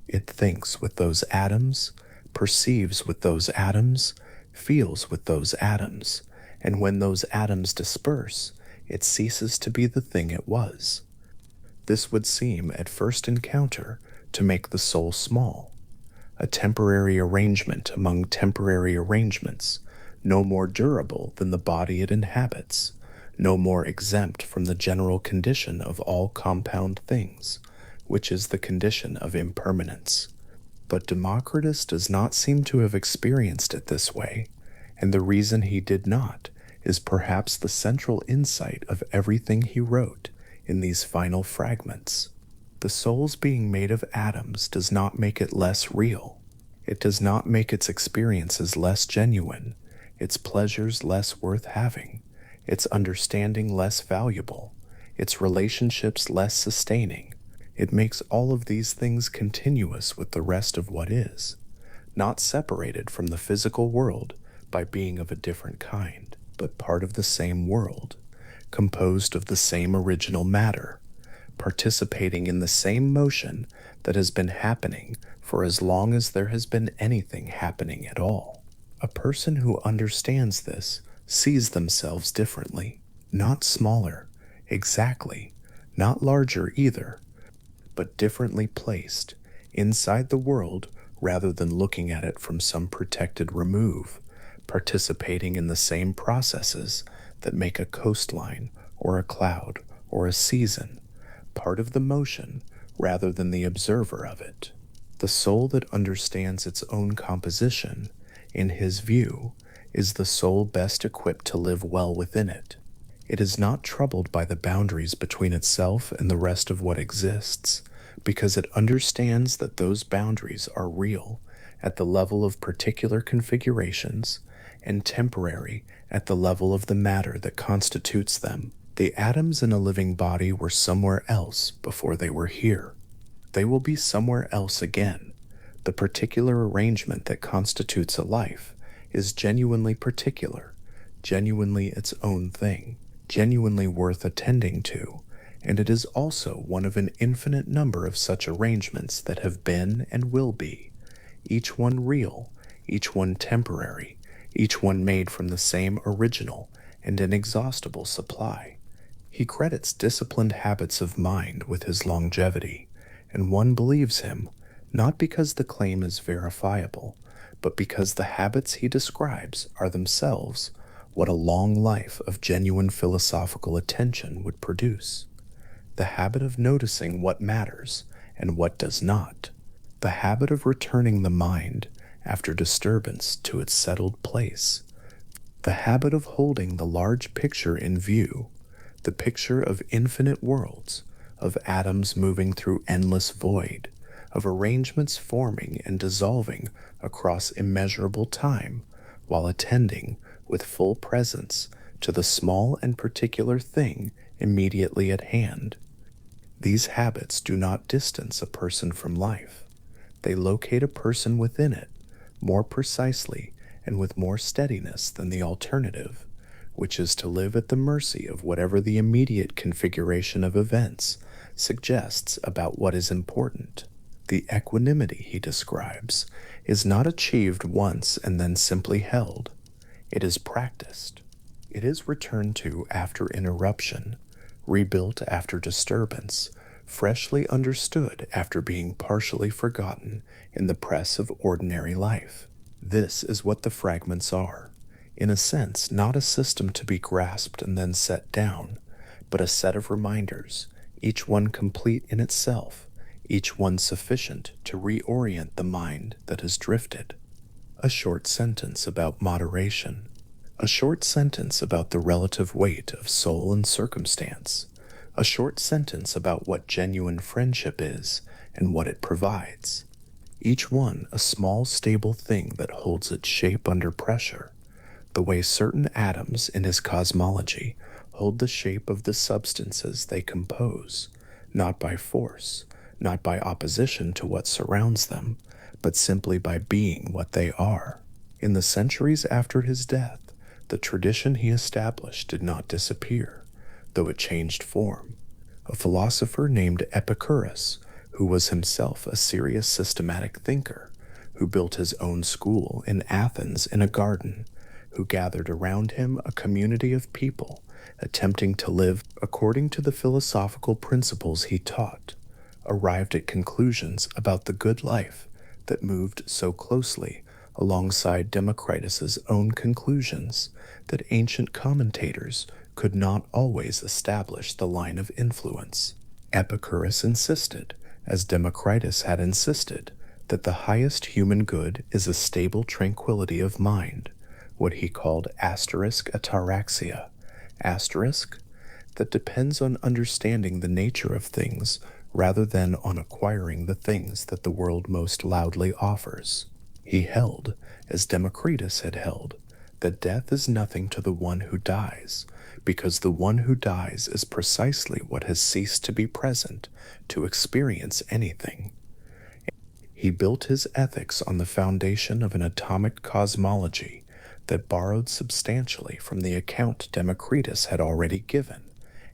It thinks with those atoms, perceives with those atoms, feels with those atoms, and when those atoms disperse, it ceases to be the thing it was. This would seem, at first encounter, to make the soul small, a temporary arrangement among temporary arrangements, no more durable than the body it inhabits, no more exempt from the general condition of all compound things, which is the condition of impermanence. But Democritus does not seem to have experienced it this way, and the reason he did not is perhaps the central insight of everything he wrote in these final fragments. The soul's being made of atoms does not make it less real. It does not make its experiences less genuine, its pleasures less worth having, its understanding less valuable, its relationships less sustaining. It makes all of these things continuous with the rest of what is, not separated from the physical world by being of a different kind, but part of the same world, composed of the same original matter, participating in the same motion that has been happening for as long as there has been anything happening at all. A person who understands this sees themselves differently, not smaller, exactly, not larger either, but differently placed, inside the world rather than looking at it from some protected remove, participating in the same processes that make a coastline or a cloud or a season, part of the motion rather than the observer of it. The soul that understands its own composition, in his view, is the soul best equipped to live well within it. It is not troubled by the boundaries between itself and the rest of what exists, because it understands that those boundaries are real at the level of particular configurations and temporary at the level of the matter that constitutes them. The atoms in a living body were somewhere else before they were here. They will be somewhere else again. The particular arrangement that constitutes a life is genuinely particular, genuinely its own thing, genuinely worth attending to, and it is also one of an infinite number of such arrangements that have been and will be, each one real, each one temporary, each one made from the same original and inexhaustible supply. He credits disciplined habits of mind with his longevity, and one believes him, not because the claim is verifiable, but because the habits he describes are themselves what a long life of genuine philosophical attention would produce. The habit of noticing what matters and what does not, the habit of returning the mind after disturbance to its settled place, the habit of holding the large picture in view, the picture of infinite worlds, of atoms moving through endless void, of arrangements forming and dissolving across immeasurable time, while attending with full presence to the small and particular thing immediately at hand. These habits do not distance a person from life. They locate a person within it more precisely and with more steadiness than the alternative, which is to live at the mercy of whatever the immediate configuration of events suggests about what is important. The equanimity he describes is not achieved once and then simply held. It is practiced. It is returned to after interruption, rebuilt after disturbance, freshly understood after being partially forgotten in the press of ordinary life. This is what the fragments are. In a sense, not a system to be grasped and then set down, but a set of reminders, each one complete in itself, each one sufficient to reorient the mind that has drifted. A short sentence about moderation. A short sentence about the relative weight of soul and circumstance. A short sentence about what genuine friendship is and what it provides. Each one a small stable thing that holds its shape under pressure, the way certain atoms in his cosmology hold the shape of the substances they compose, not by force, not by opposition to what surrounds them, but simply by being what they are. In the centuries after his death, the tradition he established did not disappear, though it changed form. A philosopher named Epicurus, who was himself a serious systematic thinker, who built his own school in Athens in a garden, who gathered around him a community of people attempting to live according to the philosophical principles he taught, arrived at conclusions about the good life that moved so closely alongside Democritus's own conclusions that ancient commentators could not always establish the line of influence. Epicurus insisted, as Democritus had insisted, that the highest human good is a stable tranquility of mind, what he called ataraxia, that depends on understanding the nature of things rather than on acquiring the things that the world most loudly offers. He held, as Democritus had held, that death is nothing to the one who dies, because the one who dies is precisely what has ceased to be present to experience anything. He built his ethics on the foundation of an atomic cosmology that borrowed substantially from the account Democritus had already given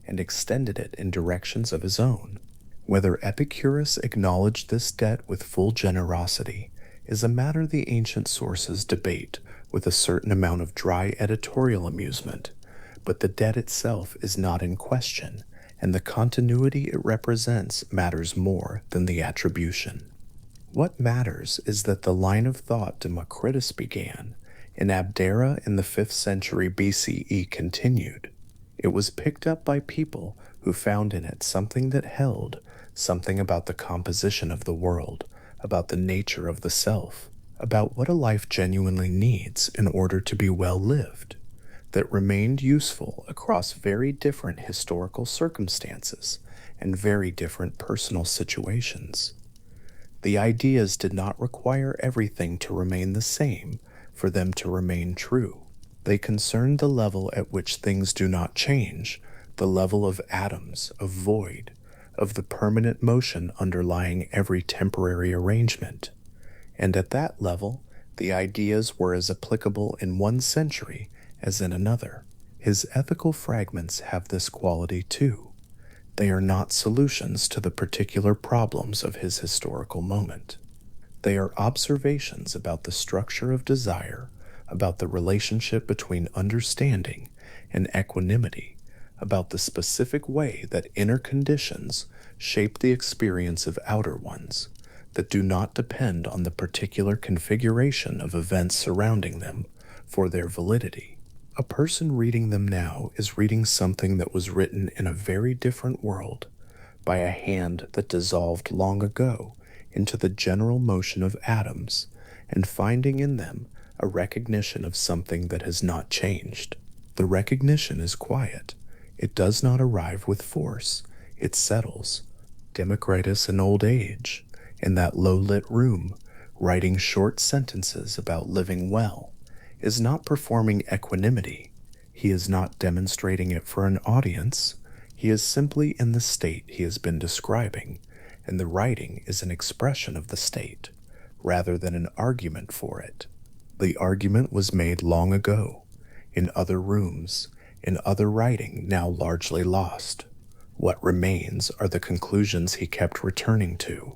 and extended it in directions of his own. Whether Epicurus acknowledged this debt with full generosity is a matter the ancient sources debate with a certain amount of dry editorial amusement, but the debt itself is not in question, and the continuity it represents matters more than the attribution. What matters is that the line of thought Democritus began in Abdera in the 5th century BCE continued. It was picked up by people who found in it something that held, something about the composition of the world, about the nature of the self, about what a life genuinely needs in order to be well lived, that remained useful across very different historical circumstances and very different personal situations. The ideas did not require everything to remain the same for them to remain true. They concerned the level at which things do not change, the level of atoms, of void, of the permanent motion underlying every temporary arrangement. And at that level, the ideas were as applicable in one century as in another. His ethical fragments have this quality too. They are not solutions to the particular problems of his historical moment. They are observations about the structure of desire, about the relationship between understanding and equanimity, about the specific way that inner conditions shape the experience of outer ones, that do not depend on the particular configuration of events surrounding them for their validity. A person reading them now is reading something that was written in a very different world, by a hand that dissolved long ago into the general motion of atoms, and finding in them a recognition of something that has not changed. The recognition is quiet. It does not arrive with force. It settles. Democritus in old age, in that low-lit room, writing short sentences about living well, is not performing equanimity. He is not demonstrating it for an audience. He is simply in the state he has been describing, and the writing is an expression of the state, rather than an argument for it. The argument was made long ago, in other rooms, in other writing now largely lost. What remains are the conclusions he kept returning to,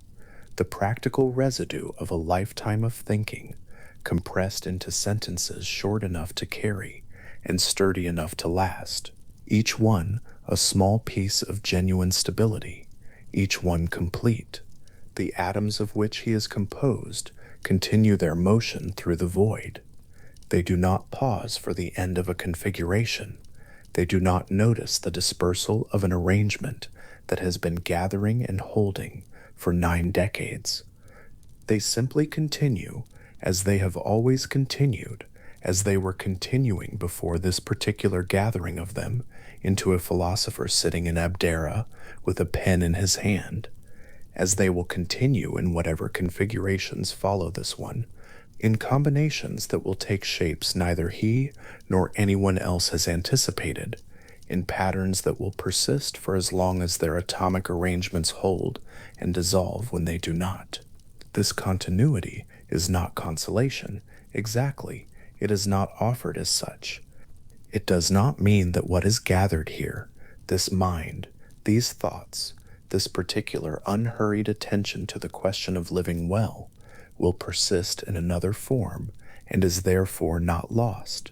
the practical residue of a lifetime of thinking, compressed into sentences short enough to carry and sturdy enough to last, each one a small piece of genuine stability, each one complete. The atoms of which he is composed continue their motion through the void. They do not pause for the end of a configuration. They do not notice the dispersal of an arrangement that has been gathering and holding for 9 decades. They simply continue as they have always continued, as they were continuing before this particular gathering of them into a philosopher sitting in Abdera with a pen in his hand, as they will continue in whatever configurations follow this one, in combinations that will take shapes neither he nor anyone else has anticipated, in patterns that will persist for as long as their atomic arrangements hold and dissolve when they do not. This continuity is not consolation. Exactly, it is not offered as such. It does not mean that what is gathered here, this mind, these thoughts, this particular unhurried attention to the question of living well, will persist in another form and is therefore not lost.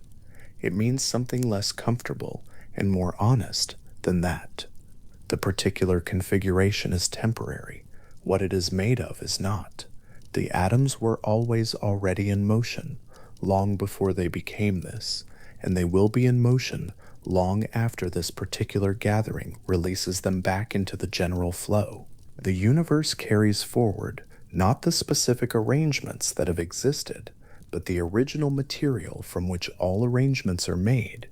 It means something less comfortable and more honest than that. The particular configuration is temporary. What it is made of is not. The atoms were always already in motion, long before they became this, and they will be in motion long after this particular gathering releases them back into the general flow. The universe carries forward not the specific arrangements that have existed, but the original material from which all arrangements are made,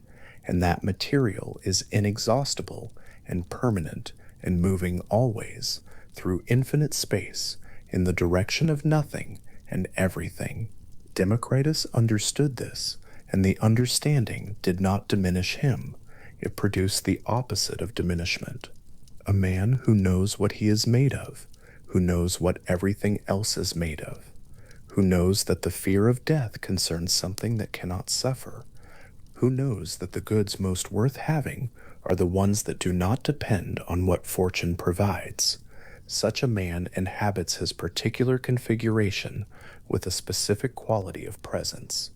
and that material is inexhaustible and permanent and moving always through infinite space in the direction of nothing and everything. Democritus understood this, and the understanding did not diminish him. It produced the opposite of diminishment. A man who knows what he is made of, who knows what everything else is made of, who knows that the fear of death concerns something that cannot suffer, who knows that the goods most worth having are the ones that do not depend on what fortune provides. Such a man inhabits his particular configuration with a specific quality of presence,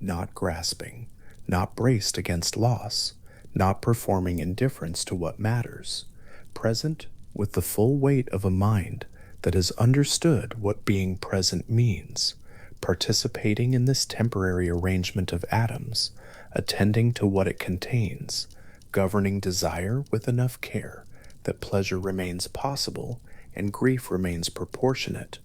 not grasping, not braced against loss, not performing indifference to what matters, present with the full weight of a mind that has understood what being present means, participating in this temporary arrangement of atoms, attending to what it contains, governing desire with enough care that pleasure remains possible and grief remains proportionate,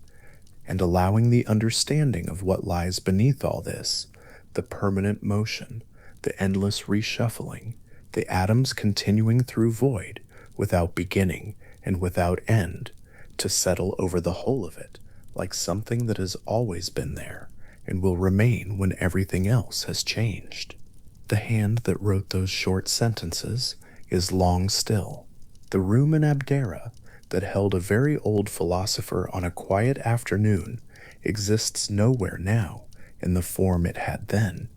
and allowing the understanding of what lies beneath all this, the permanent motion, the endless reshuffling, the atoms continuing through void without beginning and without end, to settle over the whole of it like something that has always been there and will remain when everything else has changed. The hand that wrote those short sentences is long still. The room in Abdera that held a very old philosopher on a quiet afternoon exists nowhere now in the form it had then.